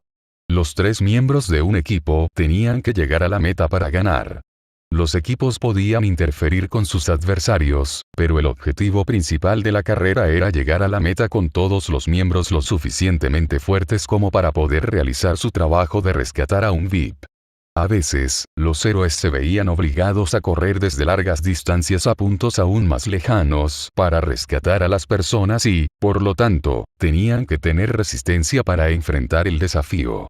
Los 3 miembros de un equipo tenían que llegar a la meta para ganar. Los equipos podían interferir con sus adversarios, pero el objetivo principal de la carrera era llegar a la meta con todos los miembros lo suficientemente fuertes como para poder realizar su trabajo de rescatar a un VIP. A veces, los héroes se veían obligados a correr desde largas distancias a puntos aún más lejanos para rescatar a las personas y, por lo tanto, tenían que tener resistencia para enfrentar el desafío.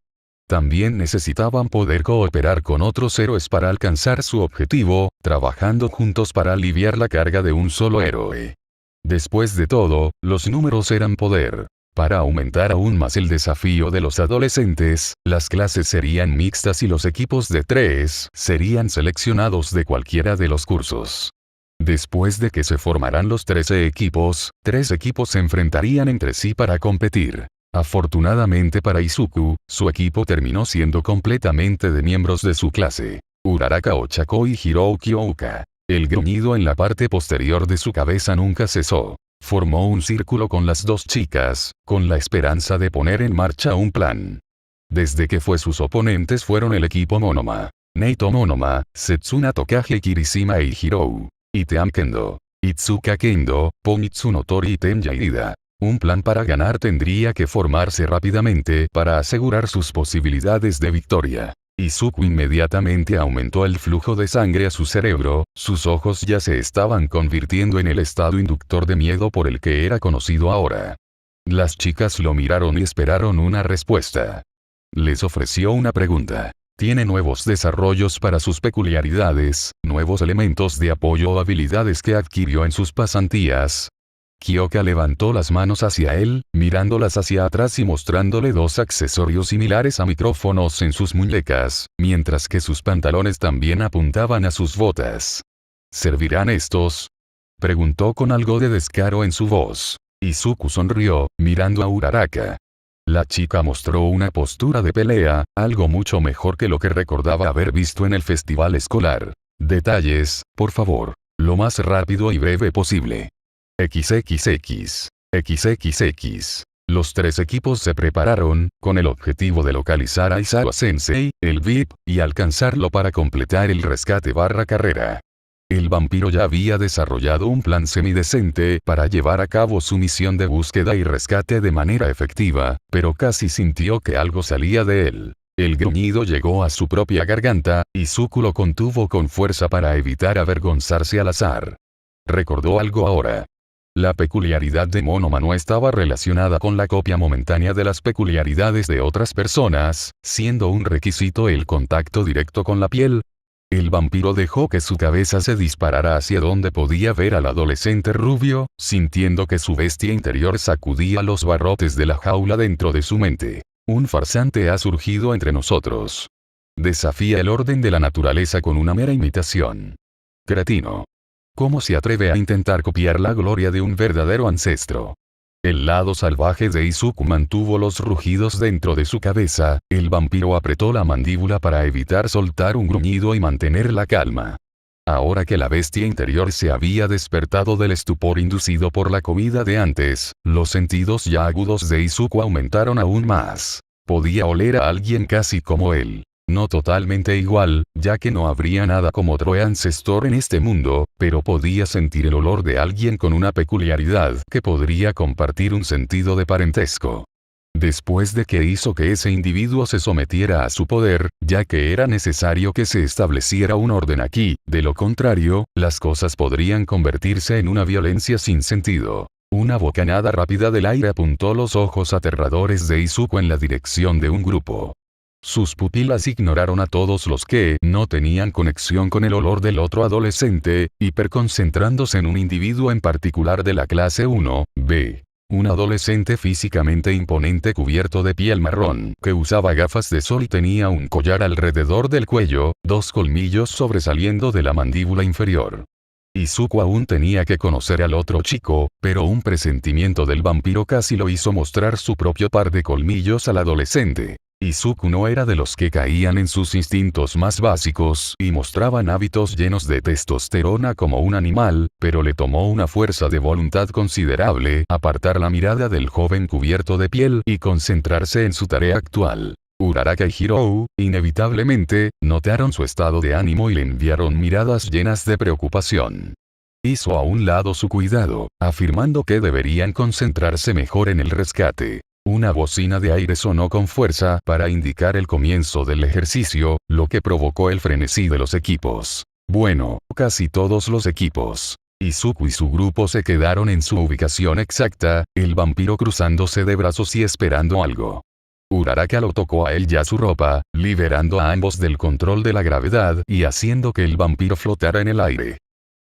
También necesitaban poder cooperar con otros héroes para alcanzar su objetivo, trabajando juntos para aliviar la carga de un solo héroe. Después de todo, los números eran poder. Para aumentar aún más el desafío de los adolescentes, las clases serían mixtas y los equipos de 3 serían seleccionados de cualquiera de los cursos. Después de que se formaran los 13 equipos, 3 equipos se enfrentarían entre sí para competir. Afortunadamente para Izuku, su equipo terminó siendo completamente de miembros de su clase. Uraraka Ochako y Hiroki Ouka. El gruñido en la parte posterior de su cabeza nunca cesó. Formó un círculo con las 2 chicas, con la esperanza de poner en marcha un plan. Desde que sus oponentes fueron el equipo Monoma, Neito Monoma, Setsuna Tokage Kirishima e Hirou. Iteam Kendo. Itsuka Kendo, Pomitsu Notori y Tem Yairida. Un plan para ganar tendría que formarse rápidamente para asegurar sus posibilidades de victoria. Izuku inmediatamente aumentó el flujo de sangre a su cerebro, sus ojos ya se estaban convirtiendo en el estado inductor de miedo por el que era conocido ahora. Las chicas lo miraron y esperaron una respuesta. Les ofreció una pregunta. Tiene nuevos desarrollos para sus peculiaridades, nuevos elementos de apoyo o habilidades que adquirió en sus pasantías. Kyoka levantó las manos hacia él, mirándolas hacia atrás y mostrándole 2 accesorios similares a micrófonos en sus muñecas, mientras que sus pantalones también apuntaban a sus botas. ¿Servirán estos?, preguntó con algo de descaro en su voz. Izuku sonrió, mirando a Uraraka. La chica mostró una postura de pelea, algo mucho mejor que lo que recordaba haber visto en el festival escolar. Detalles, por favor. Lo más rápido y breve posible. XXX. XXX. Los 3 equipos se prepararon, con el objetivo de localizar a Aizawa Sensei, el VIP, y alcanzarlo para completar el rescate/carrera. El vampiro ya había desarrollado un plan semidecente para llevar a cabo su misión de búsqueda y rescate de manera efectiva, pero casi sintió que algo salía de él. El gruñido llegó a su propia garganta, y Izuku lo contuvo con fuerza para evitar avergonzarse al azar. Recordó algo ahora. La peculiaridad de Monoma no estaba relacionada con la copia momentánea de las peculiaridades de otras personas, siendo un requisito el contacto directo con la piel. El vampiro dejó que su cabeza se disparara hacia donde podía ver al adolescente rubio, sintiendo que su bestia interior sacudía los barrotes de la jaula dentro de su mente. Un farsante ha surgido entre nosotros. Desafía el orden de la naturaleza con una mera imitación. Cretino. ¿Cómo se atreve a intentar copiar la gloria de un verdadero ancestro? El lado salvaje de Izuku mantuvo los rugidos dentro de su cabeza, el vampiro apretó la mandíbula para evitar soltar un gruñido y mantener la calma. Ahora que la bestia interior se había despertado del estupor inducido por la comida de antes, los sentidos ya agudos de Izuku aumentaron aún más. Podía oler a alguien casi como él. No totalmente igual, ya que no habría nada como otro ancestor en este mundo, pero podía sentir el olor de alguien con una peculiaridad que podría compartir un sentido de parentesco. Después de que hizo que ese individuo se sometiera a su poder, ya que era necesario que se estableciera un orden aquí, de lo contrario, las cosas podrían convertirse en una violencia sin sentido. Una bocanada rápida del aire apuntó los ojos aterradores de Izuku en la dirección de un grupo. Sus pupilas ignoraron a todos los que no tenían conexión con el olor del otro adolescente, hiperconcentrándose en un individuo en particular de la clase 1B. Un adolescente físicamente imponente cubierto de piel marrón, que usaba gafas de sol y tenía un collar alrededor del cuello, 2 colmillos sobresaliendo de la mandíbula inferior. Izuku aún tenía que conocer al otro chico, pero un presentimiento del vampiro casi lo hizo mostrar su propio par de colmillos al adolescente. Izuku no era de los que caían en sus instintos más básicos y mostraban hábitos llenos de testosterona como un animal, pero le tomó una fuerza de voluntad considerable apartar la mirada del joven cubierto de piel y concentrarse en su tarea actual. Uraraka y Hirou, inevitablemente, notaron su estado de ánimo y le enviaron miradas llenas de preocupación. Hizo a un lado su cuidado, afirmando que deberían concentrarse mejor en el rescate. Una bocina de aire sonó con fuerza para indicar el comienzo del ejercicio, lo que provocó el frenesí de los equipos. Bueno, casi todos los equipos. Izuku y su grupo se quedaron en su ubicación exacta, el vampiro cruzándose de brazos y esperando algo. Uraraka lo tocó a él y a su ropa, liberando a ambos del control de la gravedad y haciendo que el vampiro flotara en el aire.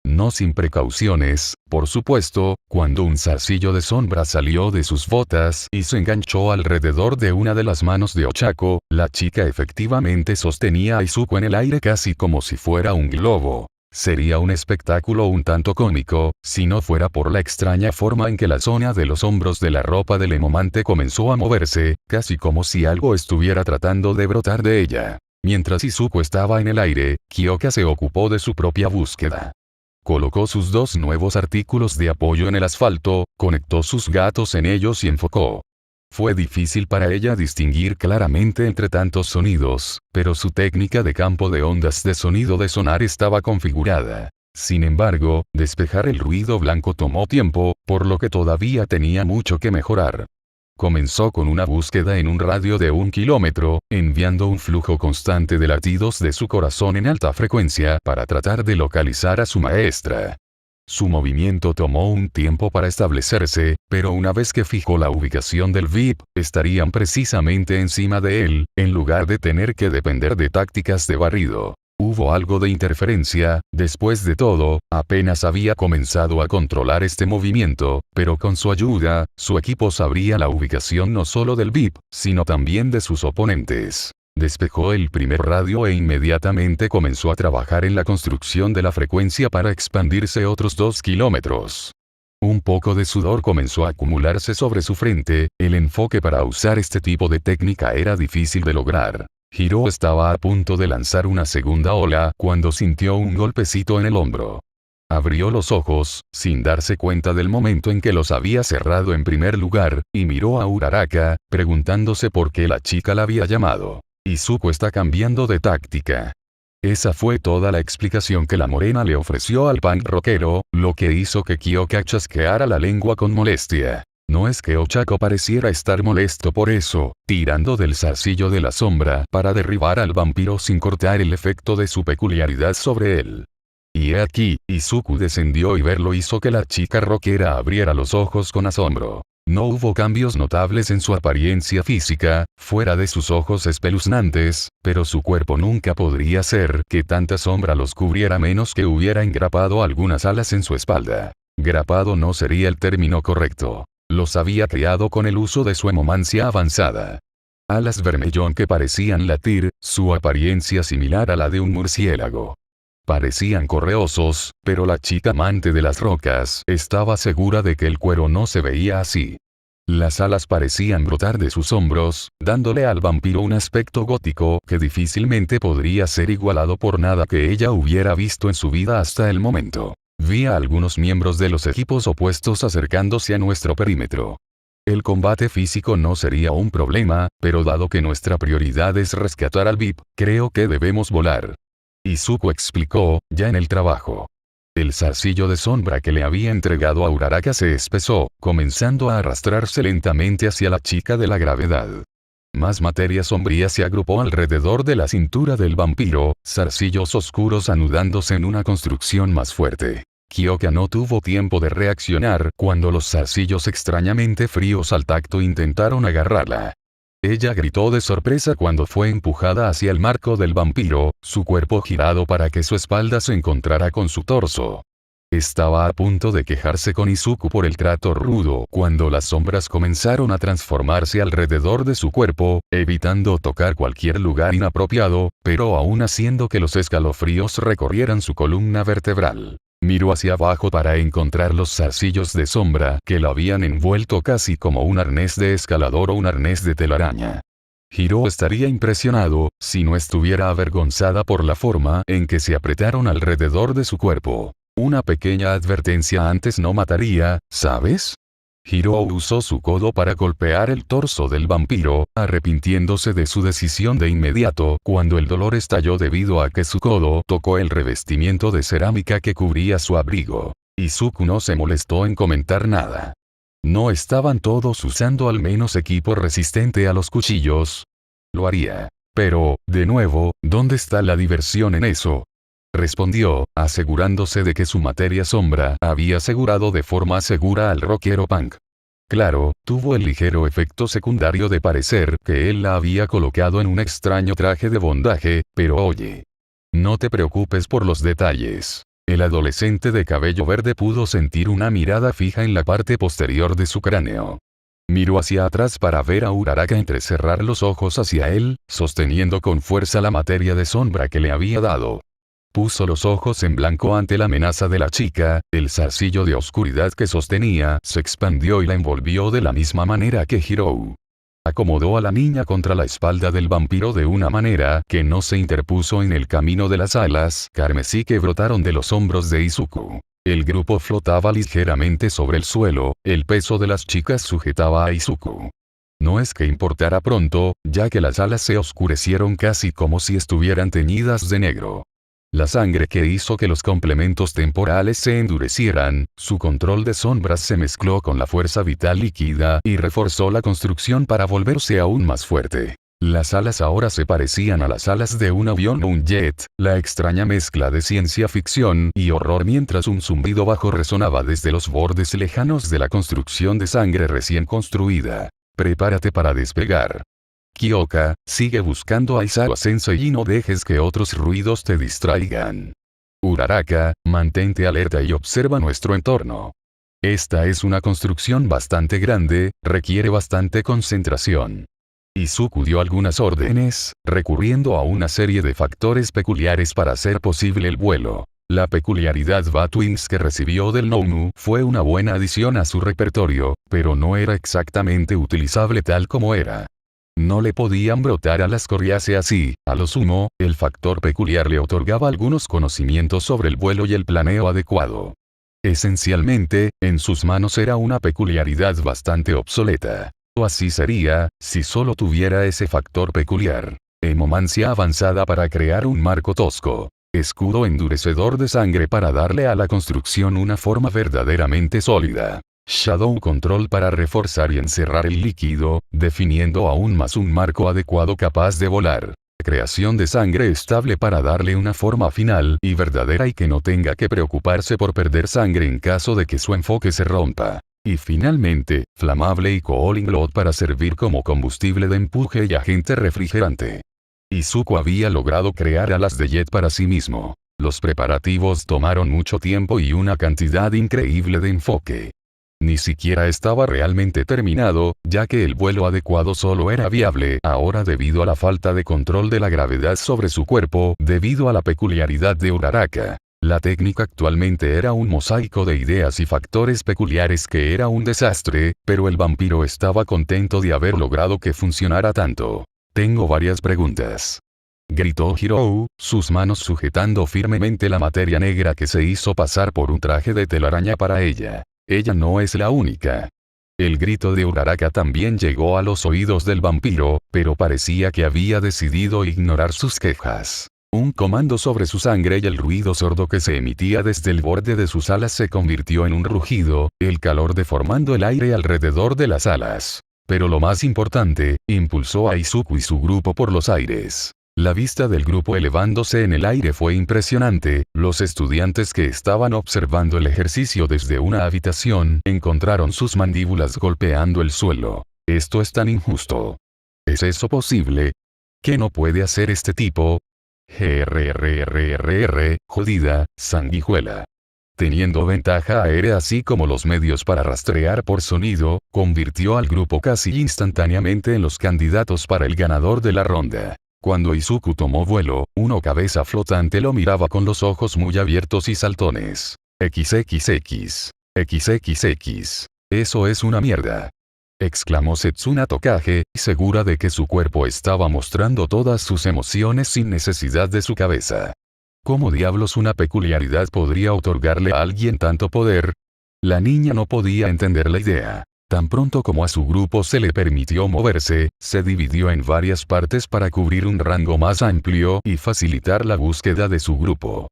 No sin precauciones, por supuesto, cuando un zarcillo de sombra salió de sus botas y se enganchó alrededor de una de las manos de Ochako, la chica efectivamente sostenía a Izuku en el aire casi como si fuera un globo. Sería un espectáculo un tanto cómico, si no fuera por la extraña forma en que la zona de los hombros de la ropa del emomante comenzó a moverse, casi como si algo estuviera tratando de brotar de ella. Mientras Izuku estaba en el aire, Kyoka se ocupó de su propia búsqueda. Colocó sus 2 nuevos artículos de apoyo en el asfalto, conectó sus gatos en ellos y enfocó. Fue difícil para ella distinguir claramente entre tantos sonidos, pero su técnica de campo de ondas de sonido de sonar estaba configurada. Sin embargo, despejar el ruido blanco tomó tiempo, por lo que todavía tenía mucho que mejorar. Comenzó con una búsqueda en un radio de 1 kilómetro, enviando un flujo constante de latidos de su corazón en alta frecuencia para tratar de localizar a su maestra. Su movimiento tomó un tiempo para establecerse, pero una vez que fijó la ubicación del VIP, estarían precisamente encima de él, en lugar de tener que depender de tácticas de barrido. Hubo algo de interferencia, después de todo, apenas había comenzado a controlar este movimiento, pero con su ayuda, su equipo sabría la ubicación no solo del VIP, sino también de sus oponentes. Despejó el primer radio e inmediatamente comenzó a trabajar en la construcción de la frecuencia para expandirse otros 2 kilómetros. Un poco de sudor comenzó a acumularse sobre su frente, el enfoque para usar este tipo de técnica era difícil de lograr. Hirou estaba a punto de lanzar una segunda ola cuando sintió un golpecito en el hombro. Abrió los ojos, sin darse cuenta del momento en que los había cerrado en primer lugar, y miró a Uraraka, preguntándose por qué la chica la había llamado. Izuku está cambiando de táctica. Esa fue toda la explicación que la morena le ofreció al punk rockero, lo que hizo que Kyoka chasqueara la lengua con molestia. No es que Ochako pareciera estar molesto por eso, tirando del zarcillo de la sombra para derribar al vampiro sin cortar el efecto de su peculiaridad sobre él. Y he aquí, Izuku descendió y verlo hizo que la chica rockera abriera los ojos con asombro. No hubo cambios notables en su apariencia física, fuera de sus ojos espeluznantes, pero su cuerpo nunca podría ser que tanta sombra los cubriera menos que hubiera engrapado algunas alas en su espalda. Grapado no sería el término correcto. Los había creado con el uso de su hemomancia avanzada. Alas vermellón que parecían latir, su apariencia similar a la de un murciélago. Parecían correosos, pero la chica amante de las rocas estaba segura de que el cuero no se veía así. Las alas parecían brotar de sus hombros, dándole al vampiro un aspecto gótico que difícilmente podría ser igualado por nada que ella hubiera visto en su vida hasta el momento. Vi a algunos miembros de los equipos opuestos acercándose a nuestro perímetro. El combate físico no sería un problema, pero dado que nuestra prioridad es rescatar al VIP, creo que debemos volar. Izuku explicó, ya en el trabajo. El zarcillo de sombra que le había entregado a Uraraka se espesó, comenzando a arrastrarse lentamente hacia la chica de la gravedad. Más materia sombría se agrupó alrededor de la cintura del vampiro, zarcillos oscuros anudándose en una construcción más fuerte. Kyoka no tuvo tiempo de reaccionar cuando los zarcillos extrañamente fríos al tacto intentaron agarrarla. Ella gritó de sorpresa cuando fue empujada hacia el marco del vampiro, su cuerpo girado para que su espalda se encontrara con su torso. Estaba a punto de quejarse con Izuku por el trato rudo cuando las sombras comenzaron a transformarse alrededor de su cuerpo, evitando tocar cualquier lugar inapropiado, pero aún haciendo que los escalofríos recorrieran su columna vertebral. Miró hacia abajo para encontrar los zarcillos de sombra que la habían envuelto casi como un arnés de escalador o un arnés de telaraña. Hiro estaría impresionado, si no estuviera avergonzada por la forma en que se apretaron alrededor de su cuerpo. Una pequeña advertencia antes no mataría, ¿sabes? Hiro usó su codo para golpear el torso del vampiro, arrepintiéndose de su decisión de inmediato cuando el dolor estalló debido a que su codo tocó el revestimiento de cerámica que cubría su abrigo. Izuku no se molestó en comentar nada. ¿No estaban todos usando al menos equipo resistente a los cuchillos? Lo haría. Pero, de nuevo, ¿dónde está la diversión en eso? Respondió, asegurándose de que su materia sombra había asegurado de forma segura al rockero punk. Claro, tuvo el ligero efecto secundario de parecer que él la había colocado en un extraño traje de bondaje, pero oye. No te preocupes por los detalles. El adolescente de cabello verde pudo sentir una mirada fija en la parte posterior de su cráneo. Miró hacia atrás para ver a Uraraka entrecerrar los ojos hacia él, sosteniendo con fuerza la materia de sombra que le había dado. Puso los ojos en blanco ante la amenaza de la chica, el zarcillo de oscuridad que sostenía se expandió y la envolvió de la misma manera que Hiro. Acomodó a la niña contra la espalda del vampiro de una manera que no se interpuso en el camino de las alas carmesí que brotaron de los hombros de Izuku. El grupo flotaba ligeramente sobre el suelo, el peso de las chicas sujetaba a Izuku. No es que importara pronto, ya que las alas se oscurecieron casi como si estuvieran teñidas de negro. La sangre que hizo que los complementos temporales se endurecieran, su control de sombras se mezcló con la fuerza vital líquida y reforzó la construcción para volverse aún más fuerte. Las alas ahora se parecían a las alas de un avión o un jet, la extraña mezcla de ciencia ficción y horror mientras un zumbido bajo resonaba desde los bordes lejanos de la construcción de sangre recién construida. Prepárate para despegar. Kyoka, sigue buscando a Aizawa-sensei y no dejes que otros ruidos te distraigan. Uraraka, mantente alerta y observa nuestro entorno. Esta es una construcción bastante grande, requiere bastante concentración. Izuku dio algunas órdenes, recurriendo a una serie de factores peculiares para hacer posible el vuelo. La peculiaridad Batwings que recibió del Nomu fue una buena adición a su repertorio, pero no era exactamente utilizable tal como era. No le podían brotar alas coriáceas y, a lo sumo, el factor peculiar le otorgaba algunos conocimientos sobre el vuelo y el planeo adecuado. Esencialmente, en sus manos era una peculiaridad bastante obsoleta. O así sería, si solo tuviera ese factor peculiar. Hemomancia avanzada para crear un marco tosco. Escudo endurecedor de sangre para darle a la construcción una forma verdaderamente sólida. Shadow Control para reforzar y encerrar el líquido, definiendo aún más un marco adecuado capaz de volar. Creación de sangre estable para darle una forma final y verdadera y que no tenga que preocuparse por perder sangre en caso de que su enfoque se rompa. Y finalmente, flamable y cooling load para servir como combustible de empuje y agente refrigerante. Izuku había logrado crear alas de jet para sí mismo. Los preparativos tomaron mucho tiempo y una cantidad increíble de enfoque. Ni siquiera estaba realmente terminado, ya que el vuelo adecuado solo era viable ahora debido a la falta de control de la gravedad sobre su cuerpo, debido a la peculiaridad de Uraraka. La técnica actualmente era un mosaico de ideas y factores peculiares que era un desastre, pero el vampiro estaba contento de haber logrado que funcionara tanto. Tengo varias preguntas. Gritó Hirou, sus manos sujetando firmemente la materia negra que se hizo pasar por un traje de telaraña para ella. Ella no es la única. El grito de Uraraka también llegó a los oídos del vampiro, pero parecía que había decidido ignorar sus quejas. Un comando sobre su sangre y el ruido sordo que se emitía desde el borde de sus alas se convirtió en un rugido, el calor deformando el aire alrededor de las alas. Pero lo más importante, impulsó a Izuku y su grupo por los aires. La vista del grupo elevándose en el aire fue impresionante. Los estudiantes que estaban observando el ejercicio desde una habitación encontraron sus mandíbulas golpeando el suelo. Esto es tan injusto. ¿Es eso posible? ¿Qué no puede hacer este tipo? Jodida, sanguijuela. Teniendo ventaja aérea así como los medios para rastrear por sonido, convirtió al grupo casi instantáneamente en los candidatos para el ganador de la ronda. Cuando Izuku tomó vuelo, una cabeza flotante lo miraba con los ojos muy abiertos y saltones. XXX. XXX. Eso es una mierda. Exclamó Setsuna Tokage, segura de que su cuerpo estaba mostrando todas sus emociones sin necesidad de su cabeza. ¿Cómo diablos una peculiaridad podría otorgarle a alguien tanto poder? La niña no podía entender la idea. Tan pronto como a su grupo se le permitió moverse, se dividió en varias partes para cubrir un rango más amplio y facilitar la búsqueda de su grupo.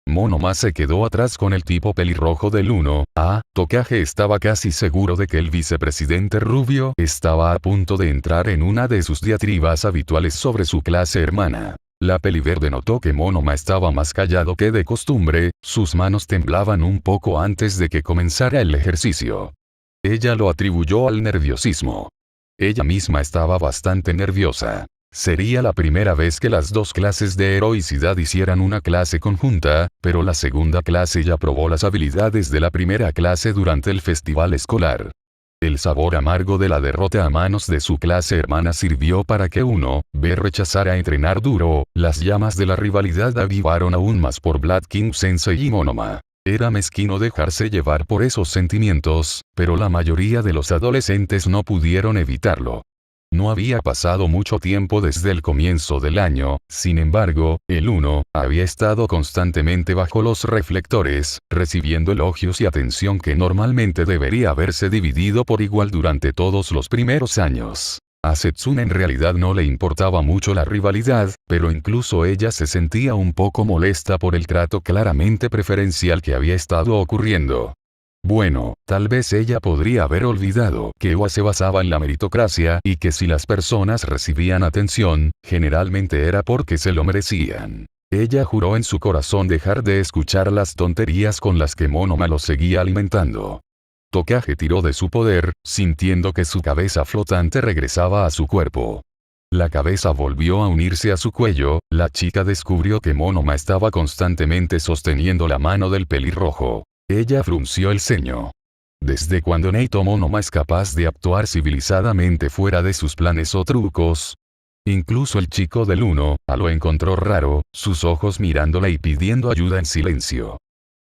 Monoma se quedó atrás con el tipo pelirrojo del 1A. Tokage estaba casi seguro de que el vicepresidente rubio estaba a punto de entrar en una de sus diatribas habituales sobre su clase hermana. La peliverde notó que Monoma estaba más callado que de costumbre, sus manos temblaban un poco antes de que comenzara el ejercicio. Ella lo atribuyó al nerviosismo. Ella misma estaba bastante nerviosa. Sería la primera vez que las dos clases de heroicidad hicieran una clase conjunta, pero la segunda clase ya probó las habilidades de la primera clase durante el festival escolar. El sabor amargo de la derrota a manos de su clase hermana sirvió para que B rechazara entrenar duro. Las llamas de la rivalidad avivaron aún más por Blood King Sensei y Monoma. Era mezquino dejarse llevar por esos sentimientos, pero la mayoría de los adolescentes no pudieron evitarlo. No había pasado mucho tiempo desde el comienzo del año, sin embargo, el 1 había estado constantemente bajo los reflectores, recibiendo elogios y atención que normalmente debería haberse dividido por igual durante todos los primeros años. A Setsuna en realidad no le importaba mucho la rivalidad, pero incluso ella se sentía un poco molesta por el trato claramente preferencial que había estado ocurriendo. Bueno, tal vez ella podría haber olvidado que OA se basaba en la meritocracia y que si las personas recibían atención, generalmente era porque se lo merecían. Ella juró en su corazón dejar de escuchar las tonterías con las que Monoma lo seguía alimentando. Tokage tiró de su poder, sintiendo que su cabeza flotante regresaba a su cuerpo. La cabeza volvió a unirse a su cuello, la chica descubrió que Monoma estaba constantemente sosteniendo la mano del pelirrojo. Ella frunció el ceño. ¿Desde cuando Neito Monoma es capaz de actuar civilizadamente fuera de sus planes o trucos? Incluso el chico del 1A lo encontró raro, sus ojos mirándola y pidiendo ayuda en silencio.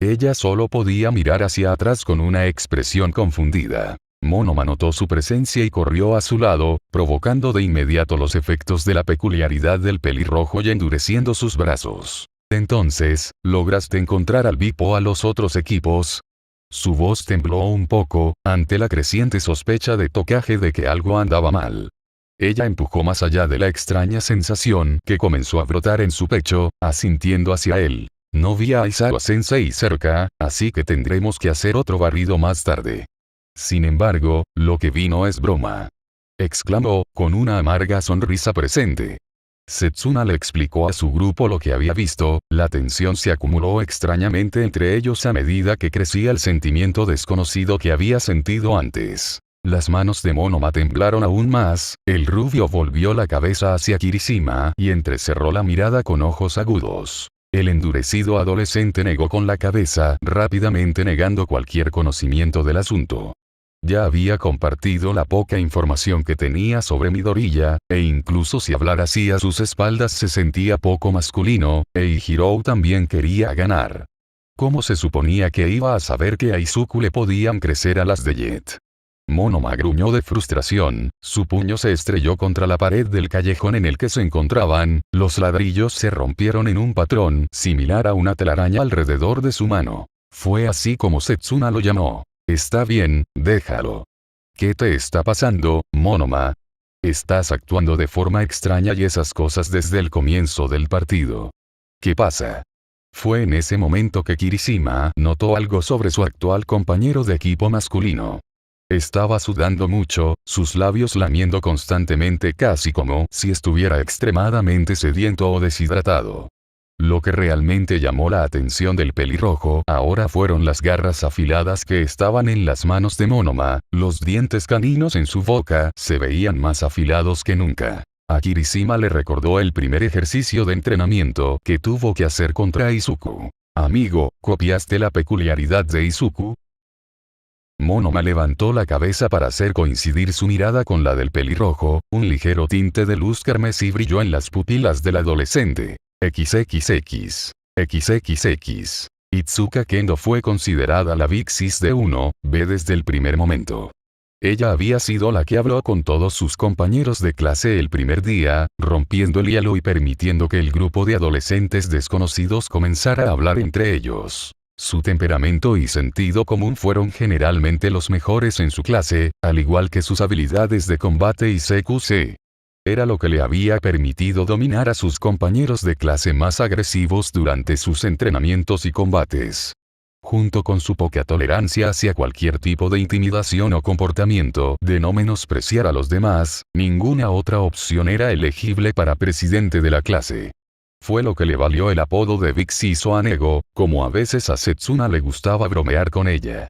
Ella solo podía mirar hacia atrás con una expresión confundida. Monoma notó su presencia y corrió a su lado, provocando de inmediato los efectos de la peculiaridad del pelirrojo y endureciendo sus brazos. Entonces, ¿lograste encontrar al VIP o a los otros equipos? Su voz tembló un poco, ante la creciente sospecha de Tokage de que algo andaba mal. Ella empujó más allá de la extraña sensación que comenzó a brotar en su pecho, asintiendo hacia él. No vi a Aizawa-sensei cerca, así que tendremos que hacer otro barrido más tarde. Sin embargo, lo que vi no es broma. Exclamó, con una amarga sonrisa presente. Setsuna le explicó a su grupo lo que había visto, la tensión se acumuló extrañamente entre ellos a medida que crecía el sentimiento desconocido que había sentido antes. Las manos de Monoma temblaron aún más, el rubio volvió la cabeza hacia Kirishima y entrecerró la mirada con ojos agudos. El endurecido adolescente negó con la cabeza, rápidamente negando cualquier conocimiento del asunto. Ya había compartido la poca información que tenía sobre Midoriya, e incluso si hablar así a sus espaldas se sentía poco masculino, Eijiro también quería ganar. ¿Cómo se suponía que iba a saber que a Izuku le podían crecer alas de jet? Monoma gruñó de frustración, su puño se estrelló contra la pared del callejón en el que se encontraban, los ladrillos se rompieron en un patrón similar a una telaraña alrededor de su mano. Fue así como Setsuna lo llamó. Está bien, déjalo. ¿Qué te está pasando, Monoma? Estás actuando de forma extraña y esas cosas desde el comienzo del partido. ¿Qué pasa? Fue en ese momento que Kirishima notó algo sobre su actual compañero de equipo masculino. Estaba sudando mucho, sus labios lamiendo constantemente casi como si estuviera extremadamente sediento o deshidratado. Lo que realmente llamó la atención del pelirrojo ahora fueron las garras afiladas que estaban en las manos de Monoma, los dientes caninos en su boca se veían más afilados que nunca. A Kirishima le recordó el primer ejercicio de entrenamiento que tuvo que hacer contra Izuku. Amigo, ¿copiaste la peculiaridad de Izuku? Monoma levantó la cabeza para hacer coincidir su mirada con la del pelirrojo, un ligero tinte de luz carmesí brilló en las pupilas del adolescente. XXX. XXX. Itsuka Kendo fue considerada la Big Sis de 1B desde el primer momento. Ella había sido la que habló con todos sus compañeros de clase el primer día, rompiendo el hielo y permitiendo que el grupo de adolescentes desconocidos comenzara a hablar entre ellos. Su temperamento y sentido común fueron generalmente los mejores en su clase, al igual que sus habilidades de combate y CQC. Era lo que le había permitido dominar a sus compañeros de clase más agresivos durante sus entrenamientos y combates. Junto con su poca tolerancia hacia cualquier tipo de intimidación o comportamiento de no menospreciar a los demás, ninguna otra opción era elegible para presidente de la clase. Fue lo que le valió el apodo de Big Sis o Anego, como a veces a Setsuna le gustaba bromear con ella.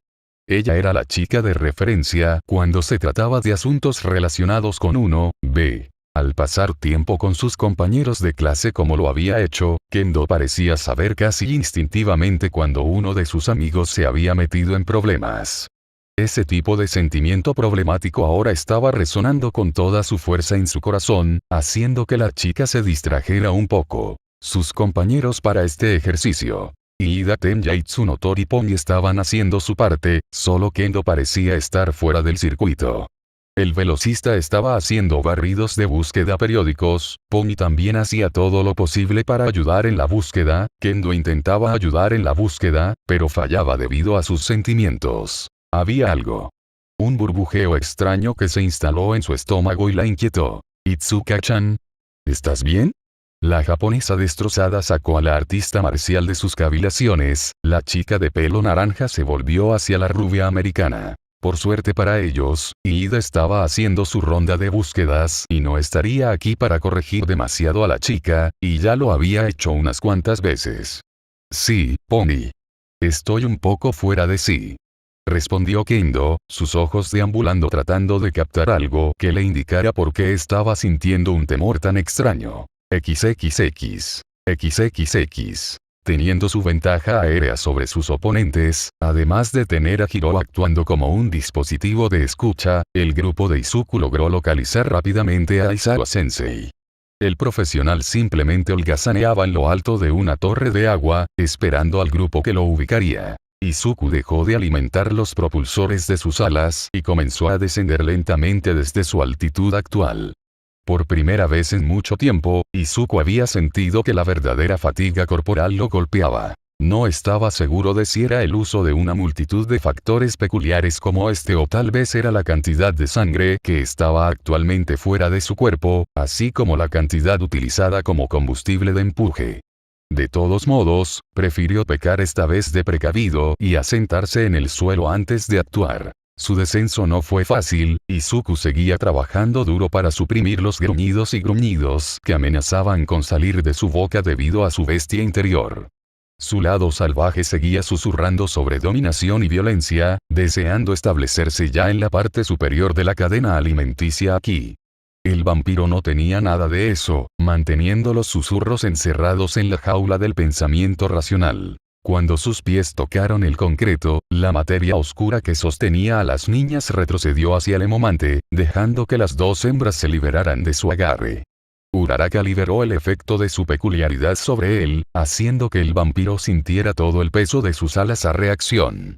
Ella era la chica de referencia cuando se trataba de asuntos relacionados con 1B. Al pasar tiempo con sus compañeros de clase como lo había hecho, Kendo parecía saber casi instintivamente cuando uno de sus amigos se había metido en problemas. Ese tipo de sentimiento problemático ahora estaba resonando con toda su fuerza en su corazón, haciendo que la chica se distrajera un poco. Sus compañeros para este ejercicio, Iida Tenya y Tsunotori Pony estaban haciendo su parte, solo Kendo parecía estar fuera del circuito. El velocista estaba haciendo barridos de búsqueda periódicos, Pony también hacía todo lo posible para ayudar en la búsqueda, Kendo intentaba ayudar en la búsqueda, pero fallaba debido a sus sentimientos. Había algo. Un burbujeo extraño que se instaló en su estómago y la inquietó. Itsuka-chan, ¿estás bien? La japonesa destrozada sacó a la artista marcial de sus cavilaciones, la chica de pelo naranja se volvió hacia la rubia americana. Por suerte para ellos, Iida estaba haciendo su ronda de búsquedas y no estaría aquí para corregir demasiado a la chica, y ya lo había hecho unas cuantas veces. Sí, Pony. Estoy un poco fuera de sí. Respondió Kendo, sus ojos deambulando tratando de captar algo que le indicara por qué estaba sintiendo un temor tan extraño. XXX. XXX. Teniendo su ventaja aérea sobre sus oponentes, además de tener a Hiro actuando como un dispositivo de escucha, el grupo de Izuku logró localizar rápidamente a Aizawa-sensei. El profesional simplemente holgazaneaba en lo alto de una torre de agua, esperando al grupo que lo ubicaría. Izuku dejó de alimentar los propulsores de sus alas y comenzó a descender lentamente desde su altitud actual. Por primera vez en mucho tiempo, Izuku había sentido que la verdadera fatiga corporal lo golpeaba. No estaba seguro de si era el uso de una multitud de factores peculiares como este o tal vez era la cantidad de sangre que estaba actualmente fuera de su cuerpo, así como la cantidad utilizada como combustible de empuje. De todos modos, prefirió pecar esta vez de precavido y asentarse en el suelo antes de actuar. Su descenso no fue fácil, y Izuku seguía trabajando duro para suprimir los gruñidos y gruñidos que amenazaban con salir de su boca debido a su bestia interior. Su lado salvaje seguía susurrando sobre dominación y violencia, deseando establecerse ya en la parte superior de la cadena alimenticia aquí. El vampiro no tenía nada de eso, manteniendo los susurros encerrados en la jaula del pensamiento racional. Cuando sus pies tocaron el concreto, la materia oscura que sostenía a las niñas retrocedió hacia el emomante, dejando que las dos hembras se liberaran de su agarre. Uraraka liberó el efecto de su peculiaridad sobre él, haciendo que el vampiro sintiera todo el peso de sus alas a reacción.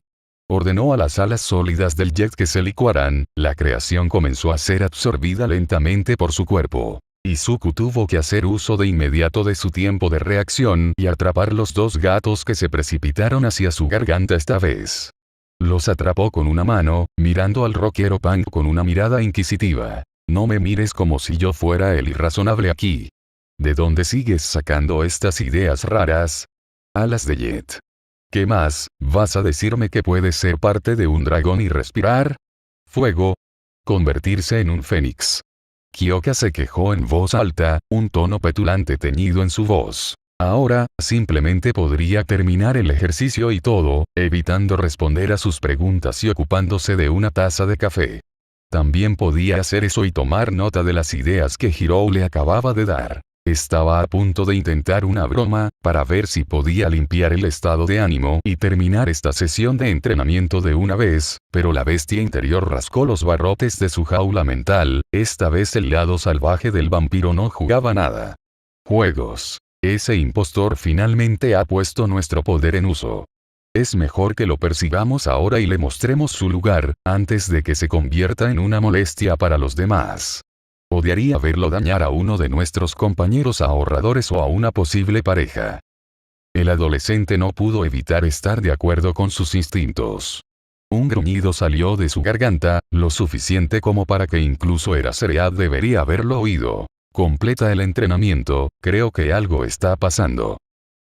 Ordenó a las alas sólidas del jet que se licuaran, la creación comenzó a ser absorbida lentamente por su cuerpo. Izuku tuvo que hacer uso de inmediato de su tiempo de reacción y atrapar los dos gatos que se precipitaron hacia su garganta esta vez. Los atrapó con una mano, mirando al rockero punk con una mirada inquisitiva. No me mires como si yo fuera el irrazonable aquí. ¿De dónde sigues sacando estas ideas raras? Alas de jet. ¿Qué más, vas a decirme que puedes ser parte de un dragón y respirar? Fuego. Convertirse en un fénix. Kyoka se quejó en voz alta, un tono petulante teñido en su voz. Ahora, simplemente podría terminar el ejercicio y todo, evitando responder a sus preguntas y ocupándose de una taza de café. También podía hacer eso y tomar nota de las ideas que Hirou le acababa de dar. Estaba a punto de intentar una broma, para ver si podía limpiar el estado de ánimo y terminar esta sesión de entrenamiento de una vez, pero la bestia interior rascó los barrotes de su jaula mental, esta vez el lado salvaje del vampiro no jugaba nada. Juegos. Ese impostor finalmente ha puesto nuestro poder en uso. Es mejor que lo persigamos ahora y le mostremos su lugar, antes de que se convierta en una molestia para los demás. Odiaría verlo dañar a uno de nuestros compañeros ahorradores o a una posible pareja. El adolescente no pudo evitar estar de acuerdo con sus instintos. Un gruñido salió de su garganta, lo suficiente como para que incluso Eraserhead debería haberlo oído. Completa el entrenamiento, creo que algo está pasando.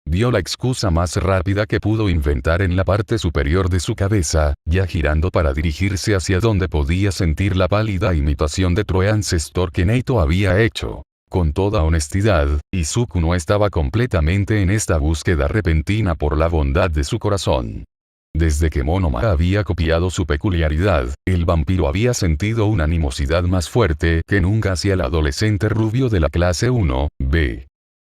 Dio la excusa más rápida que pudo inventar en la parte superior de su cabeza, ya girando para dirigirse hacia donde podía sentir la pálida imitación de True Ancestor que Neito había hecho. Con toda honestidad, Izuku no estaba completamente en esta búsqueda repentina por la bondad de su corazón. Desde que Monoma había copiado su peculiaridad, el vampiro había sentido una animosidad más fuerte que nunca hacia el adolescente rubio de la clase 1B.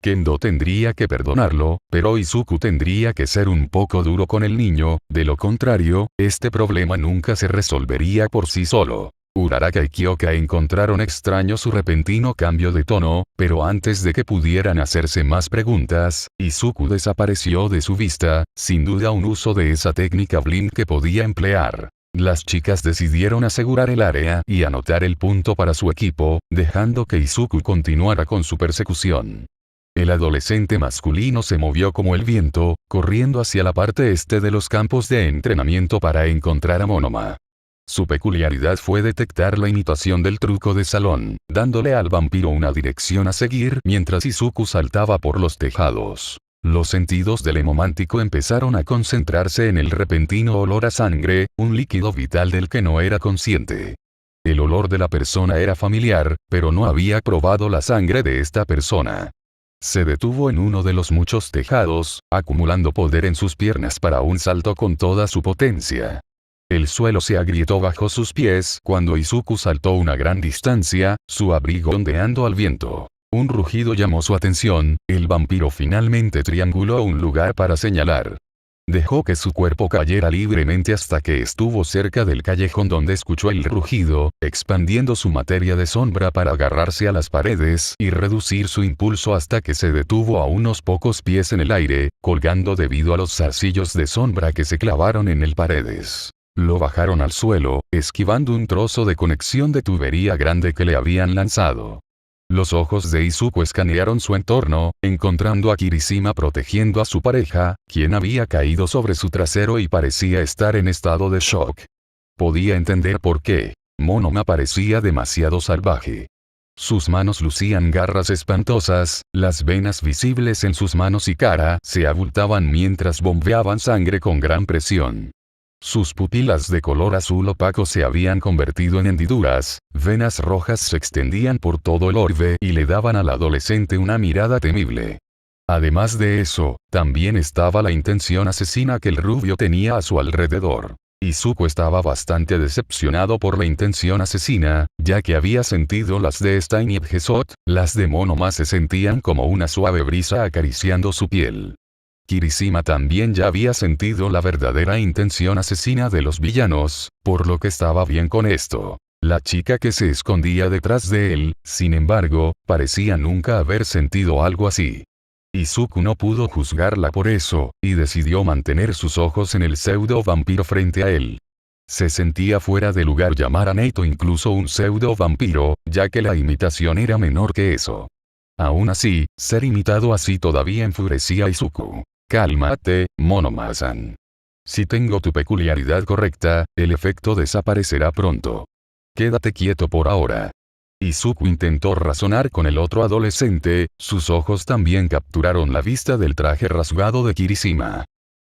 Kendo tendría que perdonarlo, pero Izuku tendría que ser un poco duro con el niño, de lo contrario, este problema nunca se resolvería por sí solo. Uraraka y Kyoka encontraron extraño su repentino cambio de tono, pero antes de que pudieran hacerse más preguntas, Izuku desapareció de su vista, sin duda un uso de esa técnica blink que podía emplear. Las chicas decidieron asegurar el área y anotar el punto para su equipo, dejando que Izuku continuara con su persecución. El adolescente masculino se movió como el viento, corriendo hacia la parte este de los campos de entrenamiento para encontrar a Monoma. Su peculiaridad fue detectar la imitación del truco de salón, dándole al vampiro una dirección a seguir mientras Izuku saltaba por los tejados. Los sentidos del hemomántico empezaron a concentrarse en el repentino olor a sangre, un líquido vital del que no era consciente. El olor de la persona era familiar, pero no había probado la sangre de esta persona. Se detuvo en uno de los muchos tejados, acumulando poder en sus piernas para un salto con toda su potencia. El suelo se agrietó bajo sus pies cuando Izuku saltó una gran distancia, su abrigo ondeando al viento. Un rugido llamó su atención, el vampiro finalmente trianguló un lugar para señalar. Dejó que su cuerpo cayera libremente hasta que estuvo cerca del callejón donde escuchó el rugido, expandiendo su materia de sombra para agarrarse a las paredes y reducir su impulso hasta que se detuvo a unos pocos pies en el aire, colgando debido a los zarcillos de sombra que se clavaron en el paredes. Lo bajaron al suelo, esquivando un trozo de conexión de tubería grande que le habían lanzado. Los ojos de Izuku escanearon su entorno, encontrando a Kirishima protegiendo a su pareja, quien había caído sobre su trasero y parecía estar en estado de shock. Podía entender por qué. Monoma parecía demasiado salvaje. Sus manos lucían garras espantosas, las venas visibles en sus manos y cara se abultaban mientras bombeaban sangre con gran presión. Sus pupilas de color azul opaco se habían convertido en hendiduras, venas rojas se extendían por todo el orbe y le daban al adolescente una mirada temible. Además de eso, también estaba la intención asesina que el rubio tenía a su alrededor. Izuku estaba bastante decepcionado por la intención asesina, ya que había sentido las de Stein y Ebgesot, las de Monoma se sentían como una suave brisa acariciando su piel. Kirishima también ya había sentido la verdadera intención asesina de los villanos, por lo que estaba bien con esto. La chica que se escondía detrás de él, sin embargo, parecía nunca haber sentido algo así. Izuku no pudo juzgarla por eso, y decidió mantener sus ojos en el pseudo vampiro frente a él. Se sentía fuera de lugar llamar a Neito incluso un pseudo vampiro, ya que la imitación era menor que eso. Aún así, ser imitado así todavía enfurecía a Izuku. Cálmate, Monoma-san. Si tengo tu peculiaridad correcta, el efecto desaparecerá pronto. Quédate quieto por ahora. Izuku intentó razonar con el otro adolescente, sus ojos también capturaron la vista del traje rasgado de Kirishima.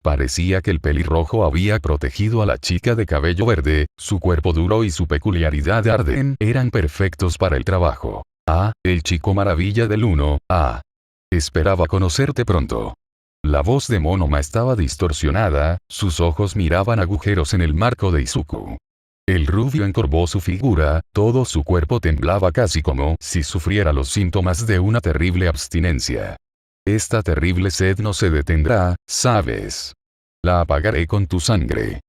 Parecía que el pelirrojo había protegido a la chica de cabello verde, su cuerpo duro y su peculiaridad de Arden eran perfectos para el trabajo. Ah, el chico maravilla del 1, ah. Esperaba conocerte pronto. La voz de Monoma estaba distorsionada, sus ojos miraban agujeros en el marco de Izuku. El rubio encorvó su figura, todo su cuerpo temblaba casi como si sufriera los síntomas de una terrible abstinencia. Esta terrible sed no se detendrá, ¿sabes? La apagaré con tu sangre.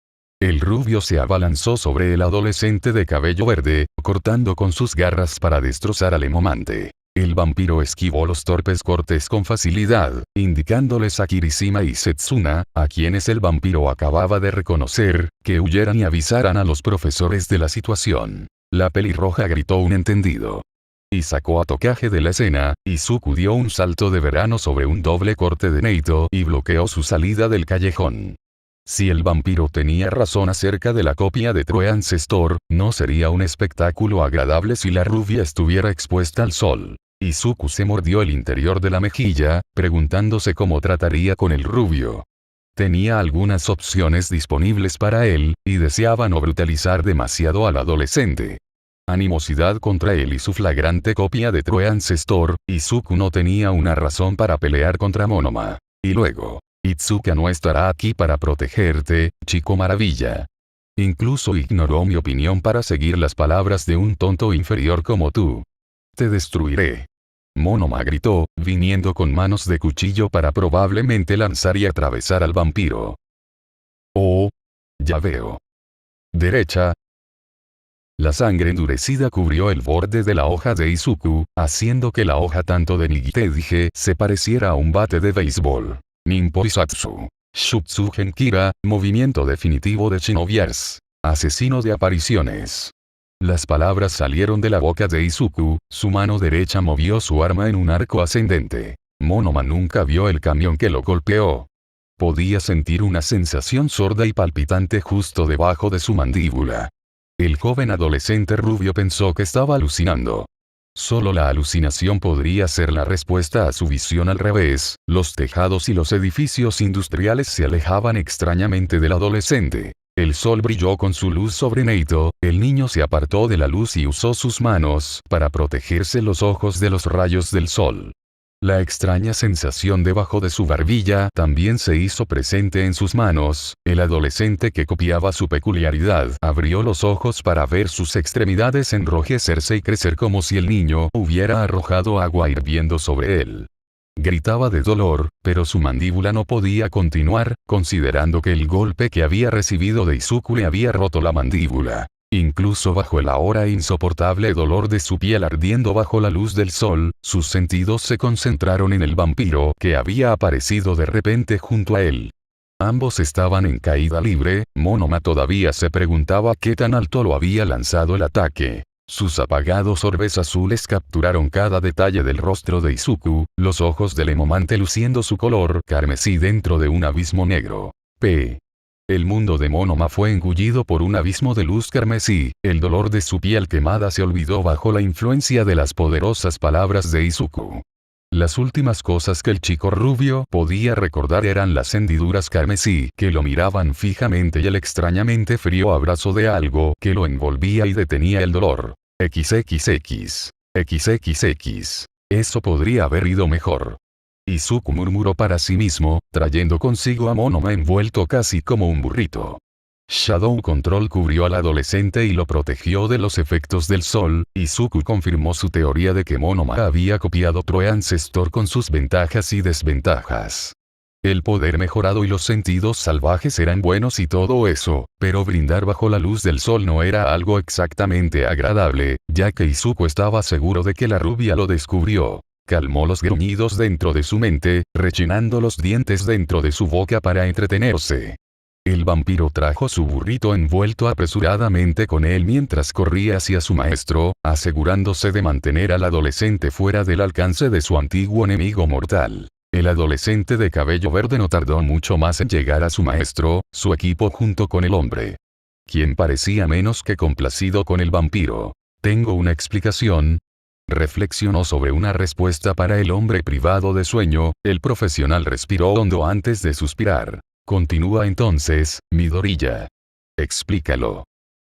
El rubio se abalanzó sobre el adolescente de cabello verde, cortando con sus garras para destrozar al hemomante. El vampiro esquivó los torpes cortes con facilidad, indicándoles a Kirishima y Setsuna, a quienes el vampiro acababa de reconocer, que huyeran y avisaran a los profesores de la situación. La pelirroja gritó un entendido. Y sacó a Tokage de la escena, Izuku dio un salto de verano sobre un doble corte de Neito y bloqueó su salida del callejón. Si el vampiro tenía razón acerca de la copia de True Ancestor, no sería un espectáculo agradable si la rubia estuviera expuesta al sol. Izuku se mordió el interior de la mejilla, preguntándose cómo trataría con el rubio. Tenía algunas opciones disponibles para él, y deseaba no brutalizar demasiado al adolescente. Animosidad contra él y su flagrante copia de True Ancestor, Izuku no tenía una razón para pelear contra Monoma. Y luego, Itsuka no estará aquí para protegerte, chico maravilla. Incluso ignoró mi opinión para seguir las palabras de un tonto inferior como tú. Te destruiré. Monoma gritó, viniendo con manos de cuchillo para probablemente lanzar y atravesar al vampiro. Oh. Ya veo. Derecha. La sangre endurecida cubrió el borde de la hoja de Izuku, haciendo que la hoja tanto de Nigitedige se pareciera a un bate de béisbol. Ninpoisatsu. Shutsu Genkira, movimiento definitivo de Shinobiers. Asesino de apariciones. Las palabras salieron de la boca de Izuku, su mano derecha movió su arma en un arco ascendente. Monoma nunca vio el camión que lo golpeó. Podía sentir una sensación sorda y palpitante justo debajo de su mandíbula. El joven adolescente rubio pensó que estaba alucinando. Solo la alucinación podría ser la respuesta a su visión al revés, los tejados y los edificios industriales se alejaban extrañamente del adolescente. El sol brilló con su luz sobre Neito, el niño se apartó de la luz y usó sus manos para protegerse los ojos de los rayos del sol. La extraña sensación debajo de su barbilla también se hizo presente en sus manos, el adolescente que copiaba su peculiaridad abrió los ojos para ver sus extremidades enrojecerse y crecer como si el niño hubiera arrojado agua hirviendo sobre él. Gritaba de dolor, pero su mandíbula no podía continuar, considerando que el golpe que había recibido de Izuku le había roto la mandíbula. Incluso bajo el ahora insoportable dolor de su piel ardiendo bajo la luz del sol, sus sentidos se concentraron en el vampiro que había aparecido de repente junto a él. Ambos estaban en caída libre, Monoma todavía se preguntaba qué tan alto lo había lanzado el ataque. Sus apagados orbes azules capturaron cada detalle del rostro de Izuku, los ojos del emomante luciendo su color carmesí dentro de un abismo negro. El mundo de Monoma fue engullido por un abismo de luz carmesí, el dolor de su piel quemada se olvidó bajo la influencia de las poderosas palabras de Izuku. Las últimas cosas que el chico rubio podía recordar eran las hendiduras carmesí que lo miraban fijamente y el extrañamente frío abrazo de algo que lo envolvía y detenía el dolor. XXX. XXX. Eso podría haber ido mejor. Izuku murmuró para sí mismo, trayendo consigo a Monoma envuelto casi como un burrito. Shadow Control cubrió al adolescente y lo protegió de los efectos del sol. Izuku confirmó su teoría de que Monoma había copiado True Ancestor con sus ventajas y desventajas. El poder mejorado y los sentidos salvajes eran buenos y todo eso, pero brindar bajo la luz del sol no era algo exactamente agradable, ya que Izuku estaba seguro de que la rubia lo descubrió. Calmó los gruñidos dentro de su mente, rechinando los dientes dentro de su boca para entretenerse. El vampiro trajo su burrito envuelto apresuradamente con él mientras corría hacia su maestro, asegurándose de mantener al adolescente fuera del alcance de su antiguo enemigo mortal. El adolescente de cabello verde no tardó mucho más en llegar a su maestro, su equipo junto con el hombre, quien parecía menos que complacido con el vampiro. ¿Tengo una explicación? Reflexionó sobre una respuesta para el hombre privado de sueño. El profesional respiró hondo antes de suspirar. Continúa entonces, Midoriya. Explícalo.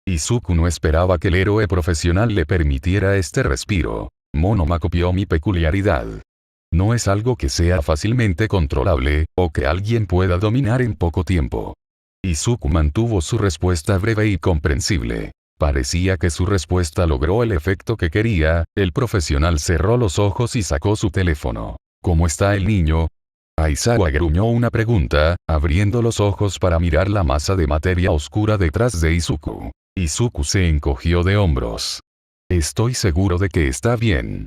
Izuku no esperaba que el héroe profesional le permitiera este respiro. Monoma copió mi peculiaridad. No es algo que sea fácilmente controlable, o que alguien pueda dominar en poco tiempo. Izuku mantuvo su respuesta breve y comprensible. Parecía que su respuesta logró el efecto que quería. El profesional cerró los ojos y sacó su teléfono. ¿Cómo está el niño? Aizawa gruñó una pregunta, abriendo los ojos para mirar la masa de materia oscura detrás de Izuku. Izuku se encogió de hombros. Estoy seguro de que está bien.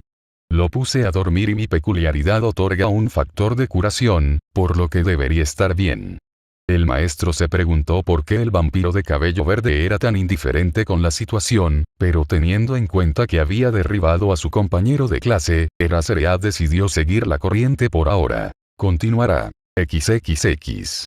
Lo puse a dormir y mi peculiaridad otorga un factor de curación, por lo que debería estar bien. El maestro se preguntó por qué el vampiro de cabello verde era tan indiferente con la situación, pero teniendo en cuenta que había derribado a su compañero de clase, Eraserhead decidió seguir la corriente por ahora. Continuará. XXX.